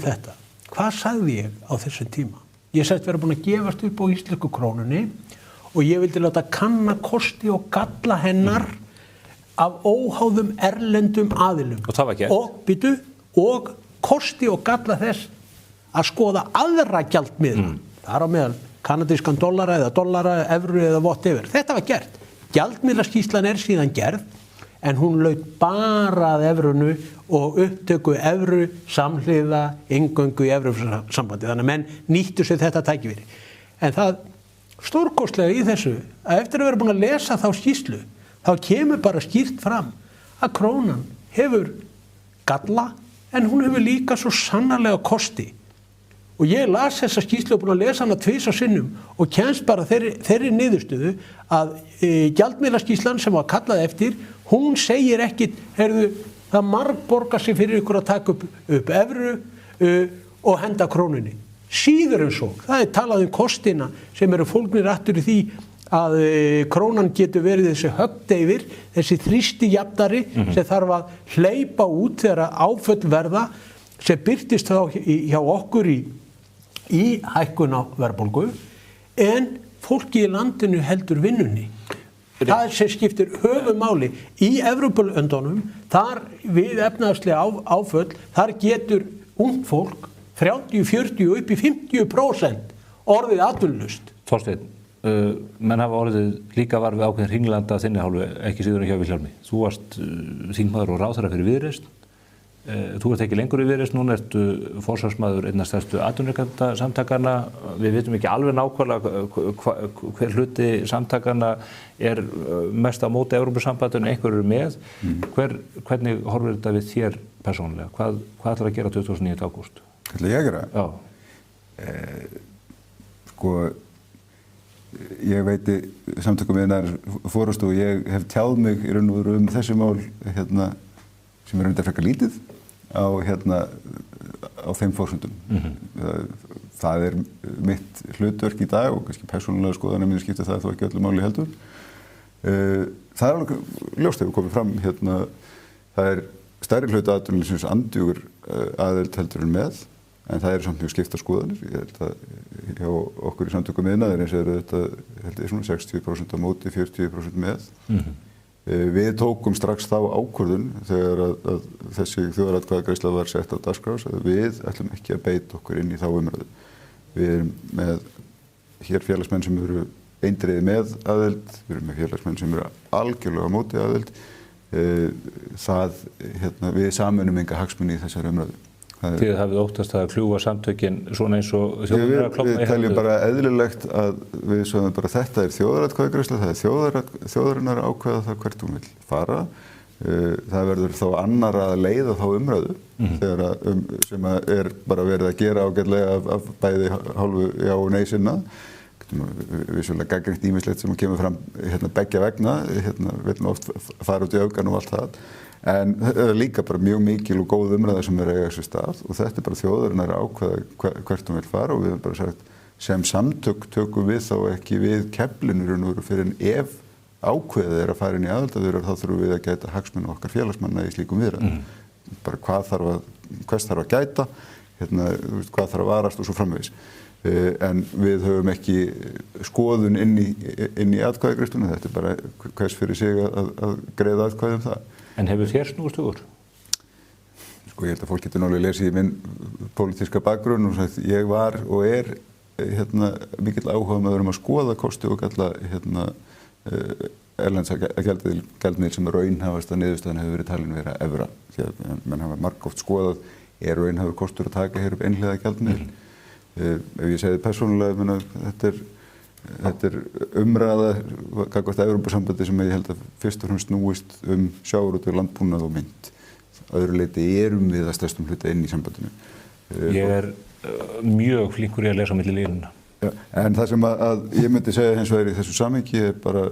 þetta. Hvað sagði ég á þessum tíma? Ég sagðist vera búin að gefast upp á íslensku krónunni og ég vildi láta kanna kosti og galla hennar af óháðum erlendum aðilum. Og það var gert. Og kosti og galla þess að skoða aðra gjaldmiðla. Þar á meðal kanadískan dollara, evru eða whatever. Þetta var gert. Gjaldmiðlaskýrslan er síðan gerð, en hún laut bara að evrunu og upptöku evru samhliða inngöngu í Evrópusambandi. Þannig að menn nýttu sér þetta tækifæri. En það stórkostlega í þessu, að eftir að vera búin að lesa þá skýrslu, þá kemur bara skýrt fram að krónan hefur galla en hún hefur líka svo sannarlega kosti. Og ég las þessa skýrslu og búin að lesa hana 2 sinnum og kemst bara þeirri niðurstöðu að gjaldmiðlaskýrslan sem var kallað eftir, hún segir ekkit, heyrðu, það margborgar sig fyrir ykkur að taka upp evru og henda krónunni. Síður en svo, það talað kostina sem eru fólgnir aftur í því að krónan getur verið þessi höggdeifir, þessi þrýstijafnari sem þarf að hleypa út þegar áföll verða sem birtist þá hjá okkur í hækkun á verðbólgu en fólki í landinu heldur vinnunni. Það sem skiptir höfumáli í Evrópulöndunum, þar við efnahagslega áföll, þar getur ungt fólk 30, 40 upp í 50% orðið atvinnulaust. Þorsteinn, menn hafa orðið líka var við ákveðin hringlanda þinni hálfu, ekki síður en hjá Vilhjálmi. Þú varst þingmaður og ráðherra fyrir Viðreisn. Þú ert ekki lengur í Viðreisn, núna ertu forsvarsmaður einna stærstu atvinnurekendasamtakanna. Við vitum ekki alveg nákvæmlega hver hluti samtakanna er mest á móti Evrópusambandinu, einhver eru með. Hvernig horfir þetta við þér persónulega? Hvað ætlar að gera 29. ágúst? Hvað ætla ég að gera? Já. Sko, ég veiti samtökum við fórustu og ég hef tjáð mig í raun og veru þessi mál sem er undir frekar lítið á þeim forsendum. Það er mitt hlutverk í dag og kannski persónulega skoðanir mínu skipta það þó ekki öllu máli heldur. Það er alveg ljóst hefur komið fram það er stærri hluti atvinnulífsins andjúgur aðild heldur en með, en það er samt mjög skiptar skoðanir. Ég held að hjá okkur í samtökum iðnaðarins þetta held ég svona 60% á móti, 40% með. Við tókum strax þá ákvörðun þegar að þessi þjóðaratkvæðagreiðsla var sett á dagskrá að við ætlum ekki að beita okkur inn í þá umræðu. Við erum með hér félagsmenn sem eru eindreiði með aðild, við erum með félagsmenn sem eru algjörlega á móti aðild. Við sameinum enga hagsmuni í þessari umræðu. Þið hafið óttast að kljúfa samtökin svona eins og þjóðarinnar að kloppa í hendur? Við teljum bara eðlilegt að við sögum bara þetta er þjóðaratkvæðagreiðsla, það er þjóðarinnar að ákveða það hvert hún vil fara. Það verður þá annar að leiða þá umræðu sem er bara verið að gera ágætlega af bæði hálfu já og nei sinna. Við svolítið gagnrýnt ýmislegt sem kemur fram beggja vegna, við oft fara út í öfgan og allt það. En það er líka bara mjög mikil og góð umræða sem er að eiga sér stað og þetta er bara þjóðarinnar að ákveða hvert hún vil fara og við hefum bara sagt sem samtök tökum við þá ekki við keflinur fyrir en ef ákveðið er að fara inn í aðildarviðræður þá þurfum við að gæta hagsmuni okkar félagsmanna í slíkum viðræðum. Bara hvers þarf að gæta, hvað þarf að varast og svo framvegis. En við höfum ekki skoðun inn í atkvæðagreiðsluna, þetta er bara hvers fyrir sig að greiða atkvæði það. En hefur þér snúist hugur? Sko ég held að fólk getur nálega lesið í minn pólitíska bakgrunn og sagt ég var og er mikill áhugamaður að skoða kosti og galla erlends gjaldmiðil sem raunhæfasta niðurstaðan hefur verið talin vera evra. Því að menn hafa margoft skoðað raunhæfur kostur að taka hér upp einhliða gjaldmiðil. Ef ég segi persónulega, þetta er umræða gagnvart Evrópusambandi sem ég held að fyrst og fremst snúist sjávarútveg, landbúnað og mynt. Öðru leyti erum við að stærstum hluta inn í sambandinu. Ég er mjög flinkur í að lesa á milli línanna. En það sem að ég myndi segja hins vegar í þessu samhengi er bara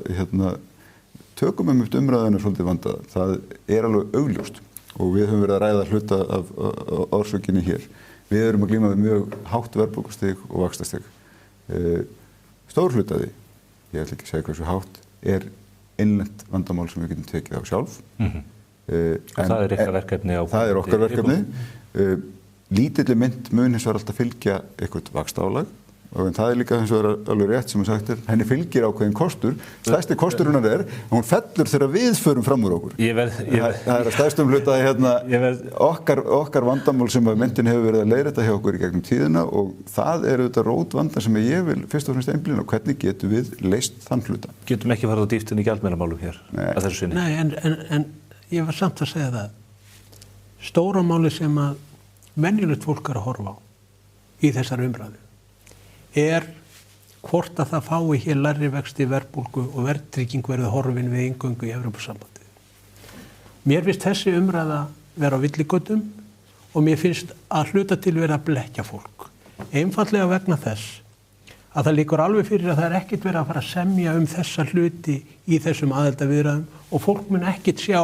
tökum umræðuna svolítið vandaða. Það er alveg augljóst og við höfum verið að ræða hluta af orsökinni hér. Við erum að glíma við mjög hátt verðbólgustig og vaxtastig. Stór hluti af því, ég ætla ekki að segja hversu hátt, er innlent vandamál sem við getum tekið á sjálf. Það er ykkar verkefni á... Það er okkar verkefni. Lítilli mynt mun hins vegar alltaf fylgja eitthvað vaxtaálag og það er líka hins vegar alveg rétt sem sagt henni fylgir ákveðin kostur. Stærsti kosturinn er að hún fellur þegar við förum fram úr okkur. Það er að stærstum hluta okkar vandamál sem að myntin hefur verið að leiðrétta hjá okkur í gegnum tíðina og það er auðvitað rót vanda sem ég vil fyrst og fremst einblína og hvernig getum við leyst þann hluta. Getum ekki farið á dýpt inn í gjaldmiðlamálum hér að þessu sinni? Nei, en ég var samt að segja það. Stóra máli sem að venjulegt fólk er að horfa á í þessar umræðu er hvort að það fái hér lægri vexti, verðbólgu og verðtrygging verði horfin við inngöngu í Evrópusambandið. Mér finnst þessi umræða vera á villigötum og mér finnst að hluta til vera að blekkja fólk. Einfallega vegna þess að það liggur alveg fyrir að það er ekkert verið að fara að semja þessa hluti í þessum aðildarviðræðum og fólk mun ekkert sjá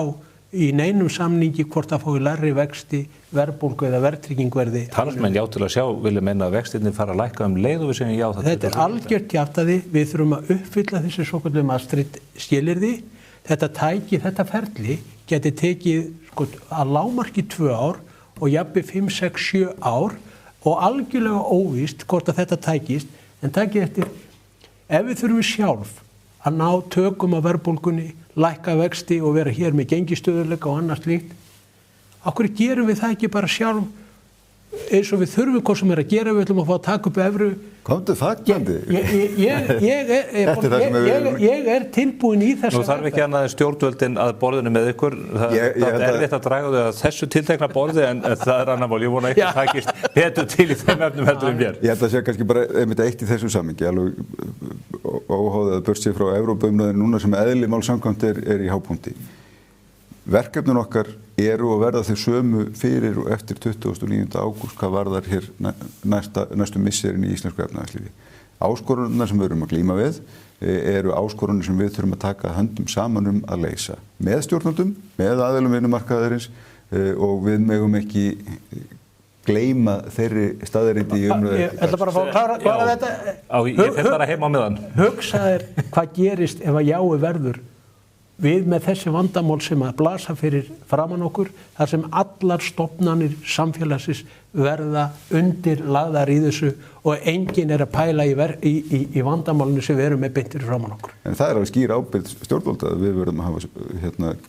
í neinum samningi hvort það fái lægri vexti, verðbólgu eða verðtrygging verði. Talsmenn já til að sjá vilja meina að vextirnir fara að lækka leið og við segjum já það. Þetta er algjört játaði, við þurfum að uppfylla þessi svoköldu Maastricht skilyrði. Þetta tæki, þetta ferli geti tekið að lágmarki 2 ár og jafnvel 5, 6, 7 ár og algjörlega óvíst hvort að þetta tækist, en takið eftir, ef við þurfum sjálf að ná tökum á verðbólgunni, lækka vexti og vera hér með gengistöðuleika og annars slíkt, af hverju gerum við það ekki bara sjálf eins og við þurfum hvað sem að gera, við ætlum að fá að taka upp evru. Komdu fagnandi. Ég er tilbúin í þess. Nú þarf ekki annað en stjórnvöldin að borðinu með ykkur. Það er erfitt að draga þau að þessu tiltekna borði en það er annar mál. Ég vona ekki að takist betur til í þeim efnum heldur en mér. Ég held að sé kannski bara einmitt eitt í þessu samhengi, alveg óháð að burtséð frá Evrópuumræðinu núna sem eðli mál samkvæmt er í hápunkti. Verkefnin okkar eru og verða þau sömu fyrir og eftir 29. ágúst hvað varðar hér næstu misserin í íslensku efnahagslífi. Áskorunar sem við erum að glíma við eru áskorunar sem við þurfum að taka höndum saman að leysa. Með stjórnvöldum, með aðilum vinnumarkaðarins og við megum ekki gleyma þeirri staðreyndi í umræðu. Ég ætla bara að fá að klára þetta. Ég fer bara heim á meðan. Hugsa þér hvað gerist ef að jái verður við með þessi vandamál sem að blasa fyrir framan okkur, þar sem allar stofnanir samfélagsins verða undir lagðar í þessu og enginn er að pæla í vandamálinu sem við erum með beint fyrir framan okkur. En það er alveg skýr ábyrgð stjórnvalda að við verðum að hafa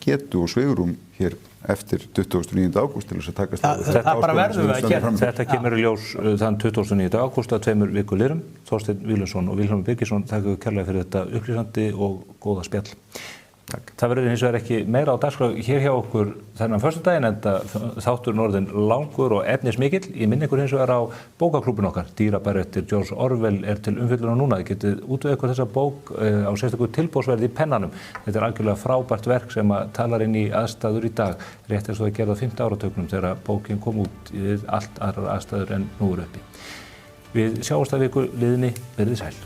getu og svigrúm hér eftir 29. ágúst til þess að takast á það bara verðum við að gera. Þetta kemur í ljós þann 29. ágúst að 2 viku liðum. Þorsteinn Víglundsson og Vilhjálmur Birgisson, þakka kærlega fyrir þetta upplýsandi og góða spjall. Takk. Það verður hins vegar ekki meira á dagskrá hér hjá okkur þennan föstudaginn enda þátturinn orðinn langur og efnismikill. Ég minni ykkur hins vegar á bókaklúbbinn okkar. Dýrabær eftir George Orwell er til umfjöllunar núna. Þið getið útvegað ykkur þessa bók á sérstöku tilboðsverði í pennanum. Þetta er algjörlega frábært verk sem talar inn í aðstæður í dag. Rétt eins og það gerði á 5. áratugnum þegar bókin kom út í allt aðrar aðstæður en nú eru uppi. Við sjáumst að viku liðinni, verið sæl.